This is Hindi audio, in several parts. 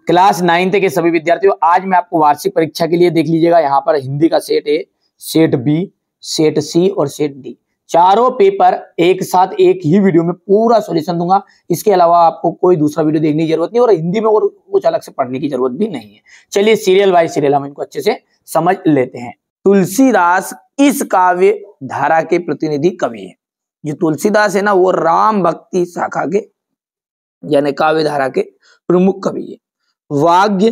क्लास 9 के सभी विद्यार्थियों, आज मैं आपको वार्षिक परीक्षा के लिए देख लीजिएगा, यहाँ पर हिंदी का set A, set B, set C और सेट डी, चारों पेपर एक साथ एक ही वीडियो में पूरा सॉल्यूशन दूंगा। इसके अलावा आपको कोई दूसरा वीडियो देखने की जरूरत नहीं और हिंदी में और कुछ अलग से पढ़ने की जरूरत भी नहीं है। चलिए सीरियल बाय सीरियल हम इनको अच्छे से समझ लेते हैं। तुलसीदास किस काव्य धारा के प्रतिनिधि कवि है? जो तुलसीदास है ना, वो राम भक्ति शाखा के यानी काव्य धारा के प्रमुख कवि है। वाग्य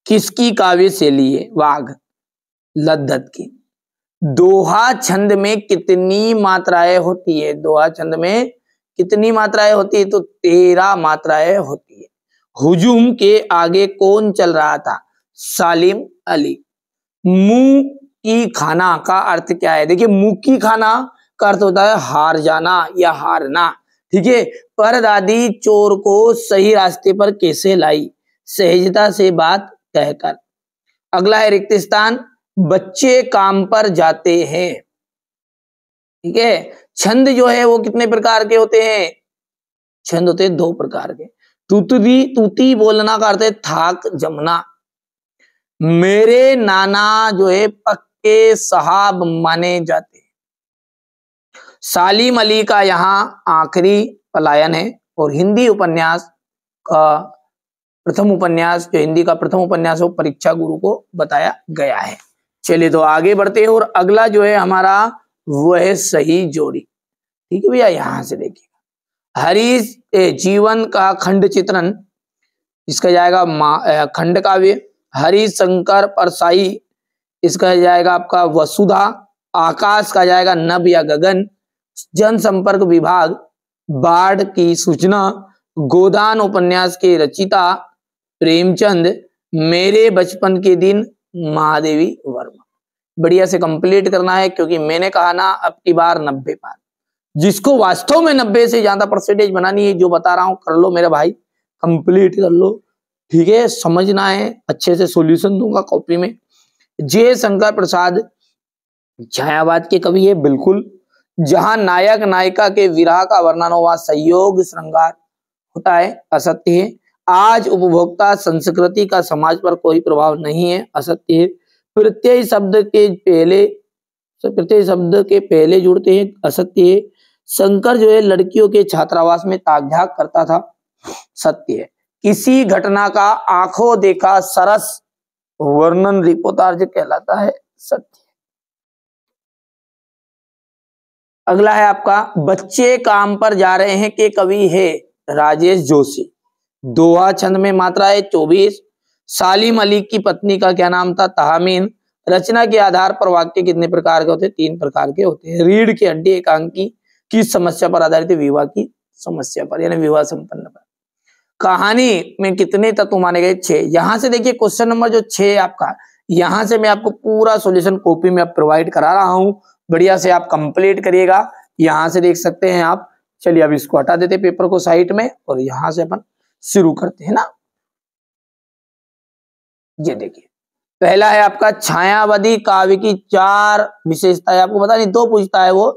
किसकी काव्य शैली है? वाग लद्दत की। दोहा छंद में कितनी मात्राएं होती है? दोहा छंद में कितनी मात्राएं होती है? तो 13 मात्राएं होती है। हुजूम के आगे कौन चल रहा था? सालिम अली। मुंह की खाना का अर्थ क्या है? देखिए, मुंह की खाना का अर्थ होता है हार जाना या हारना। ठीक है। परदादी चोर को सही रास्ते पर कैसे लाई? सहजता से बात कहकर। अगला है रिक्त स्थान, बच्चे काम पर जाते हैं। ठीक है। छंद जो है वो कितने प्रकार के होते हैं? छंद होते हैं 2 प्रकार के। तूती बोलना का अर्थ है थाक जमना। मेरे नाना जो है पक्के साहब माने जाते हैं। सालिम अली का यहाँ आखिरी पलायन है और हिंदी उपन्यास का प्रथम उपन्यास, जो हिंदी का प्रथम उपन्यास है, वो परीक्षा गुरु को बताया गया है। चलिए तो आगे बढ़ते हैं और अगला जो है हमारा वो है सही जोड़ी। ठीक है भैया, यहां से देखिए, हरीश जीवन का खंड चित्रण, इसका जाएगा खंड काव्य। हरिशंकर परसाई, इसका जाएगा आपका वसुधा। आकाश का जाएगा नभ या गगन। जनसंपर्क विभाग, बाढ़ की सूचना। गोदान उपन्यास के रचिता प्रेमचंद। मेरे बचपन के दिन महादेवी वर्मा। बढ़िया से कंप्लीट करना है, क्योंकि मैंने कहा ना अब की बार 90 पार। जिसको वास्तव में 90 से ज्यादा परसेंटेज बनानी है, जो बता रहा हूं कर लो मेरे भाई, कंप्लीट कर लो। ठीक है, समझना है, अच्छे से सॉल्यूशन दूंगा कॉपी में। जे शंकर प्रसाद छायावाद के कवि है, बिल्कुल। जहां नायक नायिका के विरह का वर्णन हो वहां संयोग श्रृंगार होता है, असत्य है। आज उपभोक्ता संस्कृति का समाज पर कोई प्रभाव नहीं है, असत्य है। प्रत्यय शब्द के पहले जुड़ते हैं, असत्य है। शंकर जो है लड़कियों के छात्रावास में ताक झाक करता था, सत्य है। किसी घटना का आंखों देखा सरस वर्णन रिपोर्टाज कहलाता है, सत्य। अगला है आपका बच्चे काम पर जा रहे हैं के कवि है राजेश जोशी। दोहा छंद में मात्रा है 24। सालिम अली की पत्नी का क्या नाम था? तहमीन। रचना के आधार पर वाक्य कितने प्रकार के होते हैं? 3 प्रकार के होते हैं। रीढ़ की हड्डी एकांकी किस समस्या पर आधारित है? विवाह की समस्या पर, यानी विवाह संपन्न पर। कहानी में कितने तत्व माने गए? 6। यहां से देखिए क्वेश्चन नंबर जो 6 आपका, यहां से मैं आपको पूरा सॉल्यूशन कॉपी में प्रोवाइड करा रहा हूं, बढ़िया से आप कंप्लीट करिएगा। यहां से देख सकते हैं आप। चलिए अब इसको हटा देते पेपर को साइड में और यहां से अपन शुरू करते हैं ना। ये देखिए, पहला है आपका छायावादी काव्य की 4 विशेषताएं। आपको पता नहीं 2 पूछता है वो,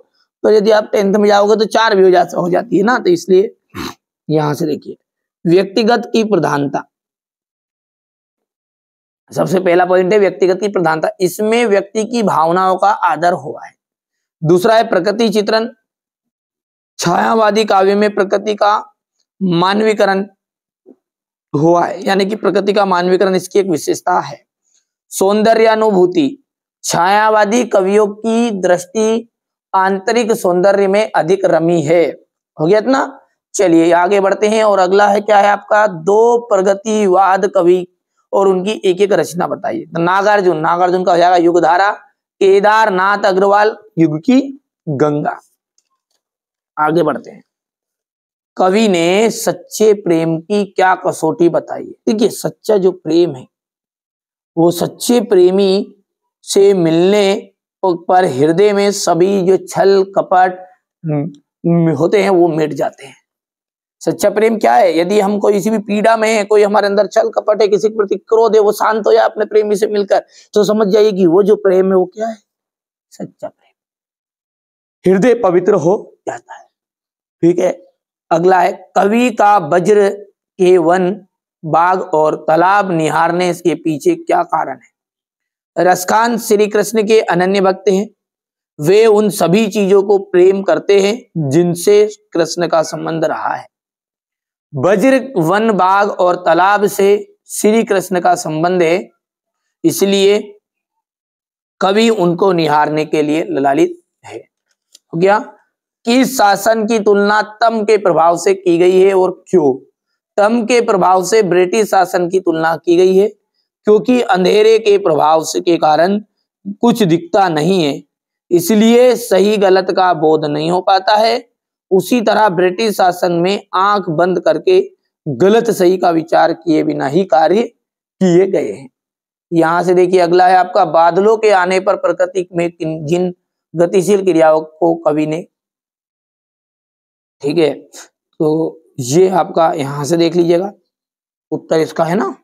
तो यदि आप 10th में जाओगे तो 4 भी हो जाती है ना, तो इसलिए यहां से देखिए। व्यक्तिगत की प्रधानता, सबसे पहला पॉइंट है व्यक्तिगत की प्रधानता। इसमें व्यक्ति की भावनाओं का आदर हुआ है। दूसरा है प्रकृति चित्रण। छायावादी काव्य में प्रकृति का मानवीकरण हुआ है, यानी कि प्रकृति का मानवीकरण इसकी एक विशेषता है। सौंदर्यानुभूति, छायावादी कवियों की दृष्टि आंतरिक सौंदर्य में अधिक रमी है। हो गया ना। चलिए आगे बढ़ते हैं और अगला है क्या है आपका? 2 प्रगतिवाद कवि और उनकी एक एक रचना बताइए। तो नागार्जुन का हो जाएगा युगधारा। केदारनाथ अग्रवाल युग की गंगा। आगे बढ़ते हैं। कवि ने सच्चे प्रेम की क्या कसौटी बताई है? देखिए, सच्चा जो प्रेम है वो सच्चे प्रेमी से मिलने पर हृदय में सभी जो छल कपट होते हैं वो मिट जाते हैं। सच्चा प्रेम क्या है? यदि हम कोई किसी भी पीड़ा में है, कोई हमारे अंदर छल कपट है, किसी के प्रति क्रोध है, वो शांत हो जाए अपने प्रेमी से मिलकर, तो समझ जाइए कि वो जो प्रेम है वो क्या है? सच्चा प्रेम। हृदय पवित्र हो जाता है। ठीक है। अगला है कवि का वज्र के वन बाग और तालाब निहारने के पीछे क्या कारण है? रसखान श्री कृष्ण के अनन्य भक्त हैं। वे उन सभी चीजों को प्रेम करते हैं जिनसे कृष्ण का संबंध रहा है। वज्र वन बाग और तालाब से श्री कृष्ण का संबंध है, इसलिए कवि उनको निहारने के लिए ललालित है। हो गया। किस शासन की तुलना तम के प्रभाव से की गई है और क्यों? तम के प्रभाव से ब्रिटिश शासन की तुलना की गई है, क्योंकि अंधेरे के प्रभाव से के कारण कुछ दिखता नहीं है, इसलिए सही गलत का बोध नहीं हो पाता है। उसी तरह ब्रिटिश शासन में आंख बंद करके गलत सही का विचार किए बिना ही कार्य किए गए हैं। यहां से देखिए अगला है आपका, बादलों के आने पर प्रकृति में जिन गतिशील क्रियाओं को कवि ने, ठीक है, तो ये आपका यहां से देख लीजिएगा उत्तर इसका है ना।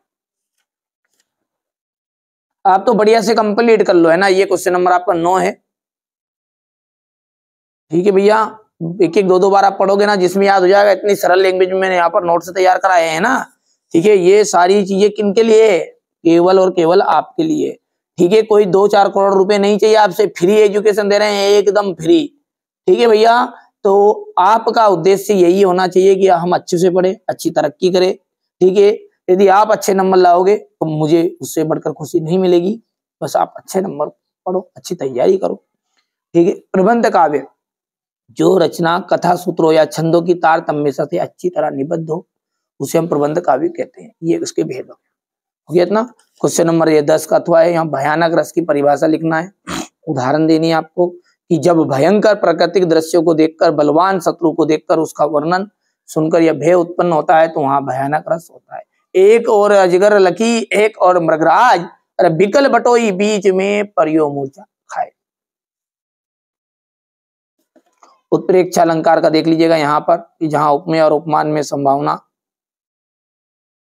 आप तो बढ़िया से कंप्लीट कर लो है ना। ये क्वेश्चन नंबर आपका 9 है। ठीक है भैया, एक एक दो बार आप पढ़ोगे ना, जिसमें याद हो जाएगा। इतनी सरल लैंग्वेज में मैंने यहाँ पर नोट्स तैयार कराए हैं ना। ठीक है, ये सारी चीजें किनके लिए? केवल और केवल आपके लिए। ठीक है, कोई 2-4 करोड़ रुपए नहीं चाहिए आपसे, फ्री एजुकेशन दे रहे हैं, एकदम फ्री। ठीक है भैया, तो आपका उद्देश्य यही होना चाहिए कि हम अच्छे से पढ़े, अच्छी तरक्की करें। ठीक है, यदि आप अच्छे नंबर लाओगे तो मुझे उससे बढ़कर खुशी नहीं मिलेगी। बस आप अच्छे नंबर पढ़ो, अच्छी तैयारी करो। ठीक है, प्रबंध काव्य जो रचना कथा सूत्रों या छंदों की तारतम्य से अच्छी तरह निबद्ध हो, उसे हम प्रबंध काव्य कहते हैं। ये उसके भेद हो गया इतना। क्वेश्चन नंबर ये 10 का अथवा है। यहाँ भयानक रस की परिभाषा लिखना है, उदाहरण देनी है आपको कि जब भयंकर प्राकृतिक दृश्यों को देखकर, बलवान शत्रु को देखकर उसका वर्णन सुनकर यह भय उत्पन्न होता है, तो वहां भयानक रस होता है। एक और अजगर लकी, एक और मृगराज, अरे बिकल बटोई बीच में परियो मूर्छा खाए। उत्प्रेक्षा अलंकार का देख लीजिएगा यहाँ पर कि जहां उपमेय और उपमान में संभावना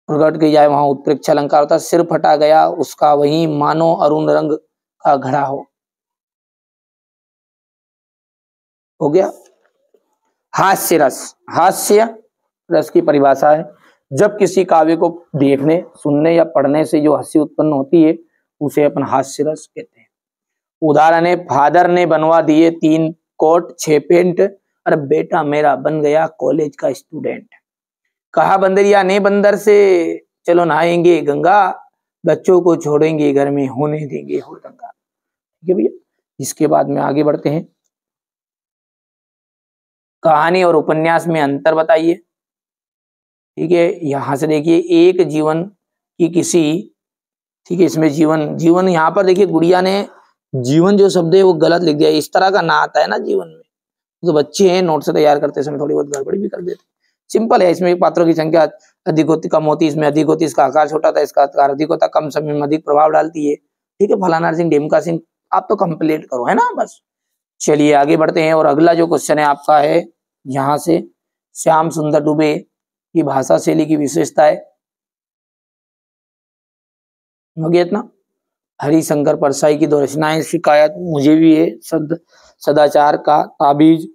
प्रकट की जाए, वहां उत्प्रेक्षा अलंकार होता है। सिर फटा गया उसका वही मानो अरुण रंग का घड़ा हो गया। हास्य रस, हास्य रस की परिभाषा है जब किसी काव्य को देखने, सुनने या पढ़ने से जो हंसी उत्पन्न होती है, उसे अपन हास्य रस कहते हैं। उदाहरण है, फादर ने बनवा दिए 3 कोट 6 पेंट, अरे बेटा मेरा बन गया कॉलेज का स्टूडेंट। कहा बंदरिया ने बंदर से, चलो नहाएंगे गंगा, बच्चों को छोड़ेंगे घर में, होने देंगे हुड़दंगा। ठीक है भैया, इसके बाद में आगे बढ़ते हैं। कहानी और उपन्यास में अंतर बताइए। ठीक है, यहां से देखिए, एक जीवन की किसी, ठीक है, इसमें जीवन, जीवन यहाँ पर देखिए गुड़िया ने जीवन जो शब्द है वो गलत लिख दिया। इस तरह का ना आता है ना जीवन में, तो बच्चे हैं नोट से तैयार करते समय थोड़ी बहुत गड़बड़ी भी कर देते। सिंपल है, इसमें पात्रों की संख्या अधिक होती कम होती, इसमें अधिक होती, इसका आकार छोटा था, इसका आकार अधिक होता, कम समय में अधिक प्रभाव डालती है। ठीक है, फलाना सिंह ढेमका सिंह, आप तो कंप्लीट करो है ना बस। चलिए आगे बढ़ते हैं, और अगला जो क्वेश्चन है आपका है यहाँ से, श्याम सुंदर दुबे की भाषा शैली की विशेषता है। हो गया इतना। हरिशंकर परसाई की 2 रचनाएं, शिकायत मुझे भी है, सदाचार का ताबीज।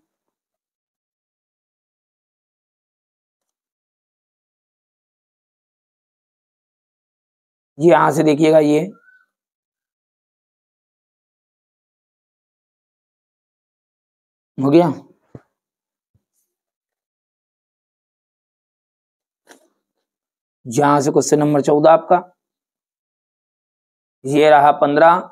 ये यहां से देखिएगा, ये हो गया। जहां से क्वेश्चन नंबर 14 आपका, ये रहा 15।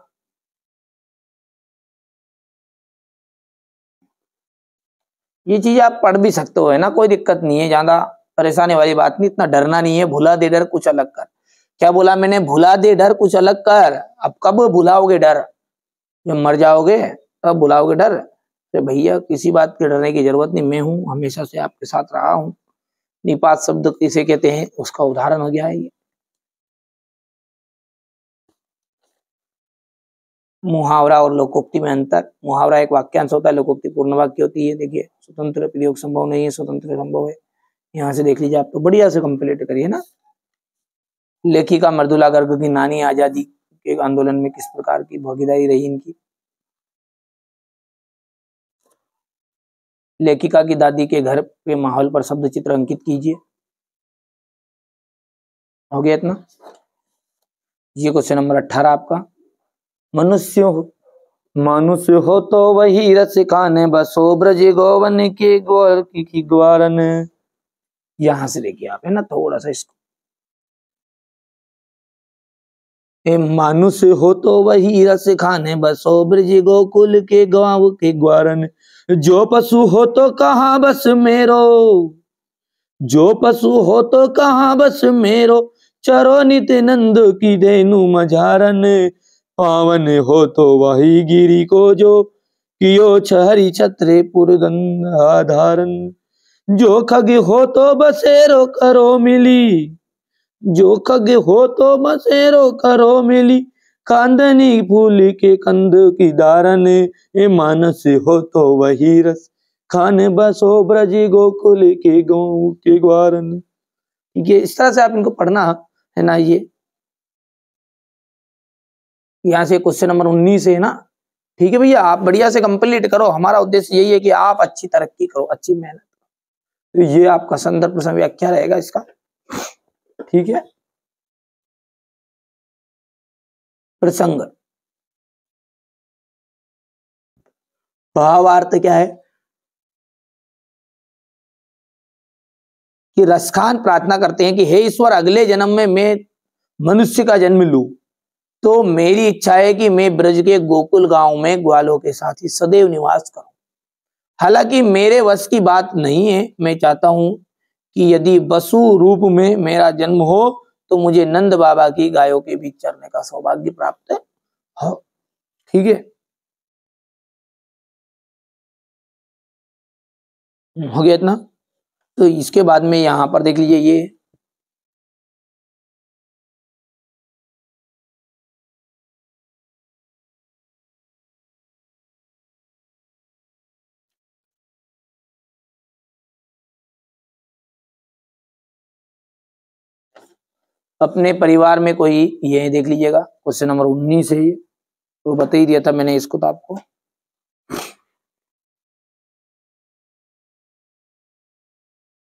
ये चीज आप पढ़ भी सकते हो है ना, कोई दिक्कत नहीं है, ज्यादा परेशानी वाली बात नहीं, इतना डरना नहीं है। भुला दे डर कुछ अलग कर। क्या बोला मैंने? भुला दे डर कुछ अलग कर। अब कब भुलाओगे डर? जब मर जाओगे तब भुलाओगे डर। तो भैया किसी बात के डरने की जरूरत नहीं, मैं हूं, हमेशा से आपके साथ रहा हूं। निपात शब्द किसे कहते हैं, उसका उदाहरण हो गया है ये। मुहावरा और लोकोक्ति में अंतर। मुहावरा एक वाक्यांश होता है, लोकोक्ति पूर्ण वाक्य होती है। देखिए, स्वतंत्र प्रयोग संभव नहीं है, स्वतंत्र संभव है। यहाँ से देख लीजिए, आप तो बढ़िया से कंप्लीट करिए ना। लेखिका मृदुला गर्ग की नानी आजादी के आंदोलन में किस प्रकार की भागीदारी रही इनकी? लेखिका की दादी के घर के माहौल पर शब्द चित्र अंकित कीजिए। हो गया इतना। ये क्वेश्चन नंबर 18 आपका। मनुष्य हो तो वही रस खाने, बसो ब्रज गोवन के गोर की ग्वारन। यहां से देखिए आप, है ना, थोड़ा सा इसको, मनुष्य हो तो वही रस खाने, बसो ब्रज गोकुल के गांव के ग्वारन। जो पशु हो तो कहाँ बस मेरो, जो पशु हो तो कहाँ बस मेरो, चरो नित नंद की धेनु मझारन। पावन हो तो वही गिरी को जो, कियो छहरी छत्रे पुरदन आधारन। जो खग हो तो बसेरो करो मिली, जो खग हो तो बसेरो करो मिली, कांदनी फूल के कंद की दारन। ए मानस हो तो वही रस खाने, बसो ब्रज गोकुल के गाँव के ग्वारन। ये इस तरह से आप इनको पढ़ना है ना। ये यहाँ से क्वेश्चन नंबर 19 है ना। ठीक है भैया, आप बढ़िया से कंप्लीट करो। हमारा उद्देश्य यही है कि आप अच्छी तरक्की करो, अच्छी मेहनत करो। तो ये आपका संदर्भ प्रसंग व्याख्या रहेगा इसका। ठीक है, प्रसंग भावार्थ क्या है कि रसखान प्रार्थना करते हैं कि हे ईश्वर, अगले जन्म में मैं मनुष्य का जन्म लूं, तो मेरी इच्छा है कि मैं ब्रज के गोकुल गांव में ग्वालों के साथ ही सदैव निवास करूं। हालांकि मेरे वश की बात नहीं है। मैं चाहता हूं कि यदि वसु रूप में मेरा जन्म हो तो मुझे नंद बाबा की गायों के बीच चरने का सौभाग्य प्राप्त हो। ठीक है, हो गया इतना। तो इसके बाद में यहां पर देख लीजिए, अपने परिवार में कोई, ये देख लीजिएगा क्वेश्चन नंबर 19 है ये, तो बता ही दिया था मैंने इसको तो आपको।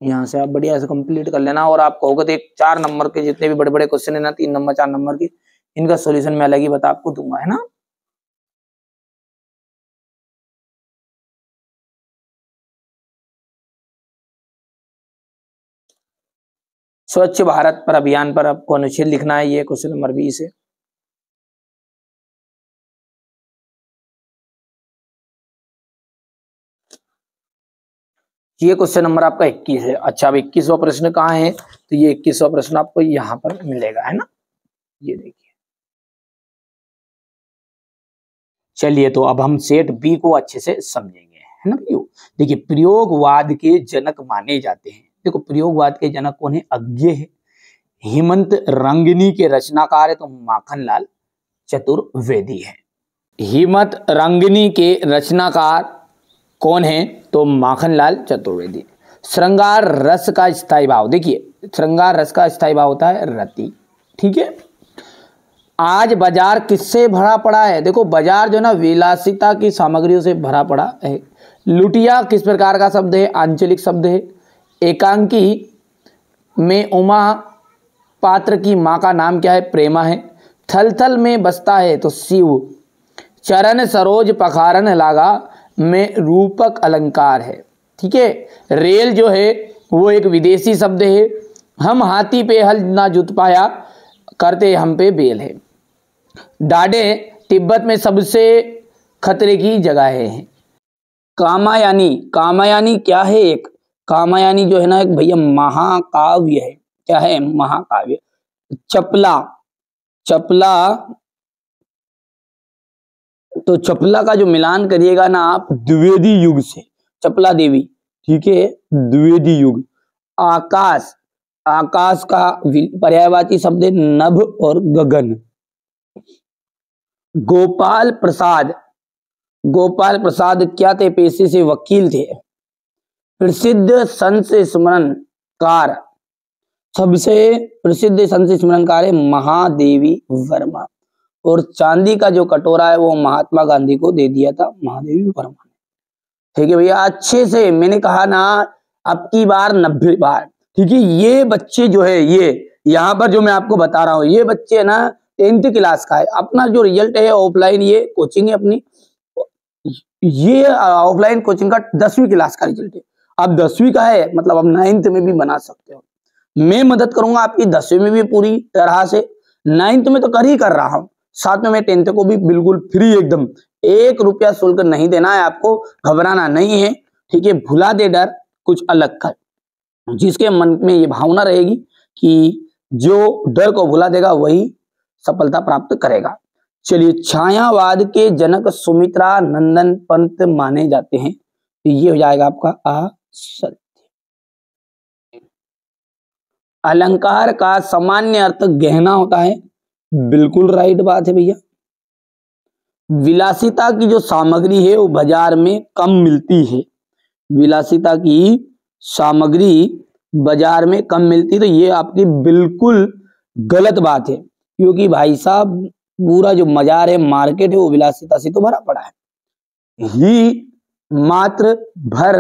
यहाँ से आप बढ़िया से कंप्लीट कर लेना। और आप कहोगे तो एक 4 नंबर के जितने भी बड़े बड़े क्वेश्चन है ना, 3 नंबर 4 नंबर की, इनका सॉल्यूशन मैं अलग ही बता आपको दूंगा, है ना। स्वच्छ भारत पर अभियान पर आपको अनुच्छेद लिखना है, ये क्वेश्चन नंबर 20 है। ये क्वेश्चन नंबर आपका 21 है। अच्छा, अब 21वां प्रश्न कहाँ है, तो ये 21वां प्रश्न आपको यहाँ पर मिलेगा, है ना। ये देखिए, चलिए तो अब हम सेट बी को अच्छे से समझेंगे, है ना भैया। देखिए, प्रयोगवाद के जनक माने जाते हैं। देखो, प्रयोगवाद के जनक कौन है, अज्ञे है, हेमंत रंगिनी के रचनाकार है तो माखनलाल चतुर्वेदी है। हेमंत रंगिनी के रचनाकार कौन है, तो माखनलाल चतुर्वेदी। श्रृंगार रस का स्थायी भाव, देखिए श्रृंगार रस का स्थायी भाव होता है रति। ठीक है, आज बाजार किससे भरा पड़ा है, देखो बाजार जो ना विलासिता की सामग्रियों से भरा पड़ा है। लुटिया किस प्रकार का शब्द है, आंचलिक शब्द है। एकांकी में उमा पात्र की माँ का नाम क्या है, प्रेमा है। थल थल में बसता है तो शिव। चरण सरोज पखारन लागा में रूपक अलंकार है। ठीक है, रेल जो है वो एक विदेशी शब्द है। हम हाथी पे हल ना जुत पाया, करते हम पे बेल है। डाडे तिब्बत में सबसे खतरे की जगह है। कामायानी, कामायानी क्या है, एक कामायानी जो है ना एक भैया महाकाव्य है। क्या है, महाकाव्य। चपला, चपला, तो चपला का जो मिलान करिएगा ना आप द्विवेदी युग से, चपला देवी। ठीक है, द्विवेदी युग। आकाश, आकाश का पर्यायवाची शब्द है नभ और गगन। गोपाल प्रसाद, गोपाल प्रसाद क्या थे, पेशे से वकील थे। प्रसिद्ध संत स्मरणकार, सबसे प्रसिद्ध संत स्मरणकार है महादेवी वर्मा। और चांदी का जो कटोरा है वो महात्मा गांधी को दे दिया था महादेवी वर्मा ने। ठीक है भैया, अच्छे से मैंने कहा ना अब की बार 90 बार। ठीक है, ये बच्चे जो है यहाँ पर जो मैं आपको बता रहा हूँ, ये बच्चे ना 10th क्लास का है, अपना जो रिजल्ट है ऑफलाइन, ये कोचिंग है अपनी, ये ऑफलाइन कोचिंग का 10वीं क्लास का रिजल्ट है। अब 10वीं का है मतलब अब 9th में भी बना सकते हो। मैं मदद करूंगा आपकी 10वीं में भी पूरी तरह से, 9th में तो कर ही कर रहा हूँ, साथ में मैं 10th को भी बिल्कुल फ्री, एकदम 1 रुपया शुल्क नहीं देना है आपको, घबराना नहीं है, ठीक है। भुला दे डर, कुछ अलग कर। जिसके मन में ये भावना रहेगी कि जो डर को भुला देगा वही सफलता प्राप्त करेगा। चलिए, छायावाद के जनक सुमित्रा नंदन पंत माने जाते हैं, तो ये हो जाएगा आपका असत्य। अलंकार का सामान्य अर्थ गहना होता है, बिल्कुल राइट बात है भैया। विलासिता की जो सामग्री है वो बाजार में कम मिलती है, विलासिता की सामग्री बाजार में कम मिलती, तो ये आपकी बिल्कुल गलत बात है, क्योंकि भाई साहब पूरा जो बाजार है, मार्केट है, वो विलासिता से तो भरा पड़ा है। ही मात्र भर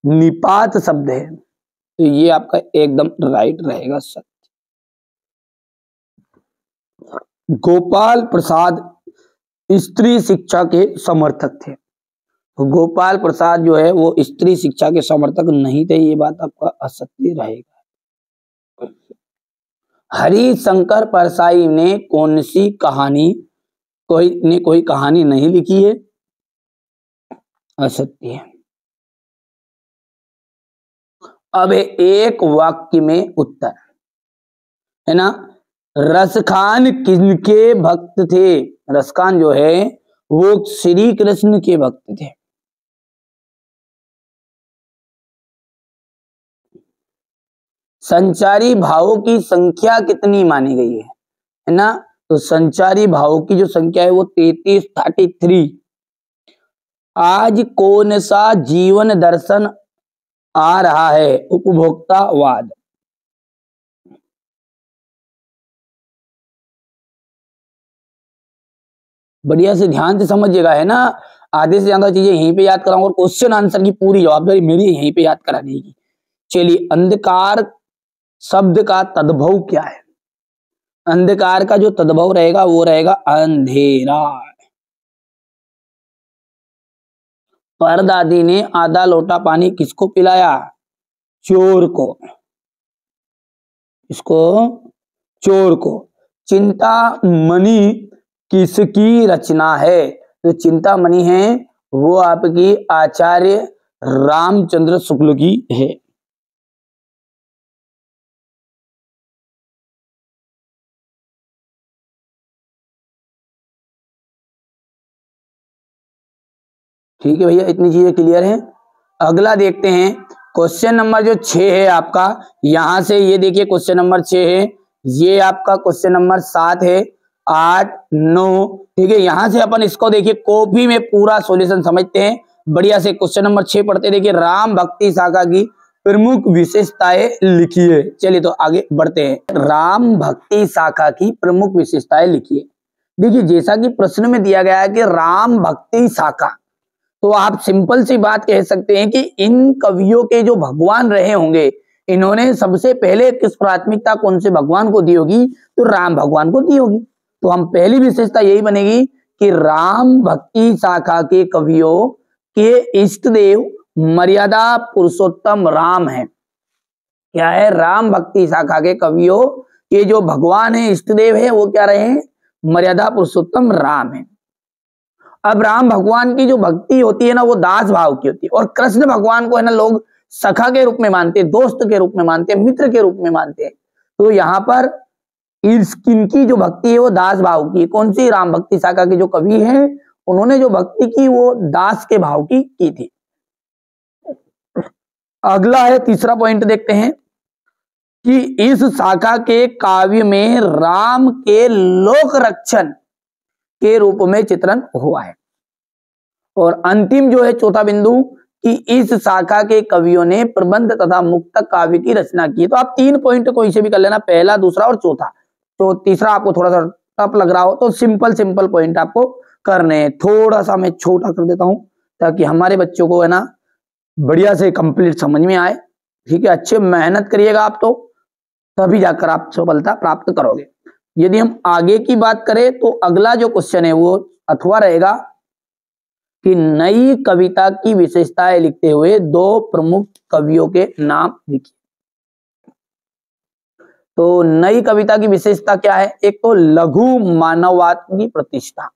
निपात शब्द है, तो ये आपका एकदम राइट रहेगा, सत्य। गोपाल प्रसाद स्त्री शिक्षा के समर्थक थे, गोपाल प्रसाद जो है वो स्त्री शिक्षा के समर्थक नहीं थे, ये बात आपका असत्य रहेगा। हरिशंकर परसाई ने कौन सी कहानी, कोई कहानी नहीं लिखी है, असत्य है। अब एक वाक्य में उत्तर है ना। रसखान किनके भक्त थे, रसखान जो है वो श्री कृष्ण के भक्त थे। संचारी भावों की संख्या कितनी मानी गई है ना, तो संचारी भावों की जो संख्या है वो 33 आज कौन सा जीवन दर्शन आ रहा है, उपभोक्तावाद। बढ़िया से ध्यान से समझिएगा, है ना। आधे से ज्यादा चीजें यहीं पे याद कराऊंगा और क्वेश्चन आंसर की पूरी जवाबदारी मेरी यहीं पे याद कराने की। चलिए, अंधकार शब्द का तद्भव क्या है, अंधकार का जो तद्भव रहेगा वो रहेगा अंधेरा। परदादी ने आधा लोटा पानी किसको पिलाया, चोर को, इसको चोर को। चिंतामणि किसकी रचना है, तो चिंतामणि है वो आपकी आचार्य रामचंद्र शुक्ल की है। ठीक है भैया, इतनी चीजें क्लियर हैं। अगला देखते हैं, क्वेश्चन नंबर जो 6 है आपका, यहां से ये देखिए क्वेश्चन नंबर 6 है, ये आपका क्वेश्चन नंबर 7 है, 8, 9, ठीक है। यहां से अपन इसको देखिए कॉपी में पूरा सॉल्यूशन समझते हैं, बढ़िया से। क्वेश्चन नंबर 6 पढ़ते, देखिए राम भक्ति शाखा की प्रमुख विशेषताएं लिखिए। चलिए तो आगे बढ़ते हैं, राम भक्ति शाखा की प्रमुख विशेषताएं लिखिए। देखिए, जैसा कि प्रश्न में दिया गया है कि राम भक्ति शाखा, तो आप सिंपल सी बात कह सकते हैं कि इन कवियों के जो भगवान रहे होंगे, इन्होंने सबसे पहले किस प्राथमिकता कौन से भगवान को दी होगी, तो राम भगवान को दी होगी। तो हम पहली विशेषता यही बनेगी कि राम भक्ति शाखा के कवियों के इष्ट देव मर्यादा पुरुषोत्तम राम है। क्या है, राम भक्ति शाखा के कवियों के जो भगवान है, इष्ट देव है, वो क्या रहे, मर्यादा पुरुषोत्तम राम है। अब राम भगवान की जो भक्ति होती है ना, वो दास भाव की होती है, और कृष्ण भगवान को है ना लोग सखा के रूप में मानते हैं, दोस्त के रूप में मानते हैं, मित्र के रूप में मानते हैं। तो यहाँ पर इनकी जो भक्ति है वो दास भाव की। कौन सी, राम भक्ति शाखा के जो कवि हैं, उन्होंने जो भक्ति की वो दास के भाव की थी। अगला है, तीसरा पॉइंट देखते हैं कि इस शाखा के काव्य में राम के लोक रक्षण के रूप में चित्रण हुआ है। और अंतिम जो है चौथा बिंदु कि इस शाखा के कवियों ने प्रबंध तथा मुक्तक काव्य की रचना की। तो आप 3 पॉइंट कोई से भी कर लेना, पहला, दूसरा और चौथा। तो तीसरा आपको थोड़ा सा टफ लग रहा हो तो सिंपल पॉइंट आपको करने हैं। थोड़ा सा मैं छोटा कर देता हूं ताकि हमारे बच्चों को है ना बढ़िया से कंप्लीट समझ में आए। ठीक है, अच्छे मेहनत करिएगा आप तो। तभी जाकर आप सफलता प्राप्त करोगे। यदि हम आगे की बात करें तो अगला जो क्वेश्चन है वो अथवा रहेगा कि नई कविता की विशेषताएं लिखते हुए दो प्रमुख कवियों के नाम लिखिए। तो नई कविता की विशेषता क्या है? एक तो लघु मानववाद की प्रतिष्ठा,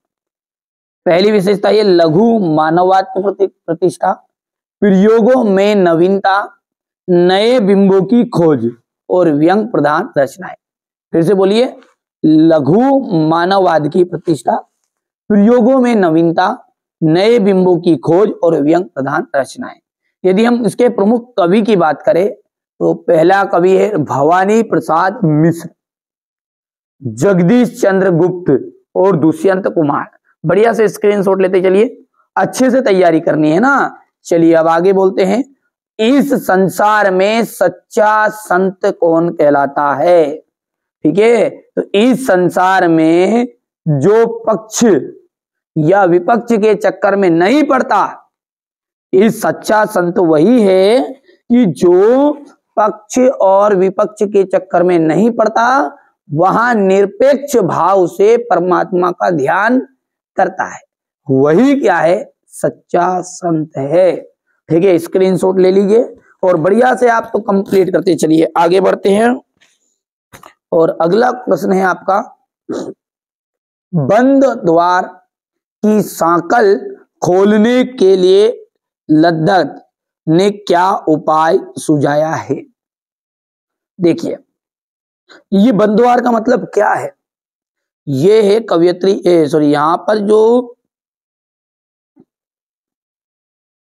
पहली विशेषता ये लघु मानववाद की प्रतिष्ठा, प्रयोगों में नवीनता, नए बिंबों की खोज और व्यंग प्रधान रचनाएं। फिर से बोलिए, लघु मानववाद की प्रतिष्ठा, प्रयोगों में नवीनता, नए बिंबों की खोज और व्यंग प्रधान रचनाएं। यदि हम इसके प्रमुख कवि की बात करें तो पहला कवि है भवानी प्रसाद मिश्र, जगदीश चंद्र गुप्त और दुष्यंत कुमार। बढ़िया से स्क्रीनशॉट लेते चलिए, अच्छे से तैयारी करनी है ना। चलिए अब आगे बोलते हैं, इस संसार में सच्चा संत कौन कहलाता है? ठीक है, तो इस संसार में जो पक्ष या विपक्ष के चक्कर में नहीं पड़ता, इस सच्चा संत वही है कि जो पक्ष और विपक्ष के चक्कर में नहीं पड़ता, वहां निरपेक्ष भाव से परमात्मा का ध्यान करता है, वही क्या है? सच्चा संत है। ठीक है, स्क्रीनशॉट ले लीजिए और बढ़िया से आप तो कंप्लीट करते चलिए। आगे बढ़ते हैं और अगला प्रश्न है आपका, बंद द्वार की सांकल खोलने के लिए लद्दत ने क्या उपाय सुझाया है? देखिए, ये बंद द्वार का मतलब क्या है? ये है कवयित्री यहां पर जो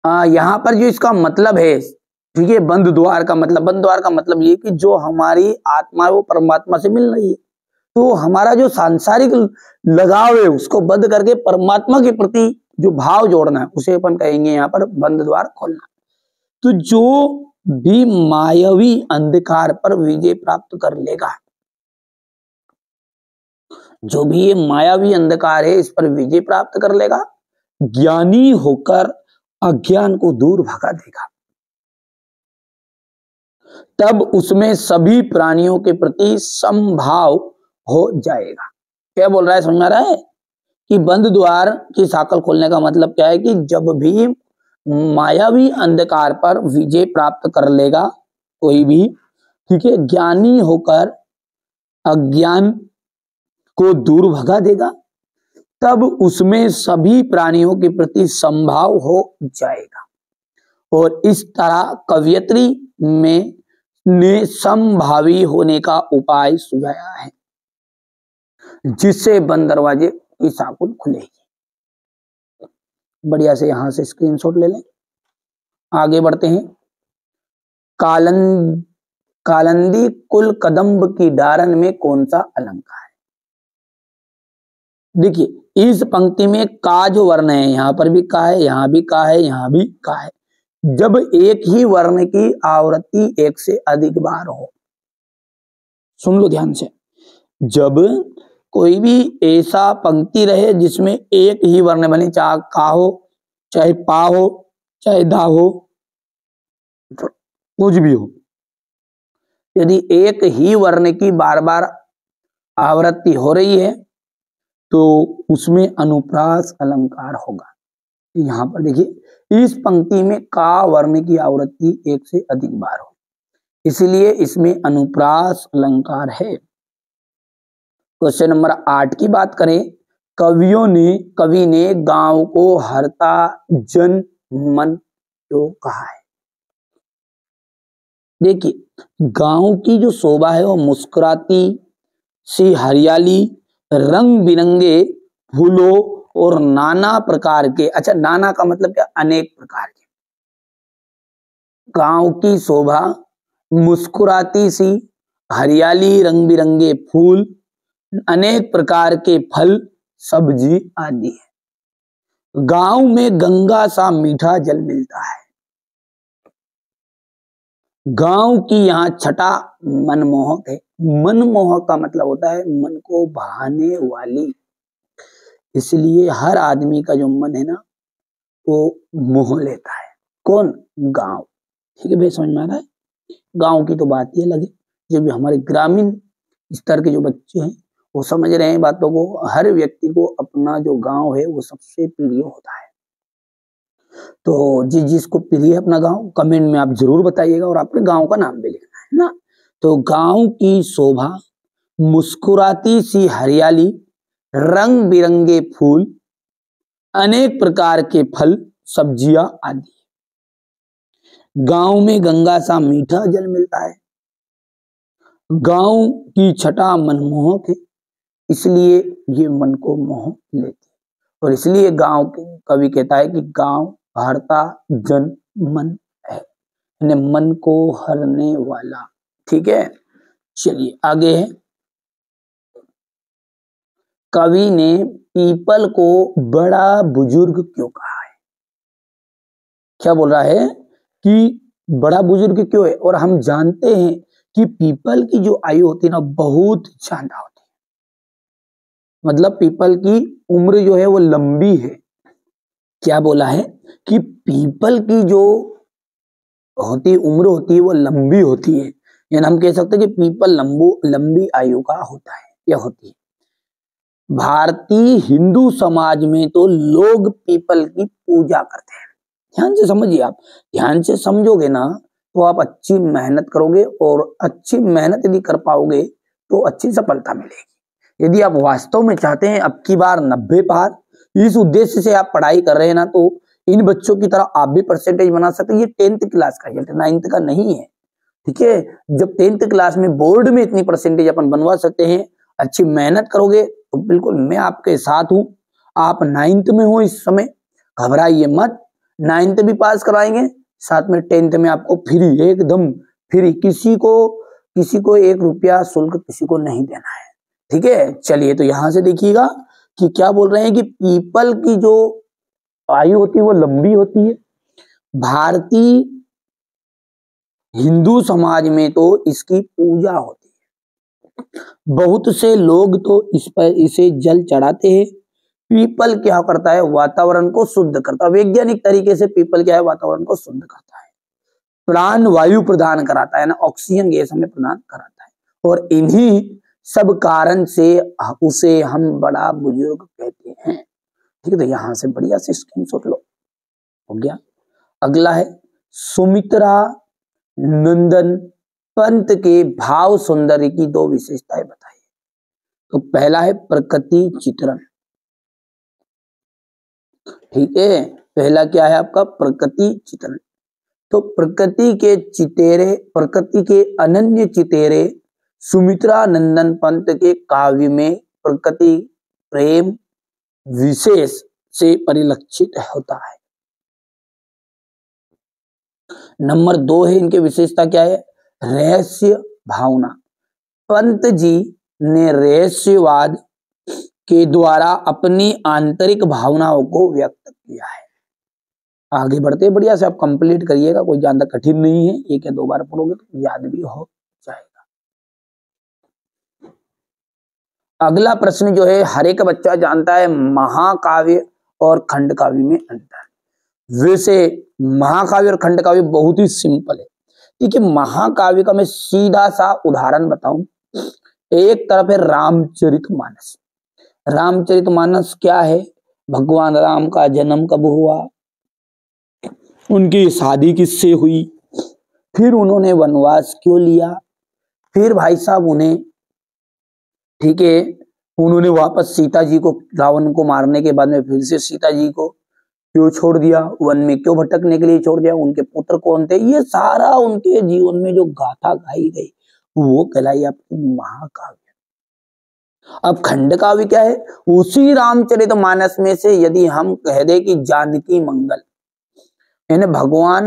यहां पर जो इसका मतलब है, ठीक है, बंद द्वार का मतलब ये कि जो हमारी आत्मा है वो परमात्मा से मिल रही है, तो हमारा जो सांसारिक लगाव है उसको बंद करके परमात्मा के प्रति जो भाव जोड़ना है उसे अपन कहेंगे यहाँ पर बंद द्वार खोलना। तो जो भी मायावी अंधकार पर विजय प्राप्त कर लेगा, जो भी ये मायावी अंधकार है इस पर विजय प्राप्त कर लेगा, ज्ञानी होकर अज्ञान को दूर भगा देगा, तब उसमें सभी प्राणियों के प्रति समभाव हो जाएगा। क्या बोल रहा है, समझ में आ रहा है? कि बंद द्वार की सांकल खोलने का मतलब क्या है कि जब भी मायावी अंधकार पर विजय प्राप्त कर लेगा कोई भी, ठीक है, ज्ञानी होकर अज्ञान को दूर भगा देगा, तब उसमें सभी प्राणियों के प्रति समभाव हो जाएगा। और इस तरह कवयित्री में ने समभावी होने का उपाय सुझाया है, जिससे बंद दरवाजे की सांकल खुलेगी। बढ़िया से यहां से स्क्रीनशॉट ले लें। आगे बढ़ते हैं, कालंदी कुल कदम्ब की डारन में कौन सा अलंकार है? देखिए, इस पंक्ति में का जो वर्ण है, यहां पर भी का है, यहां भी का है, यहां भी का है। जब एक ही वर्ण की आवृत्ति एक से अधिक बार हो, सुन लो ध्यान से, जब कोई भी ऐसा पंक्ति रहे जिसमें एक ही वर्ण बने, चाहे का हो, चाहे पा हो, चाहे दा हो, कुछ भी हो, यदि एक ही वर्ण की बार बार आवृत्ति हो रही है तो उसमें अनुप्रास अलंकार होगा। यहां पर देखिए, इस पंक्ति में का वर्ण की आवृत्ति एक से अधिक बार हो, इसलिए इसमें अनुप्रास अलंकार है। क्वेश्चन नंबर 8 की बात करें, कवि ने गांव को हरता जन मन क्यों कहा है? देखिए, गांव की जो शोभा है वो मुस्कुराती सी हरियाली, रंग बिरंगे फूलों और नाना प्रकार के, अच्छा नाना का मतलब क्या? अनेक प्रकार के। गांव की शोभा मुस्कुराती सी हरियाली, रंग बिरंगे फूल, अनेक प्रकार के फल सब्जी आदि है। गांव में गंगा सा मीठा जल मिलता है। गांव की यहाँ छटा मनमोहक है। मनमोहक का मतलब होता है मन को भाने वाली, इसलिए हर आदमी का जो मन है ना वो मोह लेता है। कौन? गांव। ठीक है भाई, समझ में आ रहा है? गांव की तो बात ही अलग है। जो भी हमारे ग्रामीण स्तर के जो बच्चे हैं वो समझ रहे हैं बातों को। हर व्यक्ति को अपना जो गांव है वो सबसे प्रिय होता है। तो जिसको प्रिय है अपना गांव, कमेंट में आप जरूर बताइएगा और आपके गांव का नाम भी लिखना है ना। तो गांव की शोभा, मुस्कुराती सी हरियाली, रंग बिरंगे फूल, अनेक प्रकार के फल, सब्जियां आदि। गांव में गंगा सा मीठा जल मिलता है। गांव की छटा मनमोहक है, इसलिए ये मन को मोह लेती है। और इसलिए गांव के कवि कहता है कि गांव हरता जन मन है, यानी मन को हरने वाला। ठीक है, चलिए आगे है। कवि ने पीपल को बड़ा बुजुर्ग क्यों कहा है? क्या बोल रहा है कि बड़ा बुजुर्ग क्यों है? और हम जानते हैं कि पीपल की जो आयु होती है ना बहुत ज्यादा होती है, मतलब पीपल की उम्र जो है वो लंबी है। क्या बोला है कि पीपल की जो उम्र होती है वो लंबी होती है, यानी हम कह सकते हैं कि पीपल लंबी आयु का होता है या होती है। भारतीय हिंदू समाज में तो लोग पीपल की पूजा करते हैं। ध्यान से समझिए, आप ध्यान से समझोगे ना तो आप अच्छी मेहनत करोगे, और अच्छी मेहनत यदि कर पाओगे तो अच्छी सफलता मिलेगी। यदि आप वास्तव में चाहते हैं अब की बार 90 पार, इस उद्देश्य से आप पढ़ाई कर रहे हैं ना, तो इन बच्चों की तरह आप भी परसेंटेज बना सकते हैं। ये 10th क्लास का रिजल्ट, 9th का नहीं है। ठीक है, जब 10th क्लास में बोर्ड में इतनी परसेंटेज अपन बनवा सकते हैं, अच्छी मेहनत करोगे तो बिल्कुल मैं आपके साथ हूं। आप 9th में हो इस समय, घबराइए मत, 9th भी पास कराएंगे, साथ में 10th में आपको फ्री, एकदम फ्री, किसी को 1 रुपया शुल्क किसी को नहीं देना है। ठीक है, चलिए तो यहां से देखिएगा कि क्या बोल रहे हैं कि पीपल की जो आयु होती है वो लंबी होती है। भारतीय हिंदू समाज में तो इसकी पूजा होती है। बहुत से लोग तो इसे जल चढ़ाते हैं। पीपल क्या करता है? वातावरण को शुद्ध करता है। वैज्ञानिक तरीके से पीपल क्या है? वातावरण को शुद्ध करता है, प्राण वायु प्रदान कराता है ना, ऑक्सीजन गैस हमें प्रदान कराता है। और इन्हीं सब कारण से उसे हम बड़ा बुजुर्ग कहते हैं। ठीक है, तो यहां से बढ़िया से स्क्रीनशॉट लो, हो गया। अगला है सुमित्रा नंदन पंत के भाव सौंदर्य की 2 विशेषताएं बताइए। तो पहला है प्रकृति चित्रण। ठीक है, पहला क्या है आपका? प्रकृति चित्रण। तो प्रकृति के अनन्य चितेरे सुमित्रा नंदन पंत के काव्य में प्रकृति प्रेम विशेष से परिलक्षित होता है। नंबर 2 है इनके विशेषता क्या है? रहस्य भावना। पंत जी ने रहस्यवाद के द्वारा अपनी आंतरिक भावनाओं को व्यक्त किया है। आगे बढ़ते बढ़िया से आप कंप्लीट करिएगा, कोई ज्यादा कठिन नहीं है, 1 या 2 बार पढ़ोगे तो याद भी हो जाएगा। अगला प्रश्न जो है, हर एक बच्चा जानता है महाकाव्य और खंड काव्य में अंतर। वैसे महाकाव्य और खंड काव्य बहुत ही सिंपल है। ठीक है, महाकाव्य का मैं सीधा सा उदाहरण बताऊं। एक तरफ है रामचरितमानस। रामचरितमानस क्या है? भगवान राम का जन्म कब हुआ, उनकी शादी किससे हुई, फिर उन्होंने वनवास क्यों लिया, फिर भाई साहब उन्हें, ठीक है, उन्होंने वापस सीता जी को, रावण को मारने के बाद में फिर से सीता जी को क्यों छोड़ दिया, वन में क्यों भटकने के लिए छोड़ दिया, उनके पुत्र कौन थे, ये सारा उनके जीवन में जो गाथा गाई गई वो कहलाई आपकी महाकाव्य। अब खंड काव्य क्या है? उसी रामचरितमानस में से यदि हम कह दे कि जानकी मंगल, यानी भगवान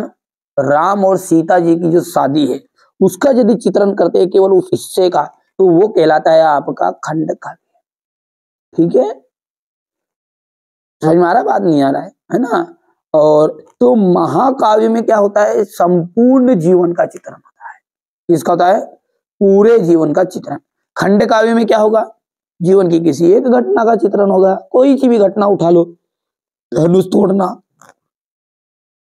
राम और सीता जी की जो शादी है उसका यदि चित्रण करते हैं केवल उस हिस्से का, तो वो कहलाता है आपका खंड काव्य। ठीक है, समझ में आ रहा, बात नहीं आ रहा है ना। और तो महाकाव्य में क्या होता है? संपूर्ण जीवन का चित्रण होता है। इसका होता है पूरे जीवन का चित्रण। खंड काव्य में क्या होगा? जीवन की किसी एक घटना का चित्रण होगा। कोई सी भी घटना उठा लो, धनुष तोड़ना,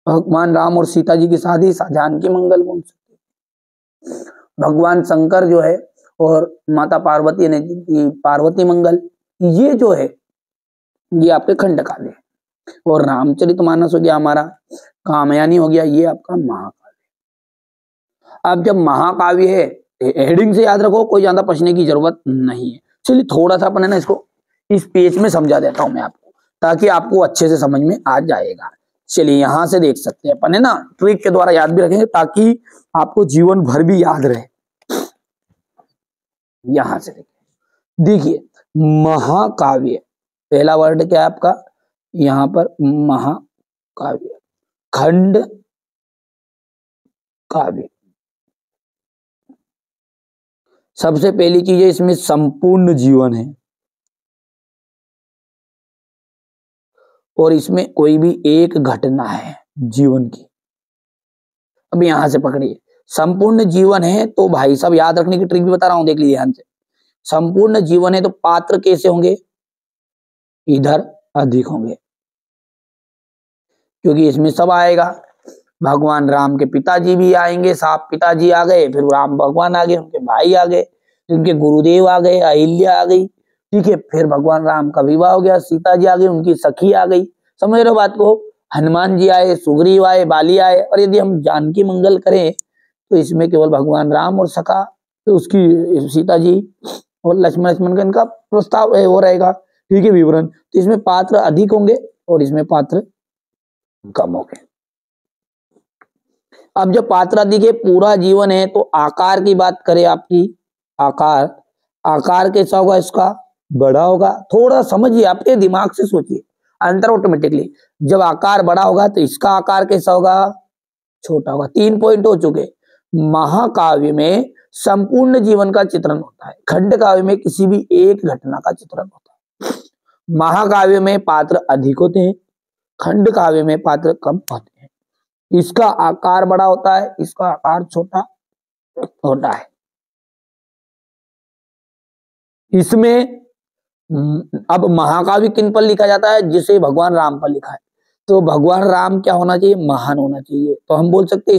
भगवान राम और सीता जी की शादी, जानकी मंगल बोल सकते। भगवान शंकर जो है और माता पार्वती ने पार्वती मंगल, ये जो है ये आपके खंड काव्य है। और रामचरितमानस हो गया हमारा, कामयानी हो गया, ये आपका महाकाव्य। अब जब महाकाव्य है, हेडिंग से याद रखो, कोई ज्यादा पढ़ने की जरूरत नहीं है। चलिए थोड़ा सा अपन है ना इसको इस पेज में समझा देता हूं मैं आपको, ताकि आपको अच्छे से समझ में आ जाएगा। चलिए यहां से देख सकते हैं अपन है ना, ट्रिक के द्वारा याद भी रखेंगे ताकि आपको जीवन भर भी याद रहे। यहां से देखिए महाकाव्य, पहला वर्ड क्या है आपका यहां पर, महाकाव्य, खंड काव्य। सबसे पहली चीज है इसमें संपूर्ण जीवन है, और इसमें कोई भी एक घटना है जीवन की। अब यहां से पकड़िए, संपूर्ण जीवन है तो भाई साहब याद रखने की ट्रिक भी बता रहा हूं, देख लीजिए ध्यान से। संपूर्ण जीवन है तो पात्र कैसे होंगे, इधर अधिक होंगे, क्योंकि इसमें सब आएगा। भगवान राम के पिताजी भी आएंगे, साफ पिताजी आ गए, फिर राम भगवान आ गए, उनके भाई आ गए, उनके गुरुदेव आ गए, अहिल्या आ गई, ठीक है, फिर भगवान राम का विवाह हो गया, सीता जी आ गई, उनकी सखी आ गई, समझ रहे हो बात को। हनुमान जी आए, सुग्रीव आए, बाली आए, और यदि हम जानकी मंगल करें तो इसमें केवल भगवान राम और सखा, तो उसकी सीता जी और लक्ष्मण का इनका प्रस्ताव वो रहेगा, ठीक है, विवरण। तो इसमें पात्र अधिक होंगे और इसमें पात्र कम होंगे। अब जब पात्र अधिक है, पूरा जीवन है, तो आकार की बात करें आपकी, आकार कैसा होगा इसका, बड़ा होगा। थोड़ा समझिए, आपके दिमाग से सोचिए, अंतर ऑटोमेटिकली। जब आकार बड़ा होगा तो इसका आकार कैसा होगा, छोटा होगा। 3 पॉइंट हो चुके। महाकाव्य में संपूर्ण जीवन का चित्रण होता है, खंड काव्य में किसी भी एक घटना का चित्रण होता है। महाकाव्य में पात्र अधिक होते हैं, खंड काव्य में पात्र कम होते हैं। इसका आकार बड़ा होता है, इसका आकार छोटा होता है। इसमें अब महाकाव्य किन पर लिखा जाता है, जिसे भगवान राम पर लिखा है, तो भगवान राम क्या होना चाहिए, महान होना चाहिए। तो हम बोल सकते हैं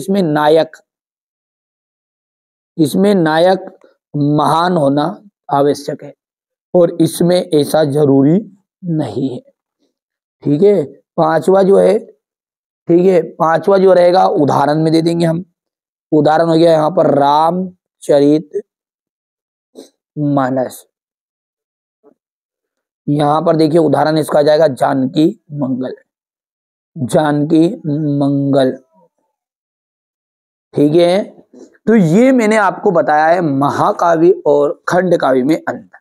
इसमें नायक महान होना आवश्यक है, और इसमें ऐसा जरूरी नहीं है, ठीक है। पांचवा जो है, ठीक है, पांचवा जो रहेगा उदाहरण में दे देंगे हम। उदाहरण हो गया यहां पर रामचरित मानस, यहां पर देखिए उदाहरण इसका आ जाएगा जानकी मंगल, जानकी मंगल, ठीक है। तो ये मैंने आपको बताया है महाकाव्य और खंड काव्य में अंतर।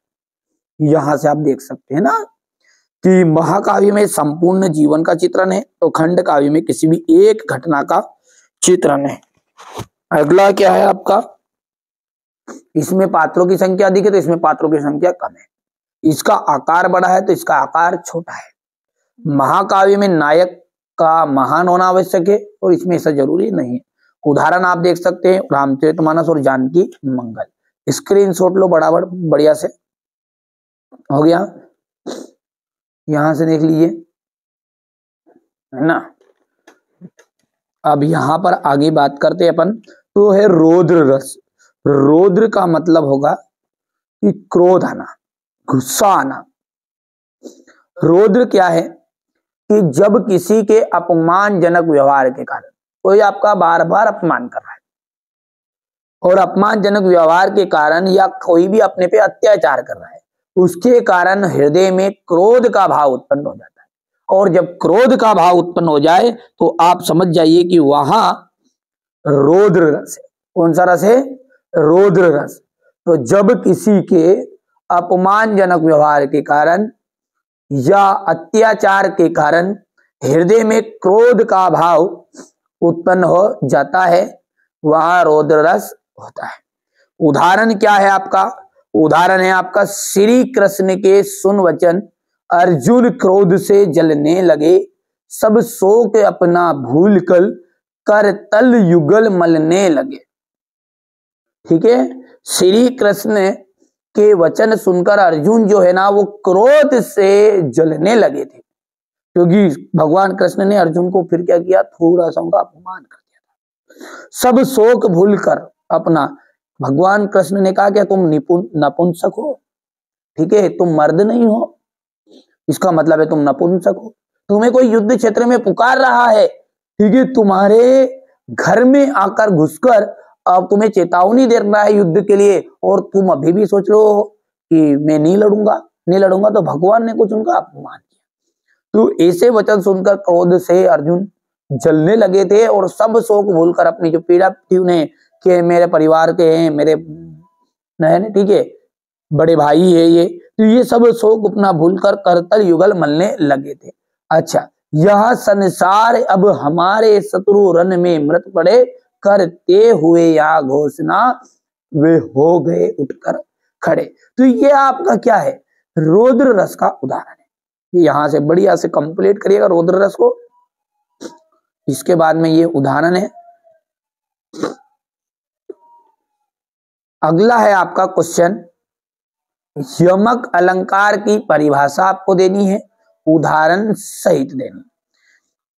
यहां से आप देख सकते हैं ना कि महाकाव्य में संपूर्ण जीवन का चित्रण है, तो खंड काव्य में किसी भी एक घटना का चित्रण है। अगला क्या है आपका, इसमें पात्रों की संख्या अधिक है तो इसमें पात्रों की संख्या कम है। इसका आकार बड़ा है तो इसका आकार छोटा है। महाकाव्य में नायक का महान होना आवश्यक है, और इसमें ऐसा जरूरी नहीं है। उदाहरण आप देख सकते हैं रामचरितमानस और जानकी मंगल। स्क्रीनशॉट लो बराबर बढ़िया से, हो गया, यहां से देख लीजिए, है ना। अब यहां पर आगे बात करते हैं अपन, तो है रौद्र रस। रौद्र का मतलब होगा कि क्रोध आना, गुस्सा आना। रौद्र क्या है कि जब किसी के अपमानजनक व्यवहार के कारण कोई आपका बार बार अपमान कर रहा है, और अपमानजनक व्यवहार के कारण या कोई भी अपने पे अत्याचार कर रहा है, उसके कारण हृदय में क्रोध का भाव उत्पन्न हो जाता है। और जब क्रोध का भाव उत्पन्न हो जाए तो आप समझ जाइए कि वहां रौद्र रस है। कौन सा रस है, रौद्र रस। तो जब किसी के अपमानजनक व्यवहार के कारण या अत्याचार के कारण हृदय में क्रोध का भाव उत्पन्न हो जाता है, वहां रौद्र रस होता है। उदाहरण क्या है आपका, उदाहरण है आपका श्री कृष्ण के सुन वचन, अर्जुन क्रोध से जलने लगे, सब शोक अपना भूल कर तल युगल मलने लगे। ठीक है, श्री कृष्ण के वचन सुनकर अर्जुन जो है ना वो क्रोध से जलने लगे थे, क्योंकि भगवान कृष्ण ने अर्जुन को फिर क्या किया, थोड़ा सा उनका अपमान कर दिया था। सब शोक भूलकर अपना भगवान कृष्ण ने कहा क्या तुम नपुंसक हो, ठीक है, तुम मर्द नहीं हो, इसका मतलब है तुम नपुंसक हो। तुम्हें कोई युद्ध क्षेत्र में पुकार रहा है, ठीक है, तुम्हारे घर में आकर घुसकर अब तुम्हें चेतावनी दे रहा है युद्ध के लिए, और तुम अभी भी सोच रहे हो कि मैं नहीं लड़ूंगा, तो भगवान ने कुछ उनका अपमान किया। तो ऐसे वचन सुनकर क्रोध से अर्जुन जलने लगे थे, और सब शोक भूलकर अपनी जो पीड़ा थी उन्हें, कि मेरे परिवार के हैं, मेरे ठीक है, बड़े भाई है ये, तो ये सब शोक अपना भूलकर करतल युगल मलने लगे थे। अच्छा, यह संसार अब हमारे शत्रु रण में मृत पड़े, करते हुए यह घोषणा वे हो गए उठकर खड़े। तो ये आपका क्या है, रौद्र रस का उदाहरण है। यहां से बढ़िया से कंप्लीट करिएगा रौद्र रस को। इसके बाद में ये उदाहरण है। अगला है आपका क्वेश्चन, यमक अलंकार की परिभाषा आपको देनी है, उदाहरण सहित देनी।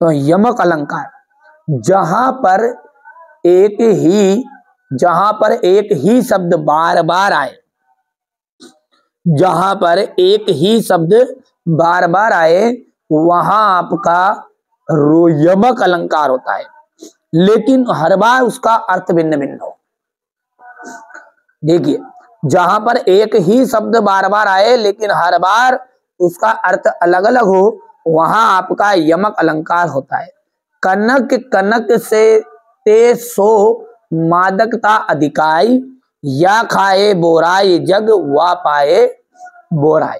तो यमक अलंकार, जहां पर एक ही शब्द बार बार आए, जहां पर एक ही शब्द बार बार आए, वहां आपका यमक अलंकार होता है, लेकिन हर बार उसका अर्थ भिन्न भिन्न हो। देखिए, जहां पर एक ही शब्द बार बार आए लेकिन हर बार उसका अर्थ अलग अलग हो, वहां आपका यमक अलंकार होता है। कनक कनक से ते सो मादकता अधिकाई, या खाए बोराई जग वा पाए बोराई।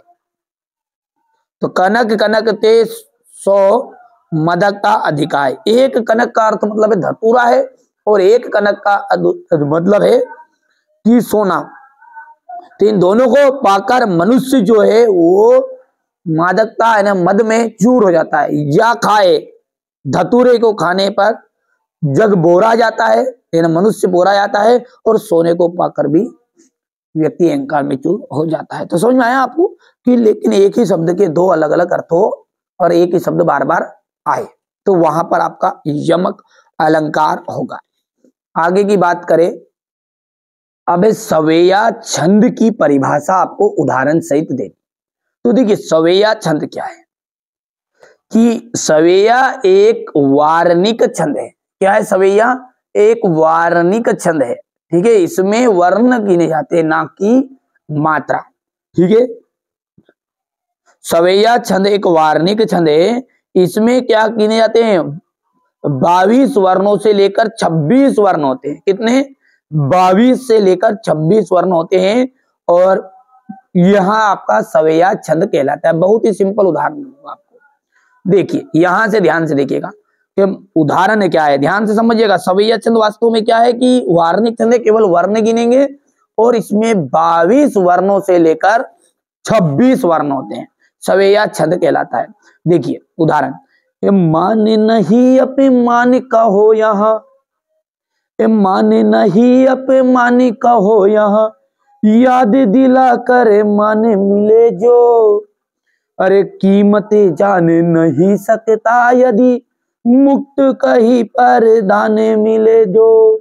तो कनक कनक ते सो मादकता अधिकाई, एक कनक का अर्थ मतलब है धतूरा है, और एक कनक का मतलब है कि सोना। तो इन दोनों को पाकर मनुष्य जो है वो मादकता है ना, मद में चूर हो जाता है। या खाए, धतूरे को खाने पर जग बोरा जाता है, मनुष्य बोरा जाता है, और सोने को पाकर भी व्यक्ति अहंकार में चूर हो जाता है। तो समझ में आया आपको कि लेकिन एक ही शब्द के दो अलग अलग अर्थ हो और एक ही शब्द बार बार आए, तो वहां पर आपका यमक अलंकार होगा। आगे की बात करें, अब सवेया छंद की परिभाषा आपको उदाहरण सहित दे। तो देखिए, सवेया छंद क्या है कि सवेया एक वार्णिक छंद है। क्या है सवेया? एक वार्णिक छंद है, ठीक है। इसमें वर्ण गिने जाते हैं, ना कि मात्रा, ठीक है। सवेया छंद एक वार्णिक छंद है, इसमें क्या गिने जाते हैं? 22 वर्णों से लेकर 26 वर्ण होते हैं। कितने? 22 से लेकर 26 वर्ण होते हैं, और यहां आपका सवेया छंद कहलाता है। बहुत ही सिंपल उदाहरण दूंगा आपको। देखिए, यहां से ध्यान से देखिएगा कि उदाहरण क्या है, ध्यान से समझिएगा। सवेया छंद वास्तव में क्या है कि वार्णिक छंद है, केवल वर्ण गिनेंगे, और इसमें 22 वर्णों से लेकर 26 वर्ण होते हैं, सवेया छंद कहलाता है। देखिए उदाहरण, माने नहीं अपमान कहो यहाँ, माने नहीं अपमान कहो यहाँ, याद दिला कर माने मिले जो, अरे कीमत जान नहीं सकता यदि मुक्त कहीं पर दाने मिले जो।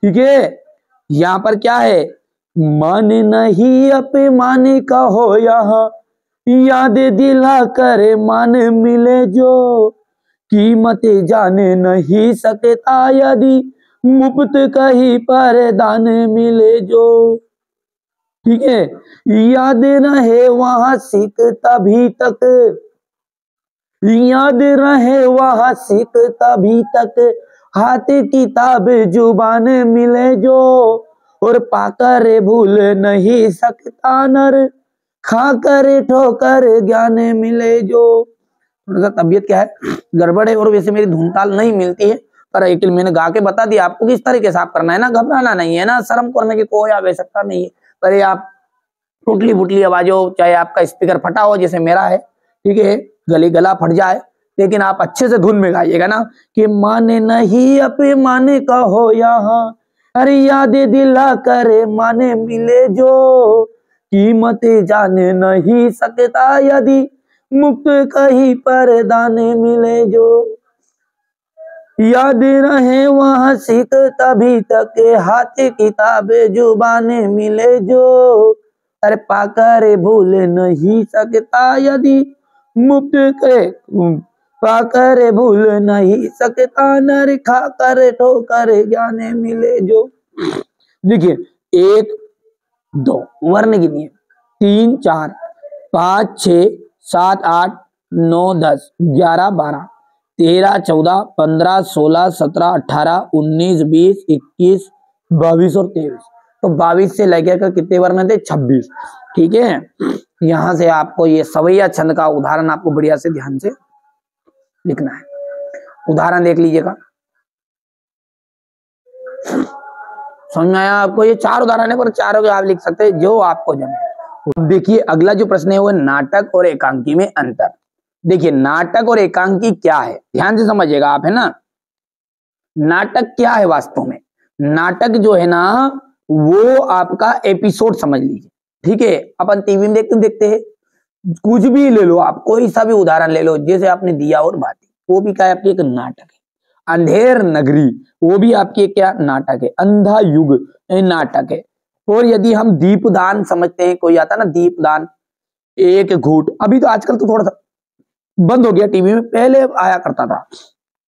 ठीक है, यहाँ पर क्या है? माने नहीं अपमान कहो यहाँ, याद दिला कर मान मिले जो, कीमत जाने नहीं सकता यदि मुफ्त कहीं पर दान मिले जो। ठीक है, याद रहे वहां सीख तभी तक, याद रहे वहां सीख तभी तक, हाथ किताब जुबान मिले जो, और पाकर भूल नहीं सकता नर, खाकर ठोकर ज्ञान मिले जो। थोड़ा सा तबीयत क्या है, गड़बड़ है, और वैसे मेरी धुन ताल नहीं मिलती है, पर एक मैंने गा के बता दिया आपको किस तरीके से आप करना है ना, घबराना नहीं है ना, शर्म करने की कोई आवश्यकता नहीं है। पर आप टूटली फुटली आवाज हो, चाहे आपका स्पीकर फटा हो जैसे मेरा है, ठीक है, गला फट जाए, लेकिन आप अच्छे से धुन में गाइएगा ना कि माने नहीं अपे माने कहो यहाँ, अरे याद दिला करे माने मिले जो, कीमत जाने नहीं सकता यदि मुक्त कहीं पर दाने मिले जो। याद रहे वहाँ सीख तभी तक हाथ किताबें जुबाने मिले जो, अरे पाकर भूल नहीं सकता यदि मुक्त करे, पाकर भूल नहीं सकता नर खाकर ठोकर जाने मिले जो। देखिए 1 2 वर्ण गिनिए 3 4 5 6 7 8 9 10 11 12 13 14 15 16 17 18 19 20 21 22 और 23। तो 22 से लेकर के कितने वर्ण थे? 26। ठीक है, यहां से आपको ये सवैया छंद का उदाहरण आपको बढ़िया से ध्यान से लिखना है। उदाहरण देख लीजिएगा, समझ में आया आपको? ये 4 उदाहरण है, पर चारों के आप लिख सकते हैं जो आपको जमे। देखिए अगला जो प्रश्न है वो नाटक और एकांकी में अंतर। देखिए नाटक और एकांकी क्या है, ध्यान से समझिएगा आप, है ना। नाटक क्या है वास्तव में? नाटक जो है ना वो आपका एपिसोड समझ लीजिए। ठीक है, अपन टीवी में देखते हैं, कुछ भी ले लो आप, कोई सा भी उदाहरण ले लो, जैसे आपने दिया और बाती, वो भी क्या है? आपकी एक नाटक है। अंधेर नगरी वो भी आपकी क्या नाटक है। अंधा युग नाटक है। और यदि हम दीपदान समझते हैं, कोई आता ना दीपदान, एक घूट, अभी तो आजकल तो थोड़ा सा बंद हो गया टीवी में, पहले आया करता था,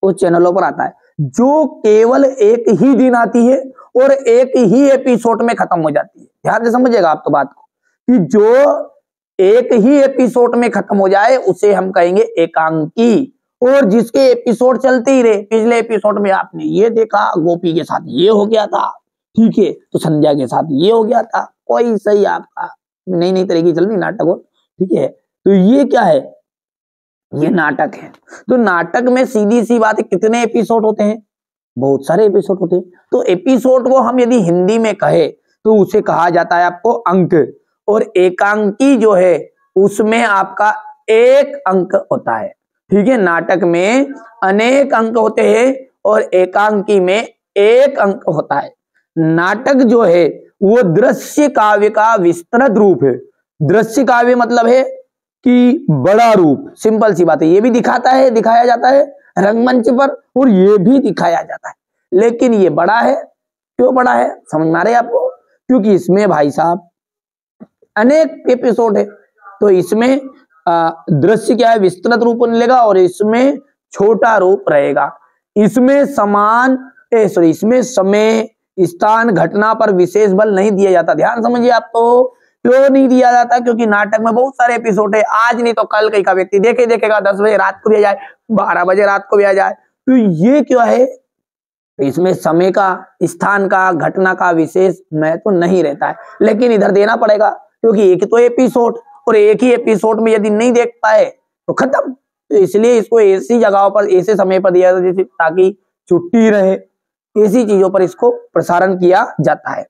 वो चैनलों पर आता है, जो केवल एक ही दिन आती है और एक ही एपिसोड में खत्म हो जाती है। ध्यान से समझिएगा आप तो बात को, कि जो एक ही एपिसोड में खत्म हो जाए उसे हम कहेंगे एकांकी। और जिसके एपिसोड चलते ही रहे, पिछले एपिसोड में आपने ये देखा गोपी के साथ ये हो गया था, ठीक है, तो संध्या के साथ ये हो गया था, कोई सही आपका नई नई तरीके चल रही नाटक हो, ठीक है, तो ये क्या है? ये नाटक है। तो नाटक में सीधी सी बात है, कितने एपिसोड होते हैं? बहुत सारे एपिसोड होते हैं। तो एपिसोड को हम यदि हिंदी में कहे तो उसे कहा जाता है आपको अंक। और एकांकी जो है उसमें आपका एक अंक होता है। ठीक है, नाटक में अनेक अंक होते हैं और एकांकी में एक अंक होता है। नाटक जो है वो दृश्य काव्य का विस्तृत रूप है। दृश्य काव्य मतलब है कि बड़ा रूप, सिंपल सी बात है, ये भी दिखाता है, दिखाया जाता है रंगमंच पर, और ये भी दिखाया जाता है, लेकिन ये बड़ा है। क्यों बड़ा है? समझ में आ रहा है आपको? क्योंकि इसमें भाई साहब अनेक एपिसोड है, तो इसमें दृश्य क्या है? विस्तृत रूप मिलेगा, और इसमें छोटा रूप रहेगा। इसमें इसमें समय स्थान घटना पर विशेष बल नहीं दिया जाता। ध्यान समझिए आप तो, क्यों नहीं दिया जाता? क्योंकि नाटक में बहुत सारे एपिसोड है, आज नहीं तो कल कई का व्यक्ति देखेगा, 10 बजे रात को भी आ जाए, 12 बजे रात को भी आ जाए, तो ये क्या है? इसमें समय का, स्थान का, घटना का विशेष महत्व नहीं रहता है, लेकिन इधर देना पड़ेगा, क्योंकि एक तो एपिसोड, और एक ही एपिसोड में यदि नहीं देख पाए तो खत्म। तो इसलिए इसको ऐसी जगहों पर, ऐसे समय पर दिया जाता है ताकि छुट्टी रहे, ऐसी चीजों पर इसको प्रसारण किया जाता है।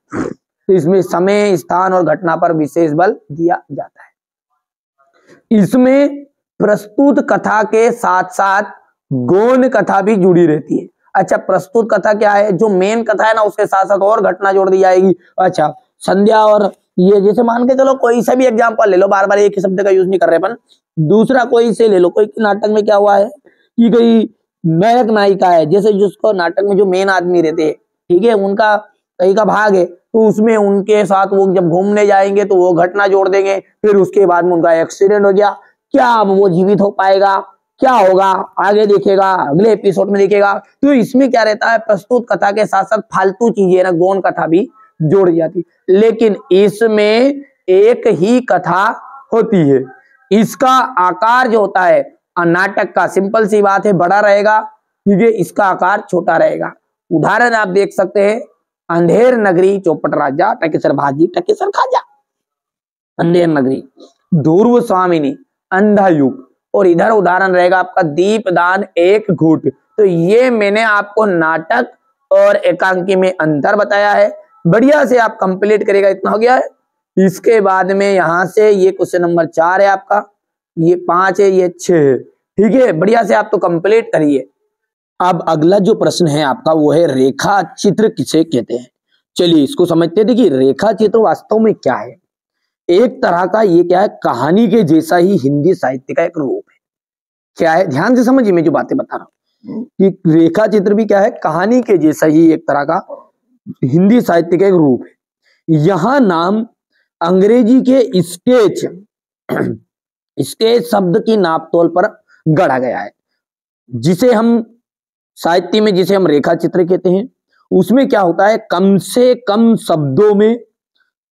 तो इसमें समय, स्थान और घटना पर विशेष बल दिया जाता है। इसमें प्रस्तुत कथा के साथ साथ गौण कथा भी जुड़ी रहती है। अच्छा, प्रस्तुत कथा क्या है? जो मेन कथा है ना उसके साथ साथ और घटना जोड़ दी जाएगी। अच्छा, संध्या और ये, जैसे मान के चलो कोई सा भी एग्जांपल ले लो, बार बार एक ही शब्द का यूज नहीं कर रहे अपन, दूसरा कोई से ले लो। कोई नाटक में क्या हुआ है कि कोई नायक नायिका है, जैसे जिसको नाटक में जो मेन आदमी रहते हैं, ठीक है, उनका कहीं का भाग है, तो उसमें उनके साथ वो जब घूमने जाएंगे तो वो घटना जोड़ देंगे, फिर उसके बाद में उनका एक्सीडेंट हो गया, क्या अब वो जीवित हो पाएगा? क्या होगा आगे देखेगा, अगले एपिसोड में देखेगा। तो इसमें क्या रहता है? प्रस्तुत कथा के साथ साथ फालतू चीजें ना, गौण कथा भी जोड़ दी जाती, लेकिन इसमें एक ही कथा होती है। इसका आकार जो होता है नाटक का, सिंपल सी बात है, बड़ा रहेगा, ठीक है, इसका आकार छोटा रहेगा। उदाहरण आप देख सकते हैं, अंधेर नगरी चौपट राजा, टकेसर भाजी टकेसर खाजा। अंधेर नगरी, ध्रुव स्वामिनी, अंधा युग, और इधर उदाहरण रहेगा आपका दीपदान एक घूट। तो ये मैंने आपको नाटक और एकांकी में अंतर बताया है। बढ़िया से आप कंप्लीट करेगा, इतना हो गया है। इसके बाद में यहां से ये क्वेश्चन नंबर 4 है आपका, ये 5 है, ये 6 है, ठीक है, बढ़िया से आप तो कंप्लीट करिए। अब अगला जो प्रश्न है आपका वो है रेखा चित्र किसे कहते हैं। चलिए इसको समझते हैं। देखिए रेखा चित्र वास्तव में क्या है? एक तरह का ये क्या है, कहानी के जैसा ही हिंदी साहित्य का एक रूप है। क्या है? ध्यान से समझिए मैं जो बातें बता रहा हूं। कि रेखा चित्र भी क्या है, कहानी के जैसा ही एक तरह का हिंदी साहित्य का एक रूप है। यहां नाम अंग्रेजी के स्केच स्केच शब्द की नापतोल पर गढ़ा गया है। जिसे हम साहित्य में जिसे हम रेखा चित्र कहते हैं, उसमें क्या होता है, कम से कम शब्दों में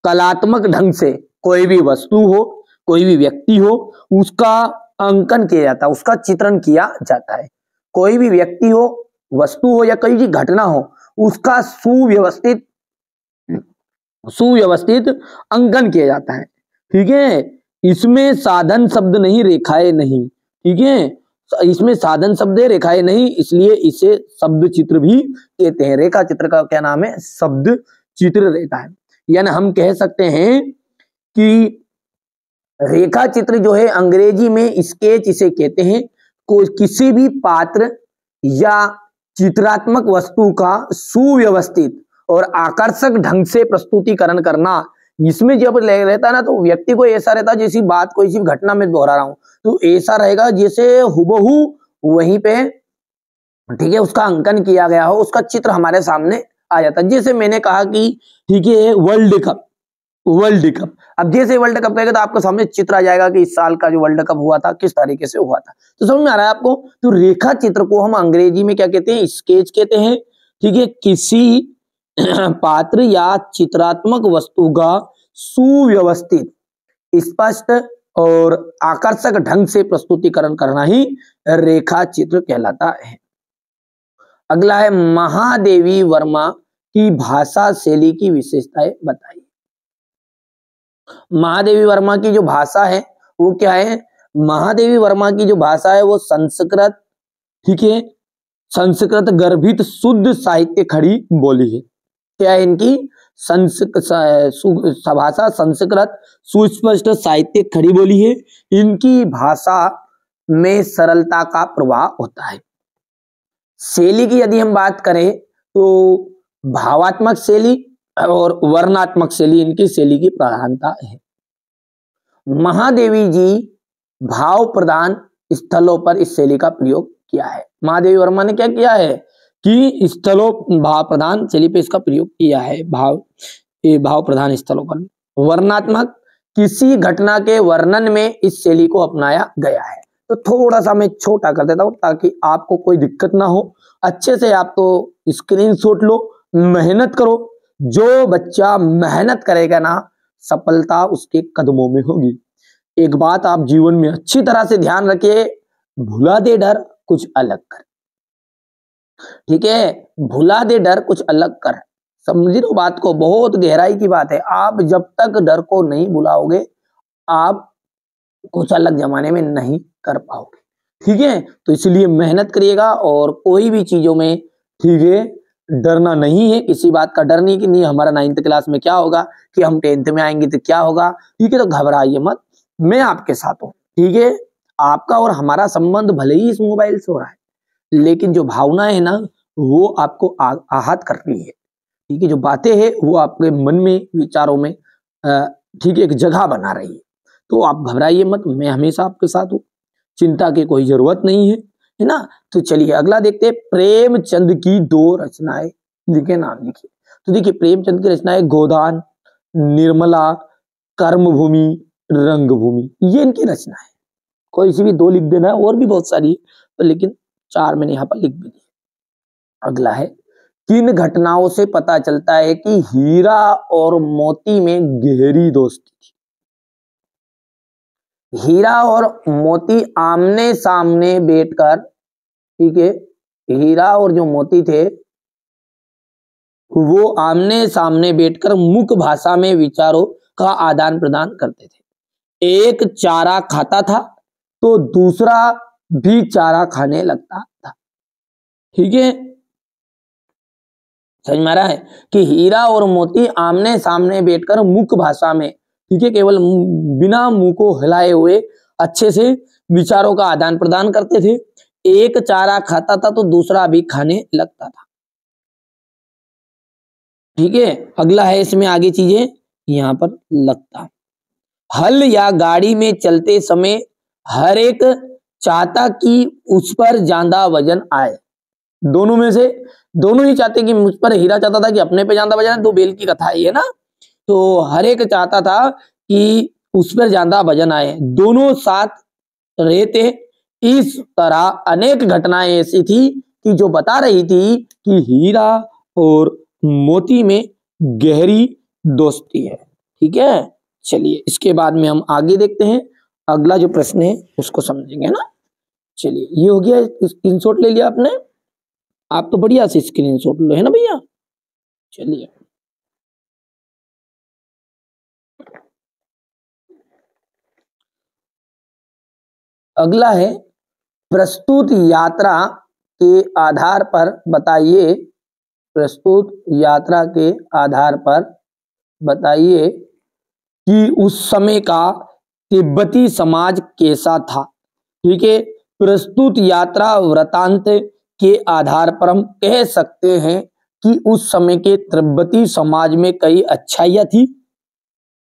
कलात्मक ढंग से कोई भी वस्तु हो, कोई भी व्यक्ति हो, उसका अंकन किया जाता है, उसका चित्रण किया जाता है। कोई भी व्यक्ति हो, वस्तु हो या कोई भी घटना हो, उसका सुव्यवस्थित अंकन किया जाता है। ठीक है, इसमें साधन शब्द नहीं, रेखाएं नहीं। ठीक है, इसमें साधन शब्द है, रेखाएं नहीं, इसलिए इसे शब्द चित्र भी कहते हैं। रेखा चित्र का क्या नाम है, शब्द चित्र रहता है। यानी हम कह सकते हैं कि रेखा चित्र जो है अंग्रेजी में स्केच इसे कहते हैं। कोई किसी भी पात्र या चित्रात्मक वस्तु का सुव्यवस्थित और आकर्षक ढंग से प्रस्तुतिकरण करना। इसमें जब रहता है ना, तो व्यक्ति को ऐसा रहता है जैसी बात कोई सी घटना में दोहरा रहा हूं, तो ऐसा रहेगा जैसे हुबहू वहीं पे, ठीक है, उसका अंकन किया गया हो, उसका चित्र हमारे सामने आ जाता है। जैसे मैंने कहा कि ठीक है, वर्ल्ड कप, अब जैसे वर्ल्ड कप कहेगा तो आपको सामने चित्र आ जाएगा कि इस साल का जो वर्ल्ड कप हुआ था किस तरीके से हुआ था। तो समझ में आ रहा है आपको। तो रेखा चित्र को हम अंग्रेजी में क्या कहते हैं, स्केच कहते हैं। ठीक है, किसी पात्र या चित्रात्मक वस्तु का सुव्यवस्थित, स्पष्ट और आकर्षक ढंग से प्रस्तुतिकरण करना ही रेखा चित्र कहलाता है। अगला है, महादेवी वर्मा की भाषा शैली की विशेषताएं बताइए। महादेवी वर्मा की जो भाषा है वो क्या है, महादेवी वर्मा की जो भाषा है वो संस्कृत, ठीक है, संस्कृत गर्भित शुद्ध साहित्य खड़ी बोली है। क्या है इनकी भाषा, संस्कृत सुस्पष्ट साहित्य खड़ी बोली है। इनकी भाषा में सरलता का प्रभाव होता है। शैली की यदि हम बात करें तो भावात्मक शैली और वर्णात्मक शैली इनकी शैली की प्रधानता है। महादेवी जी भाव प्रधान स्थलों पर इस शैली का प्रयोग किया है। महादेवी वर्मा ने क्या किया है कि स्थलों, भाव प्रधान शैली पे इसका प्रयोग किया है, भाव प्रधान स्थलों पर। वर्णात्मक, किसी घटना के वर्णन में इस शैली को अपनाया गया है। तो थोड़ा सा मैं छोटा कर देता हूं ताकि आपको कोई दिक्कत ना हो। अच्छे से आप तो स्क्रीनशॉट लो, मेहनत करो। जो बच्चा मेहनत करेगा ना, सफलता उसके कदमों में होगी। एक बात आप जीवन में अच्छी तरह से ध्यान रखिए, भुला दे डर कुछ अलग कर। ठीक है, भुला दे डर कुछ अलग कर। समझ लो बात को, बहुत गहराई की बात है। आप जब तक डर को नहीं भुलाओगे, आप कुछ अलग जमाने में नहीं कर पाओगे। ठीक है, तो इसलिए मेहनत करिएगा और कोई भी चीजों में, ठीक है, डरना नहीं है। किसी बात का डर नहीं कि नहीं हमारा 9th क्लास में क्या होगा, कि हम 10th में आएंगे तो क्या होगा। ठीक है, तो घबराइए मत, मैं आपके साथ हूं। ठीक है, आपका और हमारा संबंध भले ही इस मोबाइल से हो रहा है, लेकिन जो भावनाएं है ना, वो आपको आहत कर रही है। ठीक है, जो बातें हैं वो आपके मन में, विचारों में, ठीक है, एक जगह बना रही है। तो आप घबराइए मत, मैं हमेशा आपके साथ हूं, चिंता की कोई जरूरत नहीं है ना। तो चलिए अगला देखते हैं, प्रेमचंद की 2 रचनाएं लिखे, नाम लिखिए। तो देखिए प्रेमचंद की रचनाएं गोदान, निर्मला, कर्मभूमि, रंगभूमि, ये इनकी रचना है। कोई सी भी 2 लिख देना है, और भी बहुत सारी है, लेकिन 4 मैंने यहाँ पर लिख भी दिए। अगला है, किन घटनाओं से पता चलता है कि हीरा और मोती में गहरी दोस्ती थी। हीरा और मोती आमने सामने बैठकर, ठीक है, हीरा और जो मोती थे वो आमने सामने बैठकर मुख भाषा में विचारों का आदान प्रदान करते थे। एक चारा खाता था तो दूसरा भी चारा खाने लगता था। ठीक है, समझ में आ रहा है कि हीरा और मोती आमने सामने बैठकर मुख भाषा में, ठीक है, केवल बिना मुंह को हिलाए हुए अच्छे से विचारों का आदान प्रदान करते थे। एक चारा खाता था तो दूसरा भी खाने लगता था। ठीक है, अगला है, इसमें आगे चीजें यहां पर लगता। हल या गाड़ी में चलते समय हर एक चाहता कि उस पर ज्यादा वजन आए। दोनों में से दोनों ही चाहते कि मुझ पर, हीरा चाहता था कि अपने पे ज्यादा वजन आए, 2 बैल की कथा है ना, तो हर एक चाहता था कि उस पर ज्यादा वजन आए, दोनों साथ रहते। इस तरह अनेक घटनाएं ऐसी थी कि जो बता रही थी कि हीरा और मोती में गहरी दोस्ती है। ठीक है, चलिए इसके बाद में हम आगे देखते हैं, अगला जो प्रश्न है उसको समझेंगे ना। चलिए ये हो गया, स्क्रीनशॉट ले लिया आपने, आप तो बढ़िया से स्क्रीनशॉट लो, है ना भैया। चलिए अगला है, प्रस्तुत यात्रा के आधार पर बताइए, प्रस्तुत यात्रा के आधार पर बताइए कि उस समय का तिब्बती समाज कैसा था। ठीक है, प्रस्तुत यात्रा वृतांत के आधार पर हम कह सकते हैं कि उस समय के तिब्बती समाज में कई अच्छाइयां थी,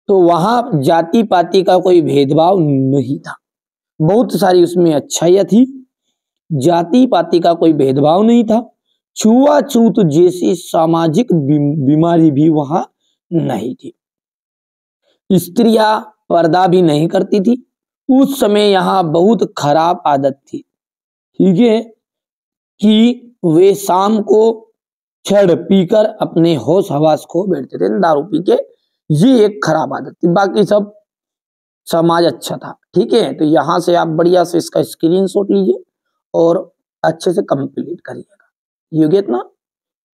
तो वहां जाति पाति का कोई भेदभाव नहीं था, बहुत सारी उसमें अच्छाइयां थी, जाति पाति का कोई भेदभाव नहीं था, छुआछूत जैसी सामाजिक बीमारी भी वहां नहीं थी, स्त्रियां पर्दा भी नहीं करती थी, उस समय यहाँ बहुत खराब आदत थी। ठीक है, कि वे शाम को छड़ पीकर अपने होश हवास खो बैठते थे, दारू पी के, ये एक खराब आदत थी, बाकी सब समाज अच्छा था। ठीक है, तो यहां से आप बढ़िया से इसका स्क्रीनशॉट लीजिए और अच्छे से कंप्लीट करिएगा, ये गया इतना।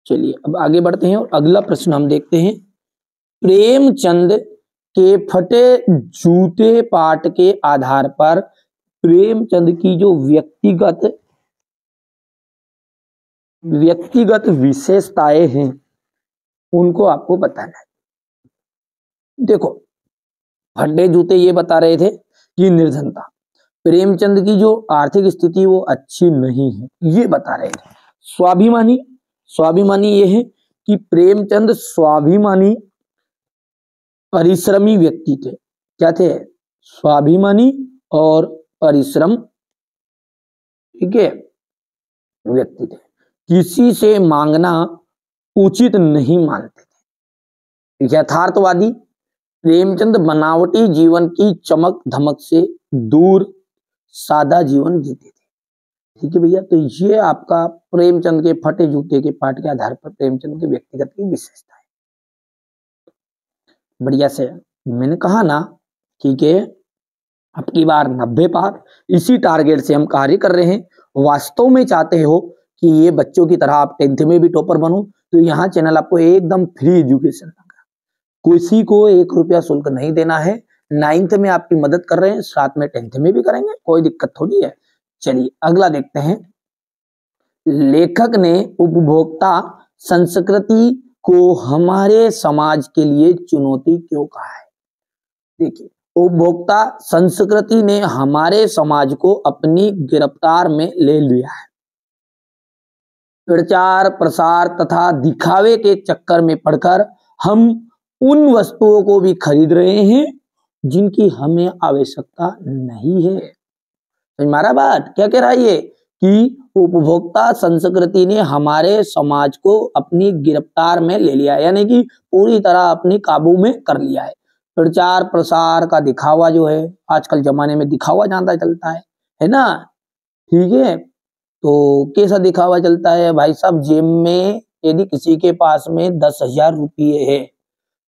चलिए अब आगे बढ़ते हैं और अगला प्रश्न हम देखते हैं, प्रेमचंद के फटे जूते पाठ के आधार पर प्रेमचंद की जो व्यक्तिगत विशेषताएं हैं उनको आपको बताना है। देखो, फटे जूते ये बता रहे थे कि निर्धनता, प्रेमचंद की जो आर्थिक स्थिति वो अच्छी नहीं है, ये बता रहे थे। स्वाभिमानी, स्वाभिमानी ये है कि प्रेमचंद स्वाभिमानी परिश्रमी व्यक्ति थे। क्या थे? स्वाभिमानी और परिश्रम, ठीक है, व्यक्ति थे। किसी से मांगना उचित नहीं मानते थे। यथार्थवादी, प्रेमचंद बनावटी जीवन की चमक धमक से दूर सादा जीवन जीते थे। ठीक है भैया, तो ये आपका प्रेमचंद के फटे जूते के पाठ के आधार पर प्रेमचंद के व्यक्तिगत की विशेषता है। बढ़िया से मैंने कहा ना, ठीक है, अब की बार 90 पार, इसी टारगेट से हम कार्य कर रहे हैं। वास्तव में चाहते हो कि ये बच्चों की तरह आप 10th में भी टॉपर बनो, तो यहाँ चैनल आपको एकदम फ्री एजुकेशन देगा, किसी को 1 रुपया शुल्क नहीं देना है। 9th में आपकी मदद कर रहे हैं, साथ में 10th में भी करेंगे, कोई दिक्कत थोड़ी है। चलिए अगला देखते हैं, लेखक ने उपभोक्ता संस्कृति को हमारे समाज के लिए चुनौती क्यों कहा है। देखिए, उपभोक्ता संस्कृति ने हमारे समाज को अपनी गिरफ्तार में ले लिया है। प्रचार प्रसार तथा दिखावे के चक्कर में पड़कर हम उन वस्तुओं को भी खरीद रहे हैं जिनकी हमें आवश्यकता नहीं है। समझ मारा बात? क्या कह रहा है ये कि उपभोक्ता संस्कृति ने हमारे समाज को अपनी गिरफ्तार में ले लिया है, यानी कि पूरी तरह अपने काबू में कर लिया है। प्रचार प्रसार का दिखावा जो है, आजकल जमाने में दिखावा ज्यादा चलता है ना, ठीक है, तो कैसा दिखावा चलता है भाई साहब, जेब में यदि किसी के पास में 10,000 रुपये है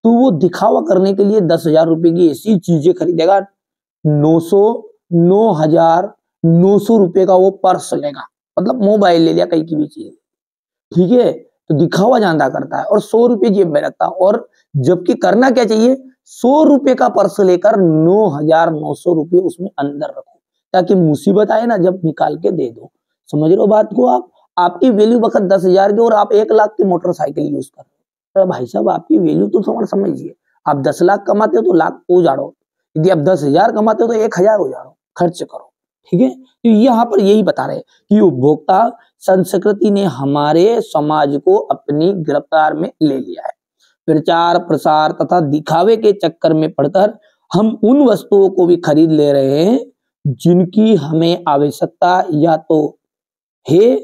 तो वो दिखावा करने के लिए 10,000 रुपये की ऐसी चीजें खरीदेगा, 9,900 रुपये का वो पर्स लेगा, मतलब मोबाइल ले लिया, कहीं की भी चीज, ठीक है, तो दिखावा ज्यादा करता है और 100 रुपये जेब में रखता है। और जबकि करना क्या चाहिए, 100 रुपये का पर्स लेकर 9,900 रुपये उसमें अंदर रखो, ताकि मुसीबत आए ना जब निकाल के दे दो। समझ रहे हो बात को आप? आपकी वैल्यू वक्त 10,000 की और आप 1 लाख की मोटरसाइकिल यूज कर रहे हो, तो भाई साहब आपकी वैल्यू तो समझिए, आप 10 लाख कमाते हो तो लाख उजाड़ो, यदि आप 10,000 कमाते हो तो 1,000 उजाड़ो, खर्च करो। ठीक है, तो यहाँ पर यही बता रहे हैं कि उपभोक्ता संस्कृति ने हमारे समाज को अपनी गिरफ्तार में ले लिया है। प्रचार प्रसार तथा दिखावे के चक्कर में पड़कर हम उन वस्तुओं को भी खरीद ले रहे हैं जिनकी हमें आवश्यकता या तो है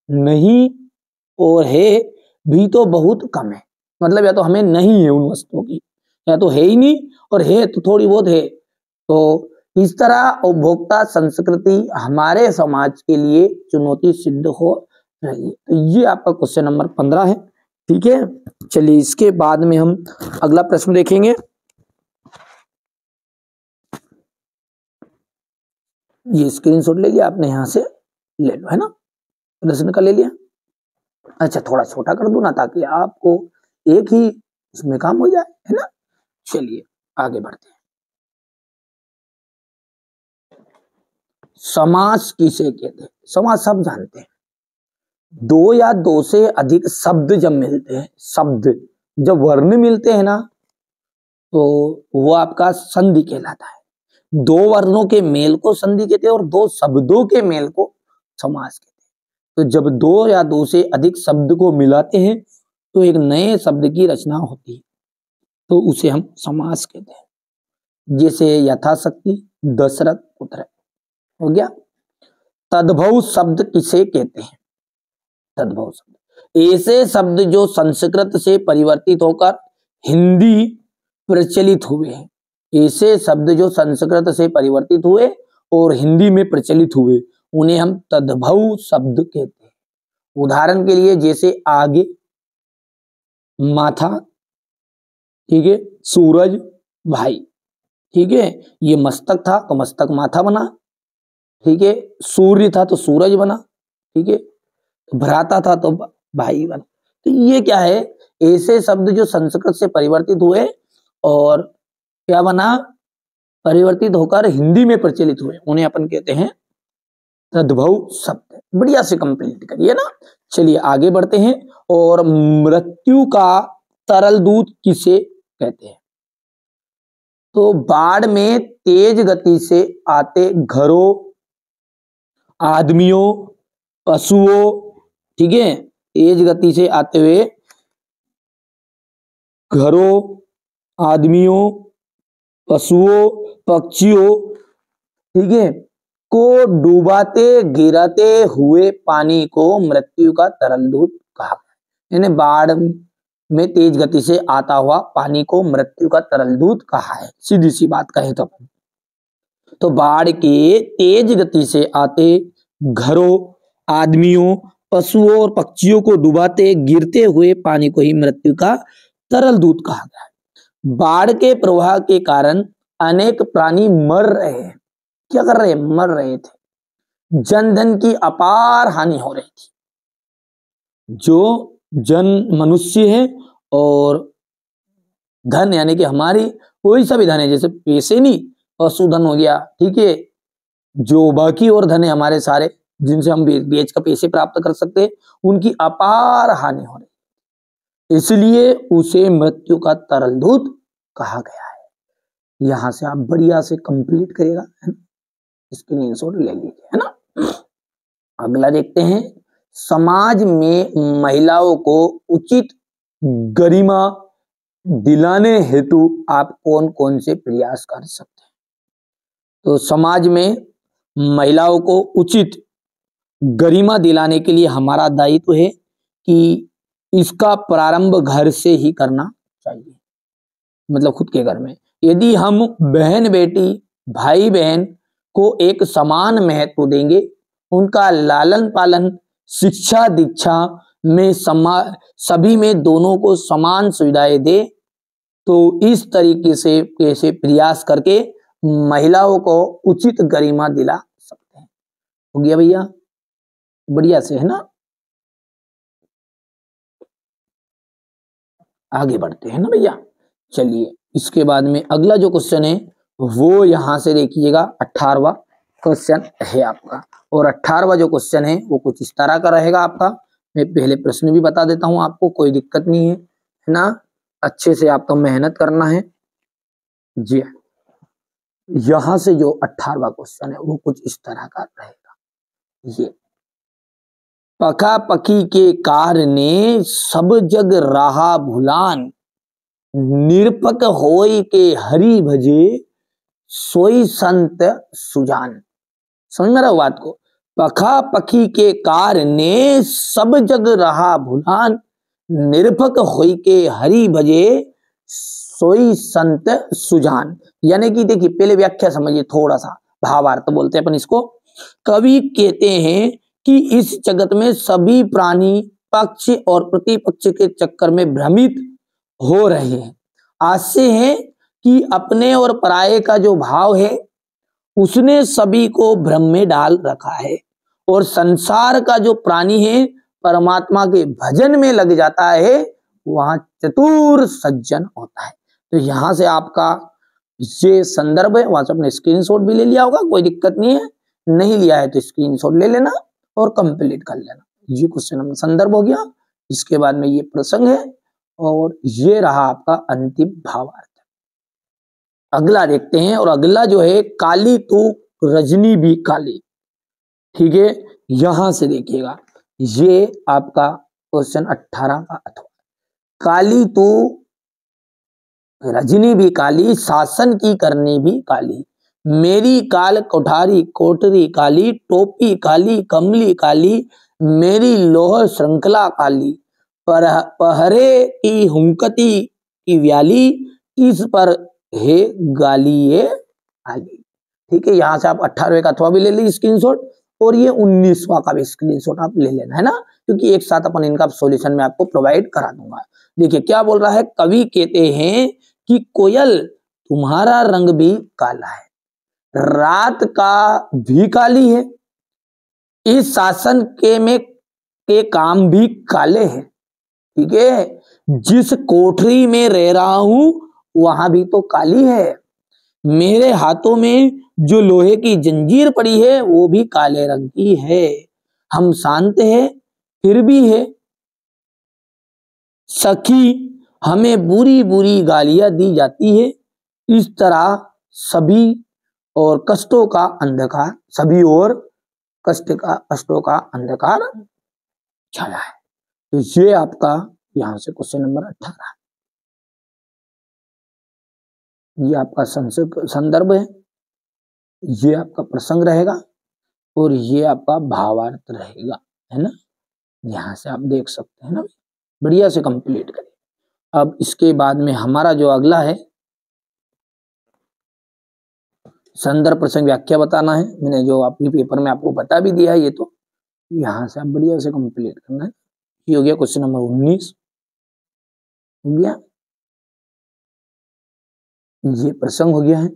नहीं और है भी तो बहुत कम है। मतलब या तो हमें नहीं है उन वस्तुओं की, या तो है ही नहीं, और है तो थोड़ी बहुत है। तो इस तरह उपभोक्ता संस्कृति हमारे समाज के लिए चुनौती सिद्ध हो रही है। तो ये आपका क्वेश्चन नंबर 15 है। ठीक है, चलिए इसके बाद में हम अगला प्रश्न देखेंगे। ये स्क्रीनशॉट ले लिया आपने, यहां से ले लो, है ना, प्रश्न का ले लिया। अच्छा, थोड़ा छोटा कर दूं ना, ताकि आपको एक ही इसमें काम हो जाए, है ना। चलिए आगे बढ़ते हैं। समास किसे कहते हैं? समास सब जानते हैं। दो या दो से अधिक शब्द जब मिलते हैं, शब्द जब वर्ण मिलते हैं ना, तो वो आपका संधि कहलाता है। दो वर्णों के मेल को संधि कहते हैं और दो शब्दों के मेल को समास कहते हैं। तो जब दो या दो से अधिक शब्द को मिलाते हैं तो एक नए शब्द की रचना होती है, तो उसे हम समास कहते हैं। जैसे यथाशक्ति, दशरथ, पुत्र, हो गया। तद्भव शब्द किसे कहते हैं? तद्भव शब्द ऐसे शब्द जो संस्कृत से परिवर्तित होकर हिंदी प्रचलित हुए हैं। ऐसे शब्द जो संस्कृत से परिवर्तित हुए और हिंदी में प्रचलित हुए, उन्हें हम तद्भव शब्द कहते हैं। उदाहरण के लिए जैसे आगे, माथा, ठीक है, सूरज, भाई, ठीक है, ये मस्तक था तो मस्तक माथा बना, ठीक है, सूर्य था तो सूरज बना, ठीक है, भ्राता था तो भाई बना। तो ये क्या है? ऐसे शब्द जो संस्कृत से परिवर्तित हुए और क्या बना, परिवर्तित होकर हिंदी में प्रचलित हुए, उन्हें अपन कहते हैं तद्भव शब्द। बढ़िया से कंप्लीट करिए ना। चलिए आगे बढ़ते हैं। और मृत्यु का तरल दूत किसे कहते हैं? तो बाढ़ में तेज गति से आते घरों, आदमियों, पशुओं, ठीक है, तेज गति से आते हुए घरों, आदमियों, पशुओं, पक्षियों, ठीक है, को डूबाते गिराते हुए पानी को मृत्यु का तरल दूत कहा। यानी बाढ़ में तेज गति से आता हुआ पानी को मृत्यु का तरल दूत कहा है। सीधी सी बात कहे तो बाढ़ के तेज गति से आते घरों, आदमियों, पशुओं और पक्षियों को डुबाते गिरते हुए पानी को ही मृत्यु का तरल दूत कहा गया है। बाढ़ के प्रवाह के कारण अनेक प्राणी मर रहे हैं। क्या कर रहे हैं? मर रहे थे। जन धन की अपार हानि हो रही थी। जो जन मनुष्य है और धन यानी कि हमारी कोई सा भी धन है, जैसे पैसे नहीं, पशुधन हो गया, ठीक है, जो बाकी और धन है हमारे सारे, जिनसे हम बेच कर पैसे प्राप्त कर सकते हैं, उनकी अपार हानि हो रही, इसलिए उसे मृत्यु का तरल दूत कहा गया है। यहां से आप बढ़िया से कंप्लीट करिएगा, स्क्रीनशॉट ले लीजिए, है ना। अगला देखते हैं। समाज में महिलाओं को उचित गरिमा दिलाने हेतु आप कौन कौन से प्रयास कर सकते हैं? तो समाज में महिलाओं को उचित गरिमा दिलाने के लिए हमारा दायित्व है कि इसका प्रारंभ घर से ही करना चाहिए, मतलब खुद के घर में। यदि हम बहन बेटी, भाई बहन को एक समान महत्व देंगे, उनका लालन पालन, शिक्षा दीक्षा में सभी में दोनों को समान सुविधाएं दे, तो इस तरीके से कैसे प्रयास करके महिलाओं को उचित गरिमा दिला सकते हैं। हो गया भैया? बढ़िया से, है ना। आगे बढ़ते हैं ना भैया। चलिए इसके बाद में अगला जो क्वेश्चन है वो यहां से देखिएगा, 18वां क्वेश्चन है आपका। और 18वां जो क्वेश्चन है वो कुछ इस तरह का रहेगा आपका। मैं पहले प्रश्न भी बता देता हूं आपको, कोई दिक्कत नहीं है ना। अच्छे से आपको मेहनत करना है जी। यहां से जो 18वां क्वेश्चन है वो कुछ इस तरह का रहेगा। ये पका पकी के कार ने सब जग राहा भुलान, निरपक होय के हरि भजे सोई संत सुजान। समझ में रहा बात को। पखा पखी के कार ने सब जग रहा भुलान, निरपक होई के हरि भजे सोई संत सुजान। यानी कि देखिए पहले व्याख्या समझिए थोड़ा सा, भावार्थ बोलते हैं अपन इसको। कवि कहते हैं कि इस जगत में सभी प्राणी पक्ष और प्रतिपक्ष के चक्कर में भ्रमित हो रहे हैं। आशय है कि अपने और पराये का जो भाव है उसने सभी को भ्रम में डाल रखा है, और संसार का जो प्राणी है परमात्मा के भजन में लग जाता है, वहां चतुर सज्जन होता है। तो यहां से आपका ये संदर्भ है, वहां से अपने स्क्रीनशॉट भी ले लिया होगा, कोई दिक्कत नहीं है। नहीं लिया है तो स्क्रीनशॉट ले लेना और कंप्लीट कर लेना। ये क्वेश्चन नंबर संदर्भ हो गया। इसके बाद में ये प्रसंग है और ये रहा आपका अंतिम भावार्थ। अगला देखते हैं, और अगला जो है काली तो रजनी भी काली। ठीक है, यहां से देखिएगा, ये आपका क्वेश्चन 18 का अथवा। काली तो रजनी भी काली, शासन की करनी भी काली, मेरी काल कोठारी कोठरी काली, टोपी काली कमली काली, मेरी लोह श्रृंखला काली, पहरे की हुंकती की व्याली, किस पर है गाली ये आली। ठीक है, यहां से आप 18वें का अथवा भी ले लीजिए स्क्रीनशॉट, और ये 19वां का भी स्क्रीनशॉट आप ले लेना है ना, क्योंकि एक साथ अपन इनका सॉल्यूशन में आपको प्रोवाइड करा दूंगा। देखिए क्या बोल रहा है, कवि कहते हैं कि कोयल तुम्हारा रंग भी काला है, रात का भी काली है, इस शासन के काम भी काले हैं। ठीक है, जिस कोठरी में रह रहा हूं वहां भी तो काली है, मेरे हाथों में जो लोहे की जंजीर पड़ी है वो भी काले रंग की है, हम शांत हैं फिर भी है सखी, हमें बुरी बुरी गालियां दी जाती है, इस तरह सभी और कष्टों का अंधकार, सभी और कष्टों का अंधकार छाया है। तो ये आपका यहां से क्वेश्चन नंबर 18, ये आपका संदर्भ है, ये आपका प्रसंग रहेगा और ये आपका भावार्थ रहेगा, है ना। यहां से आप देख सकते हैं ना, बढ़िया से कंप्लीट करें। अब इसके बाद में हमारा जो अगला है संदर्भ प्रसंग व्याख्या बताना है। मैंने जो अपने पेपर में आपको बता भी दिया है, ये तो यहां से आप बढ़िया से कंप्लीट करना है। ये हो गया क्वेश्चन नंबर 19 हो गया, ये प्रसंग हो गया है,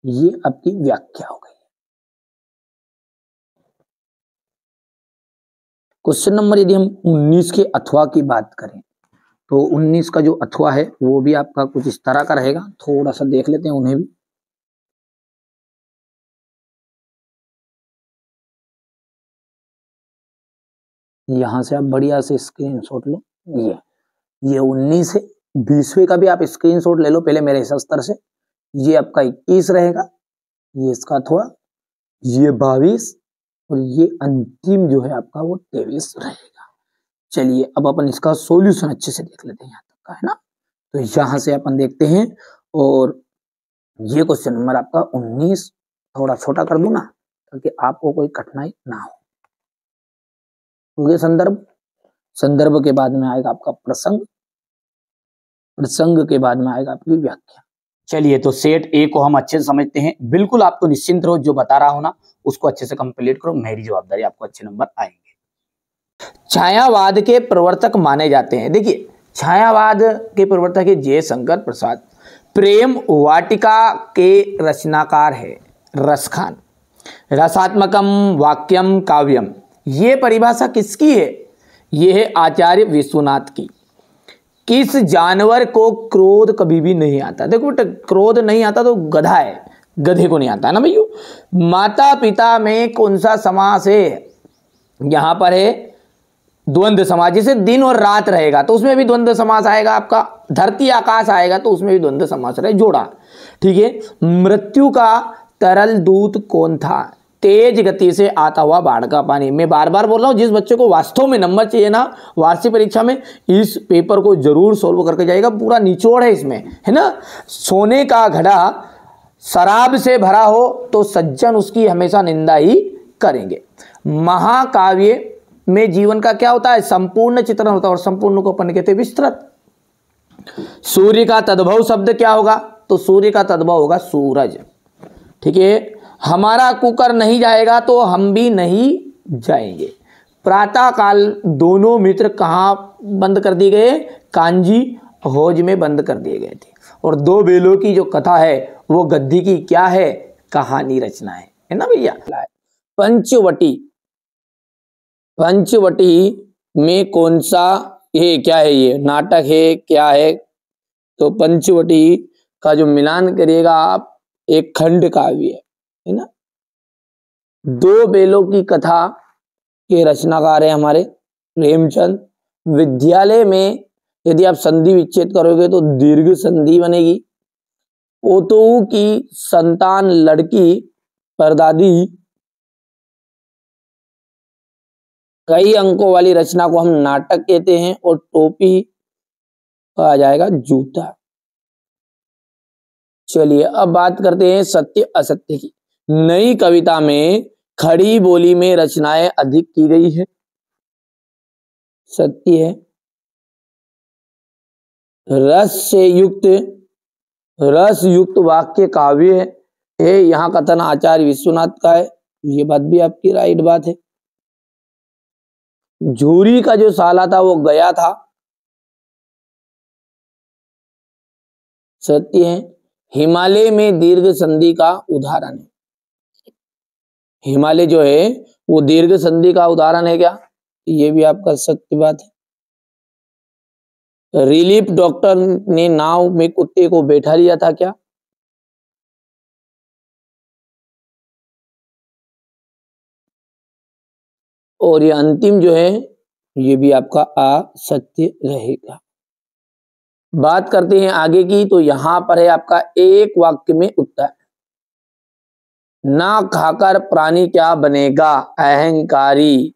ये आपकी व्याख्या हो गई। क्वेश्चन नंबर यदि हम 19 के अथवा की बात करें तो 19 का जो अथवा है वो भी आपका कुछ इस तरह का रहेगा, थोड़ा सा देख लेते हैं उन्हें भी। यहां से आप बढ़िया से स्क्रीनशॉट लो। ये 19 है, 20वें का भी आप स्क्रीनशॉट ले लो पहले मेरे हिसाब स्तर से। ये आपका 21 रहेगा, ये इसका अथवा, ये 22 और ये अंतिम जो है आपका वो 23 रहेगा। चलिए अब अपन इसका सॉल्यूशन अच्छे से देख लेते हैं, यहाँ तक का है ना। तो यहां से अपन देखते हैं, और ये क्वेश्चन नंबर आपका 19 थोड़ा छोटा कर दूं ना ताकि आपको कोई कठिनाई ना हो। संदर्भ के बाद में आएगा आपका प्रसंग, प्रसंग के बाद में आएगा आपकी व्याख्या। चलिए तो सेट ए को हम अच्छे से समझते हैं। बिल्कुल आप तो निश्चिंत रहो, जो बता रहा हूं ना उसको अच्छे से कंप्लीट करो, मेरी जवाबदारी, आपको अच्छे नंबर आएंगे। छायावाद के प्रवर्तक माने जाते हैं, देखिए छायावाद के प्रवर्तक है जयशंकर प्रसाद। प्रेम वाटिका के रचनाकार है रसखान। रसात्मकम वाक्यम काव्यम, ये परिभाषा किसकी है? ये है आचार्य विश्वनाथ की। किस जानवर को क्रोध कभी भी नहीं आता? देखो बेटा, क्रोध नहीं आता तो गधा है, गधे को नहीं आता है ना भैया। माता पिता में कौन सा समास है? यहां पर है द्वंद्व समास। जैसे दिन और रात रहेगा तो उसमें भी द्वंद्व समास आएगा आपका, धरती आकाश आएगा तो उसमें भी द्वंद्व समास रहे, जोड़ा। ठीक है। मृत्यु का तरल दूत कौन था? तेज गति से आता हुआ बाढ़ का पानी। मैं बार बार बोल रहा हूं, जिस बच्चे को वास्तव में नंबर चाहिए ना वार्षिक परीक्षा में, इस पेपर को जरूर सोल्व करके जाएगा, पूरा निचोड़ है इसमें, है ना। सोने का घड़ा शराब से भरा हो तो सज्जन उसकी हमेशा निंदा ही करेंगे। महाकाव्य में जीवन का क्या होता है, संपूर्ण चित्रण होता है, और संपूर्ण को अपन कहते हैं विस्तृत। सूर्य का तद्भव शब्द क्या होगा, तो सूर्य का तद्भव होगा सूरज। ठीक है, हमारा कुकर नहीं जाएगा तो हम भी नहीं जाएंगे। प्रातः काल दोनों मित्र कहाँ बंद कर दिए गए, कांजी हौज में बंद कर दिए गए थे। और दो बेलों की जो कथा है वो गद्दी की क्या है, कहानी रचना है ना भैया। पंचवटी, पंचवटी में कौन सा, ये क्या है, ये नाटक है क्या है, तो पंचवटी का जो मिलान करिएगा आप, एक खंड काव्य है ना। दो बेलों की कथा के रचनाकार है हमारे प्रेमचंद। विद्यालय में यदि आप संधि विच्छेद करोगे तो दीर्घ संधि बनेगी। ओतोऊ की संतान लड़की परदादी, कई अंकों वाली रचना को हम नाटक कहते हैं, और टोपी आ जाएगा जूता। चलिए अब बात करते हैं सत्य असत्य की। नई कविता में खड़ी बोली में रचनाएं अधिक की गई है, सत्य है। रस युक्त वाक्य काव्य है, यहाँ कथन आचार्य विश्वनाथ का है, ये बात भी आपकी राइट बात है। झूरी का जो साला था वो गया था, सत्य है। हिमालय में दीर्घ संधि का उदाहरण है, हिमालय जो है वो दीर्घ संधि का उदाहरण है क्या, ये भी आपका सत्य बात है। रिलीफ डॉक्टर ने नाव में कुत्ते को बैठा लिया था क्या, और ये अंतिम जो है ये भी आपका असत्य रहेगा। बात करते हैं आगे की, तो यहां पर है आपका एक वाक्य में उत्तर। ना खाकर प्राणी क्या बनेगा, अहंकारी।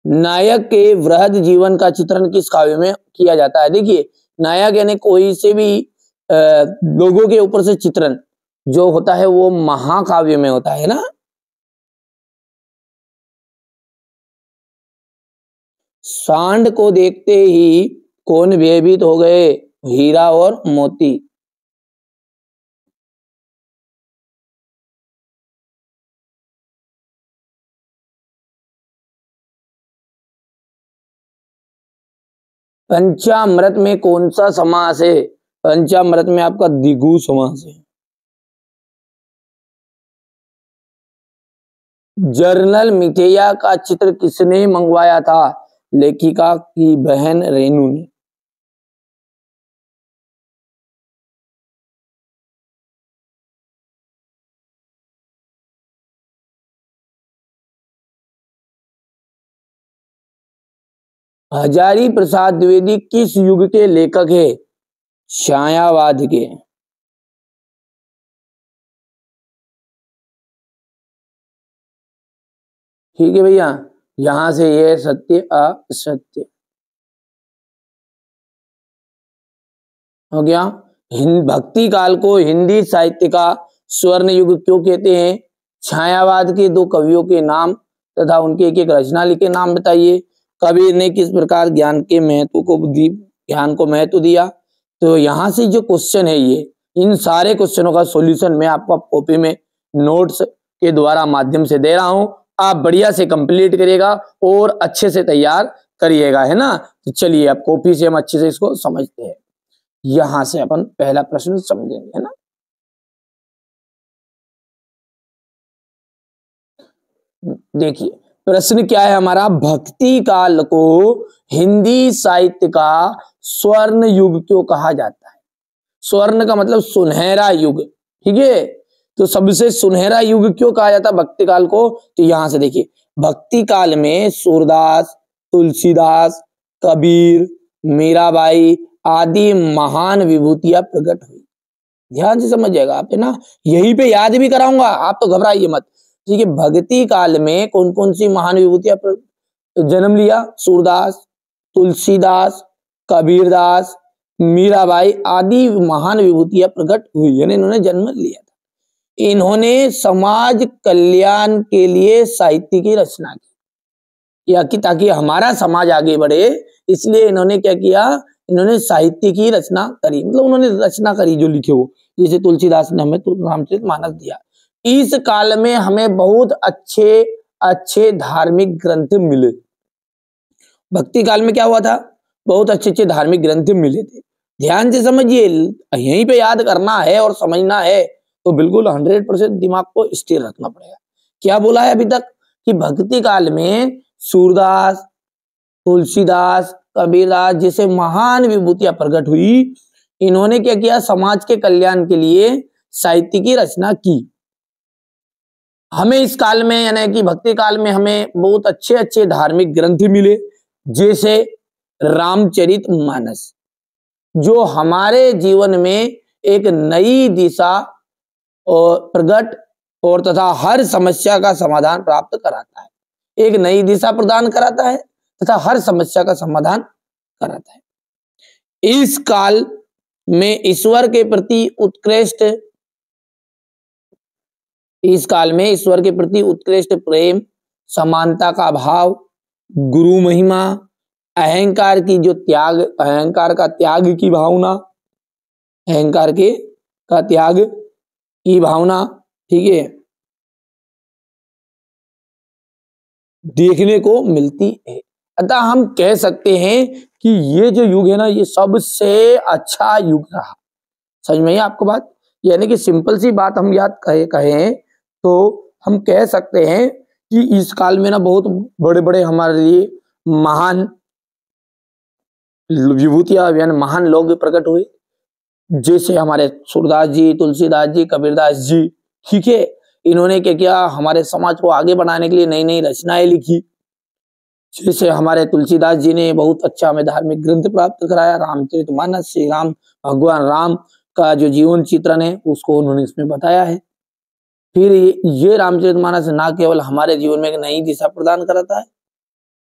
नायक के वृहद जीवन का चित्रण किस काव्य में किया जाता है। देखिए नायक यानी कोई से भी लोगों के ऊपर से चित्रण जो होता है वो महाकाव्य में होता है ना। सांड को देखते ही कौन भयभीत हो गए, हीरा और मोती। पंचामृत में कौन सा समास है, पंचामृत में आपका द्विगु समास है। जर्नल मिथेया का चित्र किसने मंगवाया था, लेखिका की बहन रेनू ने। हजारी प्रसाद द्विवेदी किस युग के लेखक है, छायावाद के। ठीक है भैया, यहां से ये सत्य असत्य हो गया। भक्ति काल को हिंदी साहित्य का स्वर्ण युग क्यों कहते हैं, छायावाद के दो कवियों के नाम तथा उनके एक एक रचना लिखे नाम बताइए। कबीर ने किस प्रकार ज्ञान को महत्व दिया। तो यहाँ से जो क्वेश्चन है ये, इन सारे क्वेश्चनों का सॉल्यूशन मैं आपको कॉपी में नोट्स के द्वारा माध्यम से दे रहा हूं, आप बढ़िया से कंप्लीट करिएगा और अच्छे से तैयार करिएगा, है ना। तो चलिए अब कॉपी से हम अच्छे से इसको समझते हैं। यहां से अपन पहला प्रश्न समझेंगे, है ना। देखिए प्रश्न क्या है हमारा, भक्ति काल को हिंदी साहित्य का स्वर्ण युग क्यों कहा जाता है। स्वर्ण का मतलब सुनहरा युग, ठीक है। तो सबसे सुनहरा युग क्यों कहा जाता है भक्ति काल को, तो यहां से देखिए भक्ति काल में सूरदास, तुलसीदास, कबीर, मीराबाई आदि महान विभूतियां प्रकट हुई। ध्यान से समझ जाएगा आप, है ना। यहीं पे याद भी कराऊंगा, आप तो घबराइए मत, ठीक है। भक्ति काल में कौन कौन सी महान विभूतियां जन्म लिया, सूरदास, तुलसीदास, कबीरदास, मीराबाई आदि महान विभूतियां प्रकट हुई, यानी इन्होंने जन्म लिया था। इन्होंने समाज कल्याण के लिए साहित्य की रचना की, या कि ताकि हमारा समाज आगे बढ़े, इसलिए इन्होंने क्या किया, इन्होंने साहित्य की रचना करी, मतलब उन्होंने रचना करी जो लिखे वो, जैसे तुलसीदास ने हमें रामचरितमानस दिया। इस काल में हमें बहुत अच्छे अच्छे धार्मिक ग्रंथ मिले। भक्ति काल में क्या हुआ था, बहुत अच्छे अच्छे धार्मिक ग्रंथ मिले थे। ध्यान से समझिए, यहीं पे याद करना है और समझना है तो बिल्कुल 100% दिमाग को स्थिर रखना पड़ेगा। क्या बोला है अभी तक कि भक्ति काल में सूरदास, तुलसीदास, कबीरदास जैसे महान विभूतियां प्रकट हुई। इन्होंने क्या किया, समाज के कल्याण के लिए साहित्य की रचना की। हमें इस काल में यानी कि भक्ति काल में हमें बहुत अच्छे अच्छे धार्मिक ग्रंथ मिले, जैसे रामचरितमानस, जो हमारे जीवन में एक नई दिशा और प्रकट और तथा हर समस्या का समाधान प्राप्त कराता है। एक नई दिशा प्रदान कराता है तथा हर समस्या का समाधान कराता है। इस काल में ईश्वर के प्रति उत्कृष्ट प्रेम, समानता का भाव, गुरु महिमा, अहंकार का त्याग की भावना, ठीक है, देखने को मिलती है। अतः हम कह सकते हैं कि ये जो युग है ना, ये सबसे अच्छा युग रहा। समझ में आई आपको बात? यानी कि सिंपल सी बात हम याद कहें तो हम कह सकते हैं कि इस काल में ना बहुत बड़े बड़े हमारे लिए महान विभूतियां यानी महान लोग प्रकट हुए, जैसे हमारे सूरदास जी, तुलसीदास जी, कबीरदास जी, ठीक है। इन्होंने क्या किया, हमारे समाज को आगे बढ़ाने के लिए नई नई रचनाएं लिखी। जैसे हमारे तुलसीदास जी ने बहुत अच्छा हमें धार्मिक ग्रंथ प्राप्त कराया, रामचरितमानस, श्री राम भगवान राम का जो जीवन चित्रण है उसको उन्होंने इसमें बताया है। फिर ये रामचरितमानस ना केवल हमारे जीवन में एक नई दिशा प्रदान कराता है,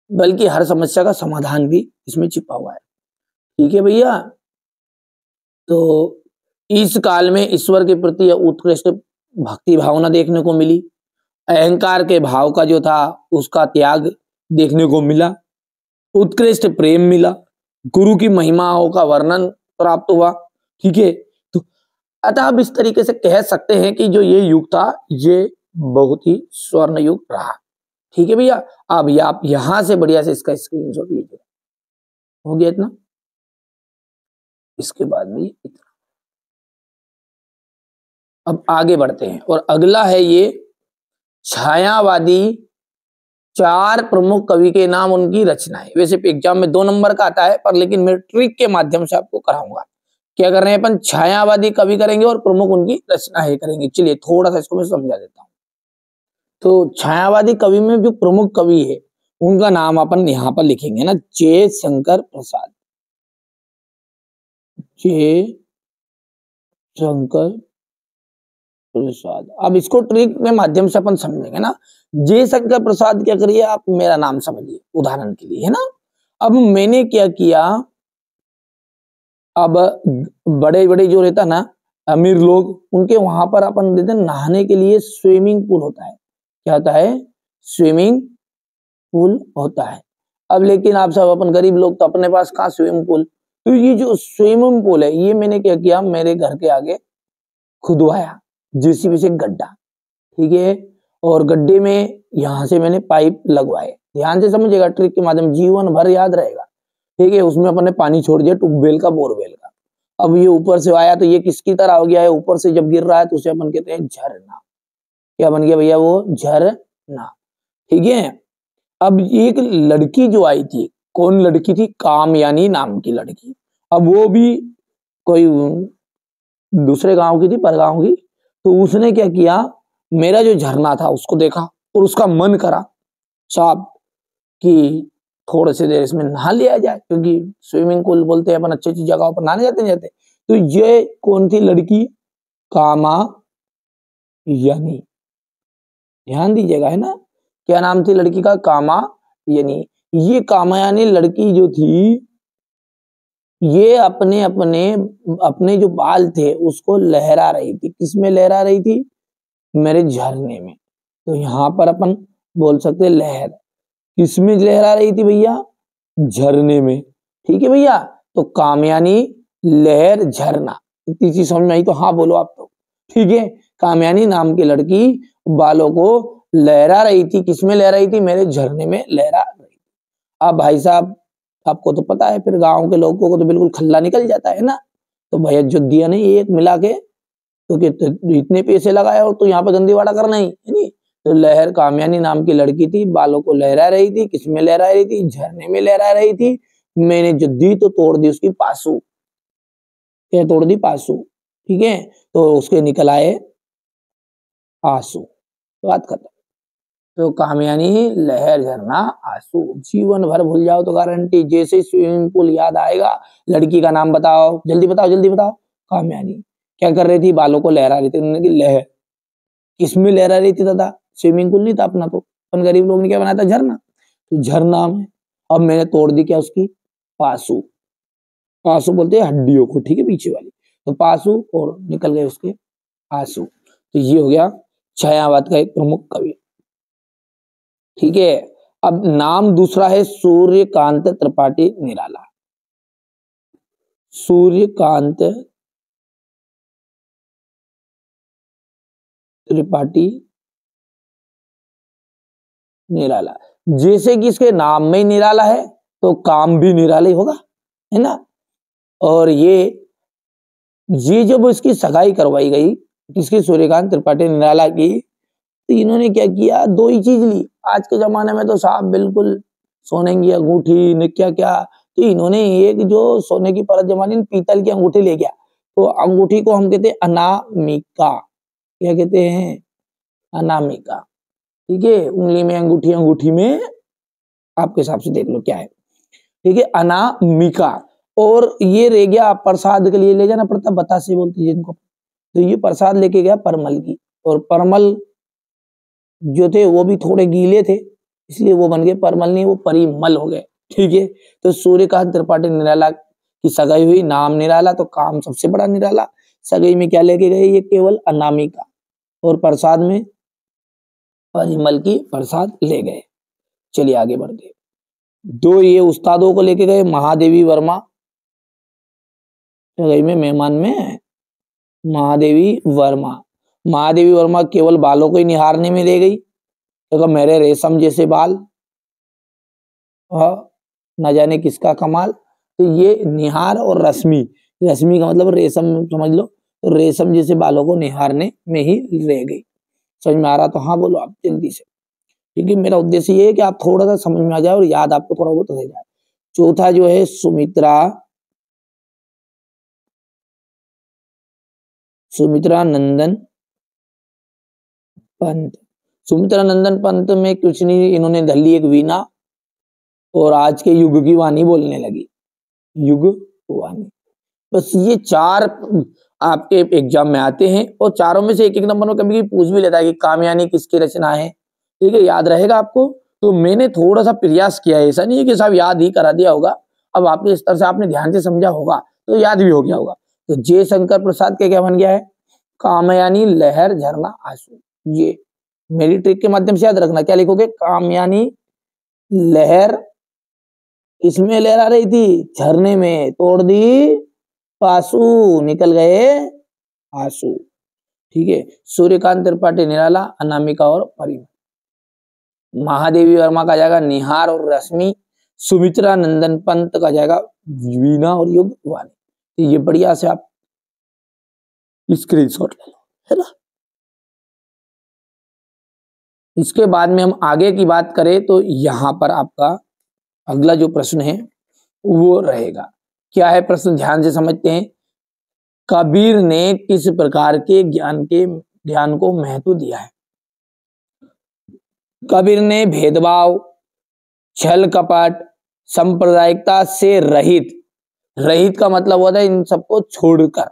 बल्कि हर समस्या का समाधान भी इसमें छिपा हुआ है। ठीक है भैया, तो इस काल में ईश्वर के प्रति उत्कृष्ट भक्ति भावना देखने को मिली, अहंकार के भाव का जो था उसका त्याग देखने को मिला, उत्कृष्ट प्रेम मिला, गुरु की महिमाओं का वर्णन प्राप्त हुआ। ठीक है, तो अतः अब इस तरीके से कह सकते हैं कि जो ये युग था ये बहुत ही स्वर्ण युग रहा। ठीक है भैया, अब आप यहां से बढ़िया से इसका स्क्रीनशॉट लीजिए। हो गया इतना, इसके बाद भी इतना। अब आगे बढ़ते हैं और अगला है ये छायावादी 4 प्रमुख कवि के नाम, उनकी रचनाएं। वैसे एग्जाम में 2 नंबर का आता है, पर लेकिन मैं ट्रिक के माध्यम से आपको कराऊंगा। क्या कर रहे हैं अपन, छायावादी कवि करेंगे और प्रमुख उनकी रचनाएं करेंगे। चलिए थोड़ा सा इसको मैं समझा देता हूं। तो छायावादी कवि में जो प्रमुख कवि है उनका नाम अपन यहां पर लिखेंगे ना, जयशंकर प्रसाद। जयशंकर प्रसाद। अब इसको ट्रिक के माध्यम से अपन समझेंगे ना। जयशंकर प्रसाद क्या करिए, आप मेरा नाम समझिए उदाहरण के लिए, है ना। अब मैंने क्या किया, अब बड़े बड़े जो रहता ना अमीर लोग, उनके वहां पर अपन देते नहाने के लिए स्विमिंग पूल होता है। क्या होता है, स्विमिंग पूल होता है। अब लेकिन आप सब अपन गरीब लोग तो अपने पास कहाँ स्विमिंग पूल, तो ये जो स्विमिंग पूल है ये मैंने क्या किया, मेरे घर के आगे खुदवाया जेसीबी से गड्ढा। ठीक है, और गड्ढे में यहां से मैंने पाइप लगवाए। ध्यान से समझिएगा, ट्रिक के माध्यम जीवन भर याद रहेगा। ठीक है, उसमें अपन ने पानी छोड़ दिया ट्यूबवेल का, बोरवेल का। अब ये ऊपर से आया तो ये किसकी तरह हो गया है, ऊपर से जब गिर रहा है तो उसे अपन कहते हैं झरना। क्या बन गया भैया, वो झरना। ठीक है, अब एक लड़की जो आई थी, कौन लड़की थी, कामयानी नाम की लड़की। अब वो भी कोई दूसरे गांव की थी, परगांव की। तो उसने क्या किया, मेरा जो झरना था उसको देखा और उसका मन करा साहब कि थोड़े से देर इसमें नहा लिया जाए, क्योंकि स्विमिंग पूल बोलते हैं अपन अच्छी अच्छी जगहों पर नहाने जाते। तो ये कौन थी लड़की, कामायनी। ध्यान दीजिएगा, है ना, क्या नाम थी लड़की का, कामायनी। ये कामयानी लड़की जो थी, ये अपने अपने अपने जो बाल थे उसको लहरा रही थी। किसमें लहरा रही थी? मेरे झरने में। तो यहाँ पर अपन बोल सकते लहर। किसमें लहरा रही थी भैया? झरने में। ठीक है भैया, तो कामयानी, लहर, झरना, इतनी चीज समझ में आई तो हाँ बोलो आप तो। ठीक है, कामयानी नाम की लड़की बालों को लहरा रही थी। किसमें लहरा रही थी? मेरे झरने में लहरा रही थी। अब भाई साहब आपको तो पता है, फिर गांव के लोगों को तो बिल्कुल खल्ला निकल जाता है ना। तो भैया जो दिया नहीं एक मिला के, तो इतने पैसे लगाए और तो यहाँ पे गंदीवाड़ा करना ही नहीं। तो लहर कामयानी नाम की लड़की थी, बालों को लहरा रही थी। किसमें लहरा रही थी? झरने में लहरा रही थी। मैंने जो दी तो तोड़ दी उसकी पासू। क्या तोड़ दी? पासू। ठीक है, तो उसके निकल आए आंसू। तो बात खत्म। तो कामयानी, लहर, झरना, आंसू, जीवन भर भूल जाओ तो गारंटी। जैसे स्विमिंग पूल याद आएगा, लड़की का नाम बताओ, जल्दी बताओ जल्दी बताओ। कामयानी क्या कर रही थी? बालों को लहरा रही थी। उन्होंने की लहर। किसमें लहरा रही थी दादा? स्विमिंग पूल नहीं था अपना, तो अपन गरीब लोग ने क्या बनाया था? झरना। तो झरना में अब मैंने तोड़ दी क्या उसकी? पासू। पासू बोलते हैं हड्डियों को, ठीक है, पीछे वाली। तो पासू और निकल गए उसके आंसू। तो ये हो गया छायावाद का एक प्रमुख कवि। ठीक है, अब नाम दूसरा है सूर्यकांत त्रिपाठी निराला। सूर्यकांत त्रिपाठी निराला। जैसे कि इसके नाम में ही निराला है तो काम भी निराला ही होगा, है ना। और ये जब इसकी सगाई करवाई गई किसकी? सूर्यकांत त्रिपाठी निराला की। तो इन्होंने क्या किया? दो ही चीज ली। आज के जमाने में तो साहब बिल्कुल सोने की अंगूठी ने क्या क्या, तो इन्होंने एक जो सोने की परत जमानी, पीतल की अंगूठी ले गया। तो अंगूठी को हम कहते हैं अनामिका। क्या कहते हैं? अनामिका। ठीक है, उंगली में अंगूठी, अंगूठी में आपके हिसाब से देख लो क्या है। ठीक है, अनामिका। और ये रह गया प्रसाद के लिए ले जाना पड़ता, बतासे बोलती है जिनको। तो ये प्रसाद लेके गया परमल की, और परमल जो थे वो भी थोड़े गीले थे, इसलिए वो बन गए परमल, नहीं वो परिमल हो गए। ठीक है, तो सूर्यकांत त्रिपाठी निराला की सगाई हुई, नाम निराला तो काम सबसे बड़ा निराला। सगाई में क्या लेके गए? ये केवल अनामिका, और प्रसाद में परिमल की प्रसाद ले गए। चलिए आगे बढ़ते। दो ये उस्तादों को लेके गए, महादेवी वर्मा। सगाई में मेहमान में महादेवी वर्मा। महादेवी वर्मा केवल बालों को ही निहारने में ले गई, तो मेरे रेशम जैसे बाल, न जाने किसका कमाल। तो ये निहार और रश्मि, रश्मि का मतलब रेशम समझ लो, तो रेशम जैसे बालों को निहारने में ही रह गई। समझ में आ रहा तो हाँ बोलो आप जल्दी से। क्योंकि मेरा उद्देश्य ये है कि आप थोड़ा सा समझ में आ जाए और याद आपको थोड़ा बहुत रह जाए। चौथा जो है सुमित्रा नंदन पंत। सुमित्रा नंदन पंत में कुछ नहीं, इन्होंने धली एक वीणा और आज के युग की वाणी बोलने लगी। युग वाणी। बस ये चार आपके एग्जाम में आते हैं, और चारों में से एक एक नंबर में कभी पूछ भी लेता है कि कामयानी किसकी रचना है। ठीक है, याद रहेगा आपको। तो मैंने थोड़ा सा प्रयास किया है, ऐसा नहीं है कि साहब याद ही करा दिया होगा। अब आपके स्तर से आपने ध्यान से समझा होगा तो याद भी हो गया होगा। तो जयशंकर प्रसाद के क्या बन गया है? कामयानी, लहर, झरना, आंसू। ये मेरी ट्रिक के माध्यम से याद रखना। क्या लिखोगे? कामयानी, लहर, किसमें लहरा रही थी? झरने में, तोड़ दी पासू, निकल गए आंसू। ठीक है, सूर्यकांत त्रिपाठी निराला, अनामिका और परिमल। महादेवी वर्मा का जाएगा निहार और रश्मि। सुमित्रा नंदन पंत का जाएगा वीणा और युग वाणी। तो ये बढ़िया से आप स्क्रीनशॉट ले लो, है ना। इसके बाद में हम आगे की बात करें तो यहां पर आपका अगला जो प्रश्न है वो रहेगा। क्या है प्रश्न? ध्यान से समझते हैं। कबीर ने किस प्रकार के ज्ञान को महत्व दिया है? कबीर ने भेदभाव, छल कपट, सांप्रदायिकता से रहित, रहित का मतलब होता है इन सबको छोड़कर।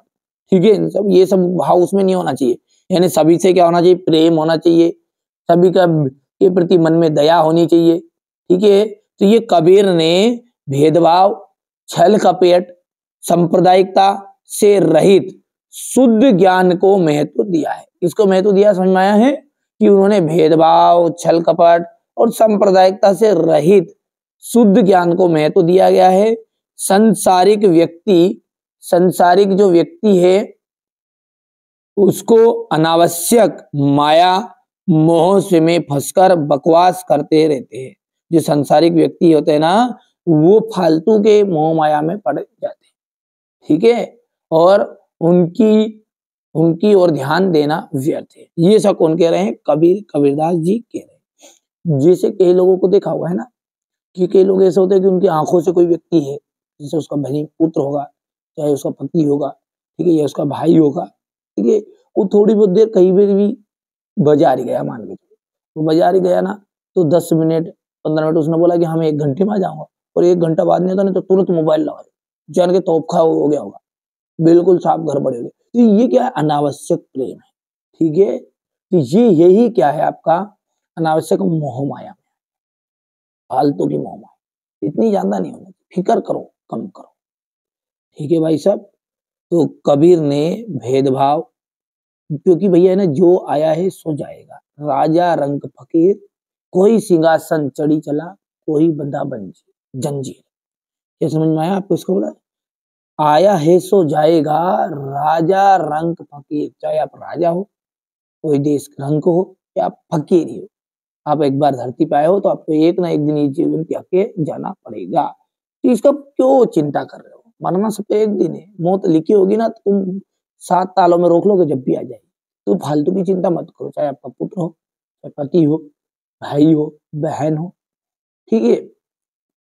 ठीक है, इन सब ये सब भाव उसमें नहीं होना चाहिए। यानी सभी से क्या होना चाहिए? प्रेम होना चाहिए, सभी का के प्रति मन में दया होनी चाहिए। ठीक है, तो ये कबीर ने भेदभाव, छल कपट, सांप्रदायिकता से रहित शुद्ध ज्ञान को महत्व दिया है। किसको महत्व दिया समझ में आया है कि उन्होंने भेदभाव, छल कपट और सांप्रदायिकता से रहित शुद्ध ज्ञान को महत्व दिया गया है। संसारिक जो व्यक्ति है उसको अनावश्यक माया मोह में फंसकर बकवास करते रहते हैं। जो संसारिक व्यक्ति होते हैं ना, वो फालतू के मोह माया में पड़ जाते हैं, ठीक है, और उनकी ओर ध्यान देना व्यर्थ है। ये सब कौन कह रहे हैं? कबीरदास जी कह रहे हैं। जैसे कई लोगों को देखा हुआ है ना कि कई लोग ऐसे होते हैं कि उनकी आंखों से कोई व्यक्ति है, जैसे उसका बहन पुत्र होगा, चाहे उसका पति होगा, ठीक है, या उसका भाई होगा, ठीक है, वो थोड़ी बहुत देर कहीं भी बाजार ही गया, मान के वो बाजार ही गया ना, तो 10 मिनट 15 मिनट उसने बोला कि हम 1 घंटे में आ जाऊंगा, और 1 घंटा बाद नहीं था, नहीं तो तुरंत मोबाइल लगा जान के तोपखा हो गया होगा, बिल्कुल साफ गड़बड़ हो गई। तो ये क्या है? अनावश्यक प्रेम है, ठीक है। तो यही क्या है आपका? अनावश्यक मोह माया, फालतू की मोह माया, इतनी ज्यादा नहीं होना, फिक्र करो, कम करो, ठीक है भाई साहब। तो कबीर ने भेदभाव, क्योंकि भैया है ना, जो आया है सो जाएगा, राजा रंग फकीर, कोई सिंहासन चढ़ी चला, कोई बंधा जंजीर। क्या समझ में आया आपको? इसको बोला आया है सो जाएगा, राजा रंग फकीर, चाहे आप राजा हो, कोई देश रंग हो, या आप फकीर ही हो, आप एक बार धरती पे आए हो तो आपको एक ना एक दिन ये जीवन त्याग के जाना पड़ेगा। तो इसका क्यों चिंता कर रहे हो? मरना सबको एक दिन है, मौत लिखी होगी ना, तुम 7 तालों में रोक लोगे, जब भी आ जाएगी। तो फालतू की चिंता मत करो, चाहे आपका पुत्र हो, चाहे पति हो, भाई हो, बहन हो, ठीक है,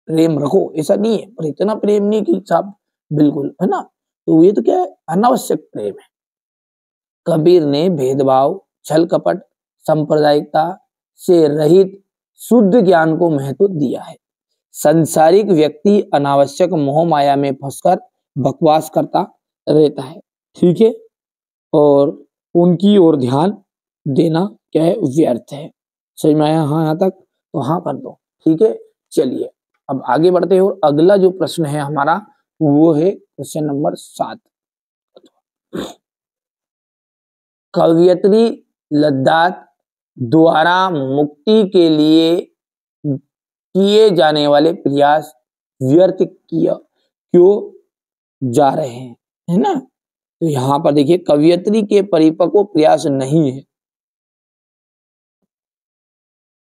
प्रेम रखो, ऐसा नहीं है, पर इतना प्रेम नहीं कि साहब बिल्कुल, है ना। तो ये तो क्या है? अनावश्यक प्रेम है। कबीर ने भेदभाव, छल कपट, सांप्रदायिकता से रहित शुद्ध ज्ञान को महत्व दिया है। संसारिक व्यक्ति अनावश्यक मोह माया में फंसकर बकवास करता रहता है, ठीक है, और उनकी ओर ध्यान देना क्या है? व्यर्थ है। समझ में आया? हाँ, यहाँ तक तो हाँ कर दो, ठीक है। चलिए अब आगे बढ़ते हैं, और अगला जो प्रश्न है हमारा वो है क्वेश्चन नंबर 7। कवयित्री लद्दाख द्वारा मुक्ति के लिए किए जाने वाले प्रयास व्यर्थ क्यों जा रहे हैं, है ना। तो यहां पर देखिए, कवयित्री के परिपक्व प्रयास नहीं है,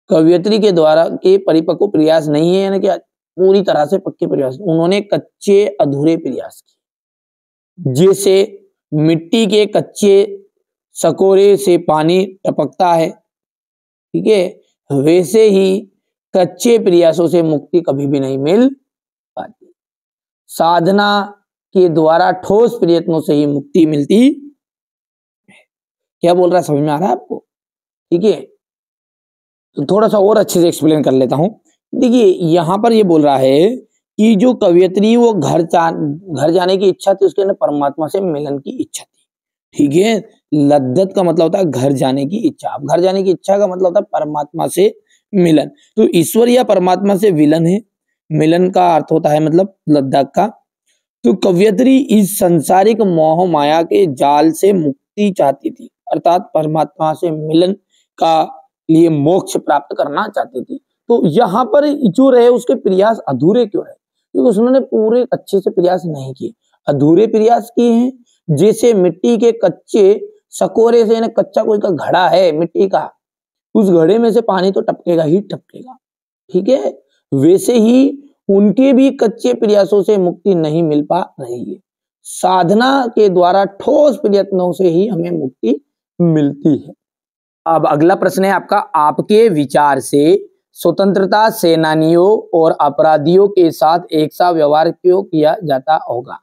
कवयित्री के द्वारा के परिपक्व प्रयास नहीं है, यानी कि पूरी तरह से पक्के प्रयास, उन्होंने कच्चे अधूरे प्रयास किए। जैसे मिट्टी के कच्चे सकोरे से पानी टपकता है, ठीक है, वैसे ही कच्चे प्रयासों से मुक्ति कभी भी नहीं मिल पाती। साधना के द्वारा ठोस प्रयत्नों से ही मुक्ति मिलती है। क्या बोल रहा है, समझ में आ रहा है आपको? ठीक है, तो थोड़ा सा और अच्छे से एक्सप्लेन कर लेता हूं। देखिए यहां पर ये बोल रहा है कि जो कवयित्री वो घर जाने की इच्छा थी, उसके अंदर परमात्मा से मिलन की इच्छा थी, ठीक है। लद्दत का मतलब होता है घर जाने की इच्छा, अब घर जाने की इच्छा का मतलब होता है परमात्मा से मिलन। तो ईश्वर या परमात्मा से विलन है, मिलन का अर्थ होता है मतलब लद्दाख का। तो कवयित्री इस संसारिक मोह माया के जाल से मुक्ति चाहती थी, अर्थात परमात्मा से मिलन का लिए मोक्ष प्राप्त करना चाहती थी। तो यहाँ पर जो रहे उसके प्रयास अधूरे क्यों रहे? क्योंकि उन्होंने पूरे अच्छे से प्रयास नहीं किए, अधूरे प्रयास किए हैं। जैसे मिट्टी के कच्चे सकोरे से, कच्चा कोई का घड़ा है मिट्टी का, उस घड़े में से पानी तो टपकेगा ही टपकेगा, ठीक है, वैसे ही उनके भी कच्चे प्रयासों से मुक्ति नहीं मिल पा रही है। साधना के द्वारा ठोस प्रयत्नों से ही हमें मुक्ति मिलती है। अब अगला प्रश्न है आपका, आपके विचार से स्वतंत्रता सेनानियों और अपराधियों के साथ एक सा व्यवहार क्यों किया जाता होगा?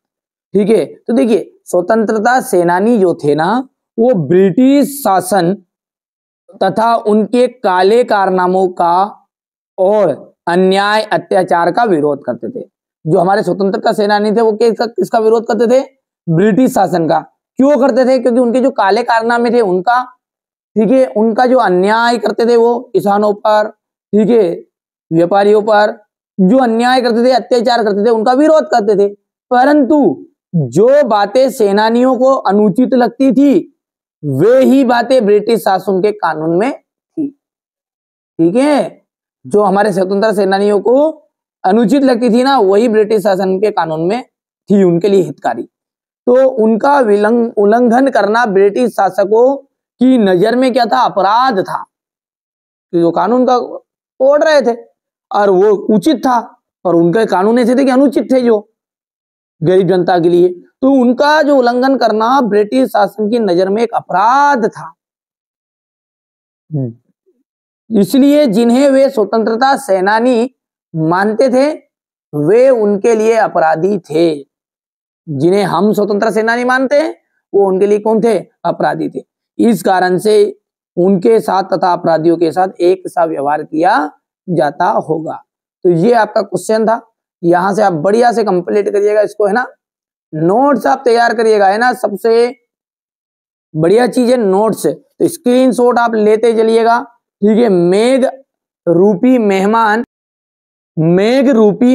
ठीक है, तो देखिए स्वतंत्रता सेनानी जो थे ना, वो ब्रिटिश शासन तथा उनके काले कारनामों का और अन्याय अत्याचार का विरोध करते थे। जो हमारे स्वतंत्रता सेनानी थे वो किसका विरोध करते थे? ब्रिटिश शासन का। क्यों करते थे? क्योंकि उनके जो काले कारनामे थे उनका, ठीक है, उनका जो अन्याय करते थे वो किसानों पर, ठीक है, व्यापारियों पर, जो अन्याय करते थे, अत्याचार करते थे, उनका विरोध करते थे। परंतु जो बातें सेनानियों को अनुचित लगती थी वे ही बातें ब्रिटिश शासन के कानून में थी। ठीक है, जो हमारे स्वतंत्रता सेनानियों को अनुचित लगती थी ना, वही ब्रिटिश शासन के कानून में थी, उनके लिए हितकारी। तो उनका उल्लंघन करना ब्रिटिश शासकों की नजर में क्या था? अपराध था। जो कानून का तोड़ रहे थे और वो उचित था, और उनके कानून ऐसे थे कि अनुचित थे जो गरीब जनता के लिए। तो उनका जो उल्लंघन करना ब्रिटिश शासन की नजर में एक अपराध था। इसलिए जिन्हें वे स्वतंत्रता सेनानी मानते थे वे उनके लिए अपराधी थे। जिन्हें हम स्वतंत्रता सेनानी मानते हैं वो उनके लिए कौन थे? अपराधी थे। इस कारण से उनके साथ तथा अपराधियों के साथ एक सा व्यवहार किया जाता होगा। तो ये आपका क्वेश्चन था। यहां से आप बढ़िया से कंप्लीट करिएगा इसको, है ना। नोट्स आप तैयार करिएगा, है ना। सबसे बढ़िया चीज है नोट्स। तो स्क्रीनशॉट आप लेते चलिएगा, ठीक है। मेघ रूपी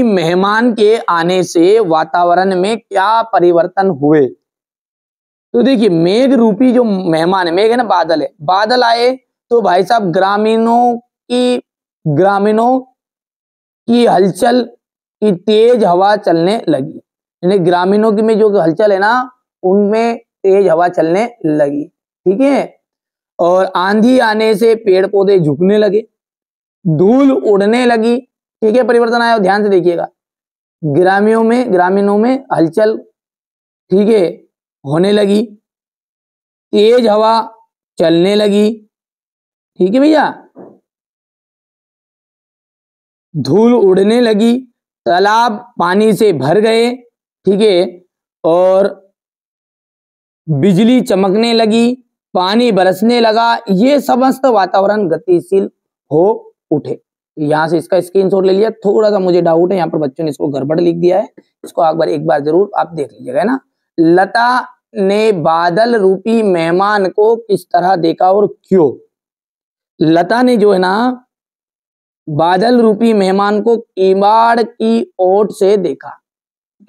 मेहमान के आने से वातावरण में क्या परिवर्तन हुए? तो देखिए, मेघ रूपी जो मेहमान है, मेघ है ना, बादल है, बादल आए तो भाई साहब ग्रामीणों की हलचल की तेज हवा चलने लगी। यानी ग्रामीणों की में जो हलचल है ना, उनमें तेज हवा चलने लगी, ठीक है। और आंधी आने से पेड़ पौधे झुकने लगे, धूल उड़ने लगी, ठीक है। परिवर्तन आया, ध्यान से देखिएगा। ग्रामीणों में हलचल, ठीक है, होने लगी, तेज हवा चलने लगी, ठीक है भैया, धूल उड़ने लगी, तालाब पानी से भर गए, ठीक है, और बिजली चमकने लगी, पानी बरसने लगा। ये समस्त वातावरण गतिशील हो उठे। यहां से इसका स्क्रीनशॉट ले लिया। थोड़ा सा मुझे डाउट है, यहाँ पर बच्चों ने इसको गड़बड़ लिख दिया है, इसको एक बार जरूर आप देख लीजिएगा, है ना। लता ने बादल रूपी मेहमान को किस तरह देखा और क्यों? लता ने जो है ना बादल रूपी मेहमान को किवाड़ की ओट से देखा।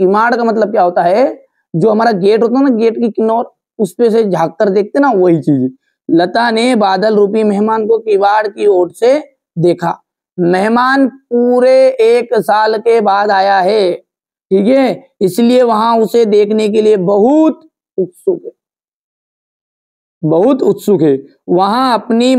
किवाड़ का मतलब क्या होता है? जो हमारा गेट होता है ना, गेट की किनार, उस पे से झांक कर देखते ना, वही चीज। लता ने बादल रूपी मेहमान को किवाड़ की ओट से देखा। मेहमान पूरे 1 साल के बाद आया है, ठीक है, इसलिए वहां उसे देखने के लिए बहुत उत्सुक है। वहां अपनी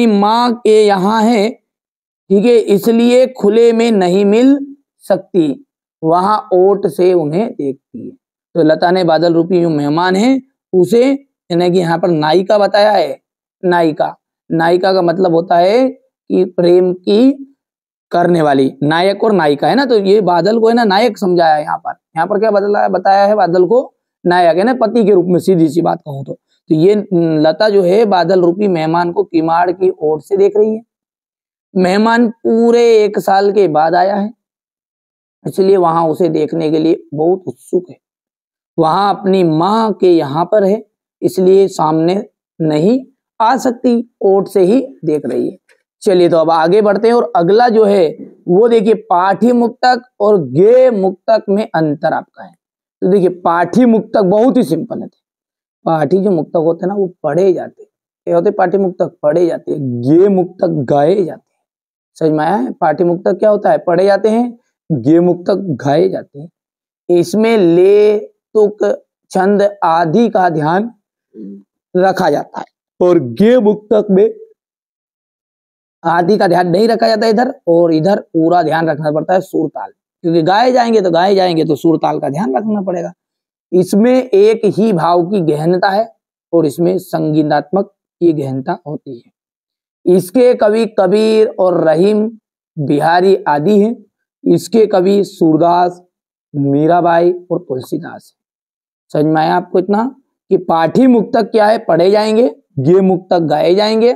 माँ के यहाँ है, ठीक है, इसलिए खुले में नहीं मिल सकती, वहां ओट से उन्हें देखती है। तो लता ने बादल रूपी जो मेहमान है उसे, यानी कि यहाँ पर नायिका बताया है। नायिका का मतलब होता है कि प्रेम की करने वाली, नायक और नायिका, है ना। तो ये बादल को है ना नायक समझाया है। यहाँ पर क्या बताया है? बादल को नायक, है ना, पति के रूप में, सीधी सी बात कहूं तो ये लता जो है बादल रूपी मेहमान को किवाड़ की ओर से देख रही है। मेहमान पूरे 1 साल के बाद आया है, इसलिए वहां उसे देखने के लिए बहुत उत्सुक है। वहां अपनी माँ के यहाँ पर है, इसलिए सामने नहीं आ सकती, ओट से ही देख रही है। चलिए, तो अब आगे बढ़ते हैं और अगला जो है वो देखिए, पाठी मुक्तक और गे मुक्तक में अंतर आपका है। तो देखिए, पाठी मुक्तक बहुत ही सिंपल है। पाठी जो मुक्तक होते हैं ना, वो पढ़े जाते हैं। क्या होते? पाठी मुक्तक पढ़े जाते हैं, गे मुक्तक गाए जाते हैं। समझ में आया है? पाठी मुक्तक क्या होता है? पढ़े जाते हैं, गे मुक्तक गाए जाते हैं। इसमें ले, तुक, छंद आदि का ध्यान रखा जाता है, और गे मुक्तक में आदि का ध्यान नहीं रखा जाता इधर, और इधर पूरा ध्यान रखना पड़ता है सुर ताल, क्योंकि गाए जाएंगे तो सुर ताल का ध्यान रखना पड़ेगा। इसमें एक ही भाव की गहनता है और इसमें संगीतात्मक की गहनता होती है। इसके कवि कबीर और रहीम बिहारी आदि हैं। इसके कवि सूरदास, मीराबाई और तुलसीदास। समझ में आया आपको इतना कि पाठी मुक्तक क्या है? पढ़े जाएंगे, गे मुक्तक गाए जाएंगे।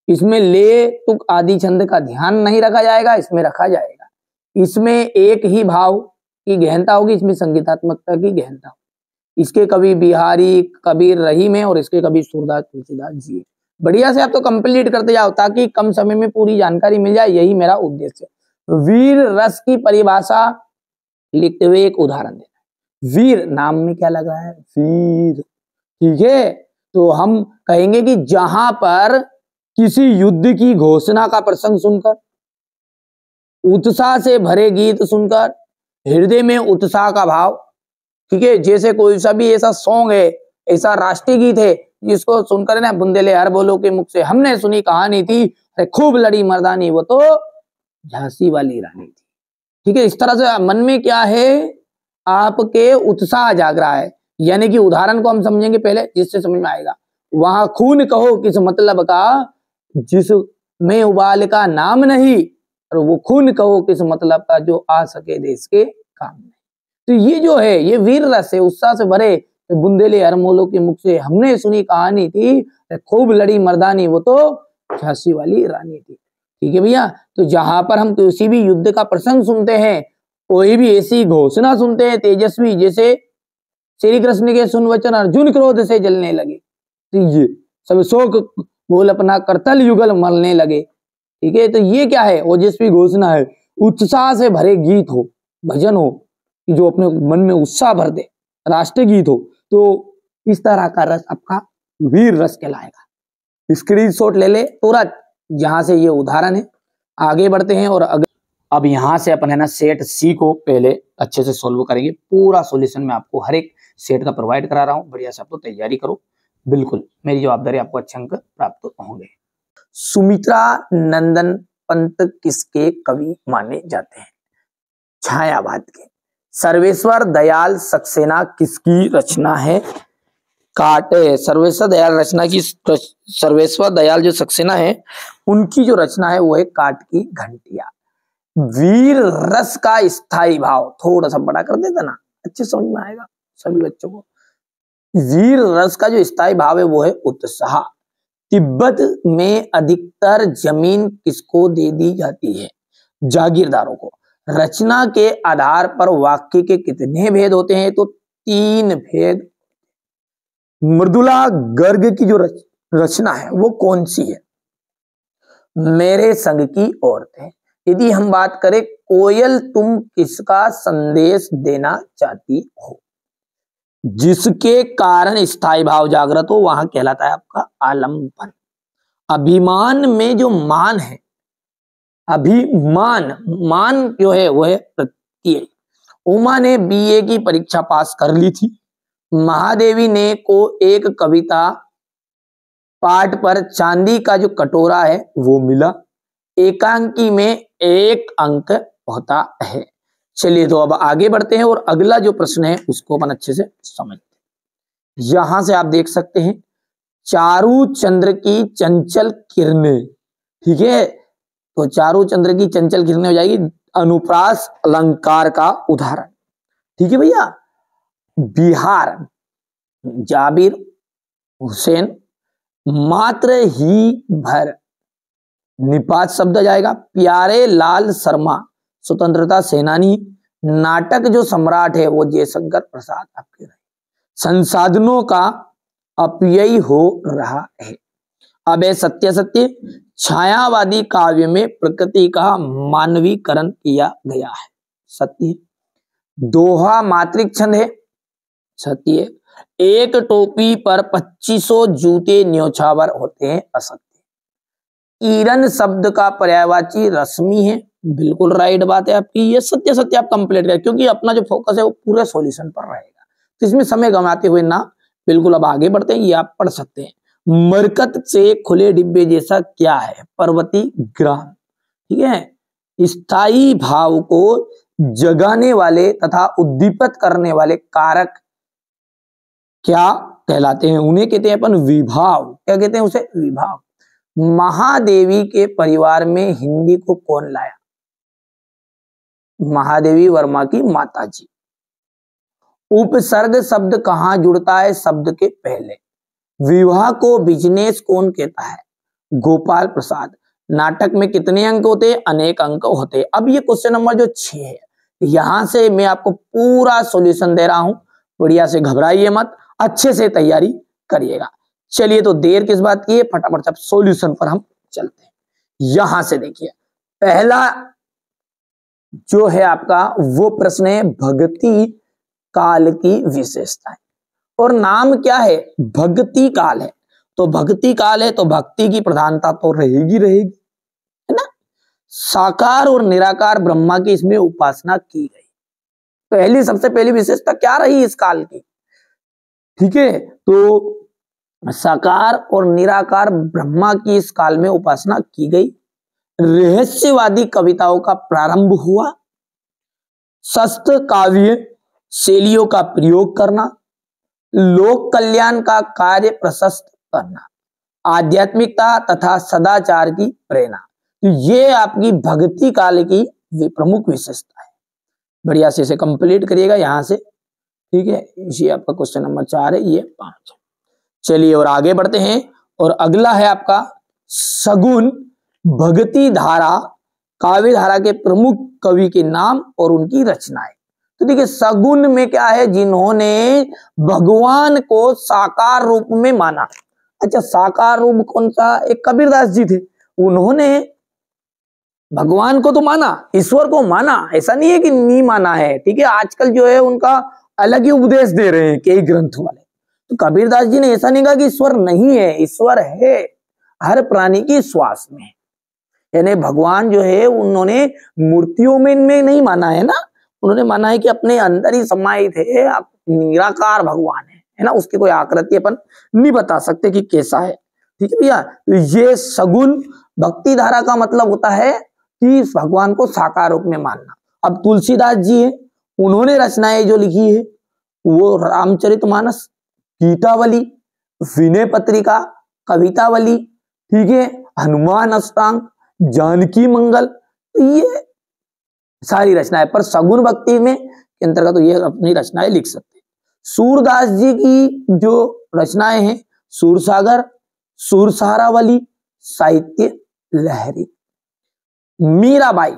इसमें ले, तुक आदि छंद का ध्यान नहीं रखा जाएगा, इसमें रखा जाएगा। इसमें एक ही भाव की गहनता होगी, इसमें संगीतात्मकता की गहनता। इसके कवि बिहारी, कबीर, रहीम है, और इसके कवि सूरदास, तुलसीदास जी है। बढ़िया से आप तो कंप्लीट करते जाओ ताकि कम समय में पूरी जानकारी मिल जाए, यही मेरा उद्देश्य है। वीर रस की परिभाषा लिखते हुए एक उदाहरण देना। वीर नाम में क्या लग रहा है, वीर, ठीक है। तो हम कहेंगे कि जहां पर किसी युद्ध की घोषणा का प्रसंग सुनकर, उत्साह से भरे गीत सुनकर, हृदय में उत्साह का भाव, ठीक है, जैसे कोई सा भी ऐसा सॉन्ग है, ऐसा राष्ट्रीय गीत है जिसको सुनकर ना बुंदेले हर बोलो के मुख से हमने सुनी कहानी थी, अरे खूब लड़ी मर्दानी वो तो झांसी वाली रानी थी, ठीक है। इस तरह से मन में क्या है, आपके उत्साह जाग रहा है। यानी कि उदाहरण को हम समझेंगे पहले जिससे समझ में आएगा। वहां खून कहो किस मतलब का, जिसमें उबाल का नाम नहीं, और वो खून कहो किस मतलब का, जो आ सके देश के काम में। तो ये जो है ये वीर रस है, उत्साह से भरे बुंदेले अरमोलों के मुख से हमने सुनी कहानी थी, खूब लड़ी मर्दानी वो तो झांसी वाली रानी थी, ठीक है भैया। तो जहां पर हम किसी भी युद्ध का प्रसंग सुनते हैं, कोई भी ऐसी घोषणा सुनते हैं तेजस्वी, जैसे श्री कृष्ण के सुन वचन अर्जुन क्रोध से जलने लगे, तो ये सब शोक बोल अपना करतल युगल मरने लगे, ठीक है। तो ये क्या है, ओजस्वी घोषणा है, उत्साह से भरे गीत हो, भजन हो, जो अपने मन में उत्साह भर दे, राष्ट्रीय गीत हो, तो इस तरह का रस आपका वीर रस कहलाएगा। स्क्रीनशॉट ले ले तुरंत, जहां से ये उदाहरण है। आगे बढ़ते हैं और अब यहाँ से अपन है ना सेट सी को पहले अच्छे से सोल्व करेंगे। पूरा सॉल्यूशन मैं आपको हर एक सेट का प्रोवाइड करा रहा हूँ, बढ़िया से आप तो तैयारी करो, बिल्कुल मेरी जवाबदारी, आपको अच्छे अंक प्राप्त होंगे। सुमित्रा नंदन पंत किसके कवि माने जाते हैं, छायावाद के। सर्वेश्वर दयाल सक्सेना किसकी रचना है, सर्वेश्वर दयाल रचना की, सर्वेश्वर दयाल जो सक्सेना है उनकी जो रचना है वो है काट की घंटिया। वीर रस का स्थायी भाव, थोड़ा सा बड़ा कर देता ना, अच्छे समझ में आएगा सभी बच्चों को। वीर रस का जो स्थायी भाव है वो है उत्साह। तिब्बत में अधिकतर जमीन किसको दे दी जाती है, जागीरदारों को। रचना के आधार पर वाक्य के कितने भेद होते हैं, तो 3 भेद। मृदुला गर्ग की जो रचना है वो कौन सी है, मेरे संग की औरतें। यदि हम बात करें कोयल तुम किसका संदेश देना चाहती हो, जिसके कारण स्थायी भाव जागृत हो, वहां कहलाता है आपका आलंबन। अभिमान में जो मान है, अभिमान मान जो है वो है प्रत्यय। उमा ने बीए की परीक्षा पास कर ली थी। महादेवी ने को एक कविता पाठ पर चांदी का जो कटोरा है वो मिला। एकांकी में 1 अंक होता है। चलिए तो अब आगे बढ़ते हैं और अगला जो प्रश्न है उसको अपन अच्छे से समझते हैं। यहां से आप देख सकते हैं चारू चंद्र की चंचल किरणें, ठीक है। तो चारू चंद्र की चंचल किरणें हो जाएगी अनुप्रास अलंकार का उदाहरण, ठीक है भैया। बिहार, जाबिर हुसैन, मात्र ही भर, निपात शब्द आ जाएगा। प्यारे लाल शर्मा, स्वतंत्रता सेनानी। नाटक जो सम्राट है वो जयशंकर प्रसाद आपके रहे। संसाधनों का अपव्यय हो रहा है। अब है सत्य सत्य। छायावादी काव्य में प्रकृति का मानवीकरण किया गया है, सत्य। दोहा मात्रिक छंद है, सत्य। एक टोपी पर 2500 जूते न्योछावर होते हैं, असत्य। किरण शब्द का पर्यायवाची रश्मि है, बिल्कुल राइट बात है आपकी। ये सत्य सत्य आप कंप्लीट करें, क्योंकि अपना जो फोकस है वो पूरे सॉल्यूशन पर रहेगा, तो इसमें समय गंवाते हुए ना, बिल्कुल। अब आगे बढ़ते हैं, ये आप पढ़ सकते हैं। मरकत से खुले डिब्बे जैसा क्या है, पर्वती ग्राम, ठीक है। स्थायी भाव को जगाने वाले तथा उद्दीपित करने वाले कारक क्या कहलाते हैं, उन्हें कहते हैं अपन विभाव। क्या कहते हैं उसे, विभाव। महादेवी के परिवार में हिंदी को कौन लाया, महादेवी वर्मा की माताजी। उपसर्ग शब्द कहां जुड़ता है, शब्द के पहले। विवाह को बिजनेस कौन कहता है, गोपाल प्रसाद। नाटक में कितने अंक होते हैं, अनेक अंक होते हैं। अब ये क्वेश्चन नंबर जो 6 है, यहां से मैं आपको पूरा सॉल्यूशन दे रहा हूं, बढ़िया से घबराइए मत, अच्छे से तैयारी करिएगा। चलिए तो देर किस बात की है, फटाफट से सॉल्यूशन पर हम चलते हैं। यहां से देखिए पहला जो है आपका वो प्रश्न है भक्ति काल की विशेषताएं, और नाम क्या है, भक्ति काल है। तो भक्ति काल है तो भक्ति की प्रधानता तो रहेगी रहेगी, है ना। साकार और निराकार ब्रह्मा की इसमें उपासना की गई। पहली सबसे पहली विशेषता क्या रही इस काल की, ठीक है। तो साकार और निराकार ब्रह्मा की इस काल में उपासना की गई। रहस्यवादी कविताओं का प्रारंभ हुआ। शस्त्र काव्य शैलियों का प्रयोग करना, लोक कल्याण का कार्य प्रशस्त करना, आध्यात्मिकता तथा सदाचार की प्रेरणा, तो ये आपकी भक्ति काल की प्रमुख विशेषता है। बढ़िया से इसे कंप्लीट करिएगा यहां से, ठीक है। ये आपका क्वेश्चन नंबर 4 है, ये 5। चलिए और आगे बढ़ते हैं, और अगला है आपका सगुन भक्ति धारा काव्य धारा के प्रमुख कवि के नाम और उनकी रचनाएं। तो देखिए सगुन में क्या है, जिन्होंने भगवान को साकार रूप में माना। अच्छा साकार रूप कौन सा, एक कबीरदास जी थे, उन्होंने भगवान को तो माना, ईश्वर को माना, ऐसा नहीं है कि नहीं माना है, ठीक है। आजकल जो है उनका अलग ही उपदेश दे रहे हैं कई ग्रंथ वाले। तो कबीरदास जी ने ऐसा नहीं कहा कि ईश्वर नहीं है, ईश्वर है, हर प्राणी की श्वास में। यानी भगवान जो है उन्होंने मूर्तियों में नहीं माना है ना, उन्होंने माना है कि अपने अंदर ही समाहित है, निराकार भगवान है ना। उसकी कोई आकृति अपन नहीं बता सकते कि कैसा है, ठीक है भैया। तो ये सगुन भक्ति धारा का मतलब होता है कि भगवान को साकार रूप में मानना। अब तुलसीदास जी है, उन्होंने रचनाएं जो लिखी है वो रामचरितमानस, गीतावली, विनय पत्रिका, कवितावली, ठीक है, हनुमान अष्टांग, जानकी मंगल, तो ये सारी रचनाएं। पर सगुन भक्ति में के अंतर्गत तो ये अपनी रचनाएं लिख सकते हैं। सूरदास जी की जो रचनाएं हैं, सूरसागर, सूरसहारावली, साहित्य लहरी। मीराबाई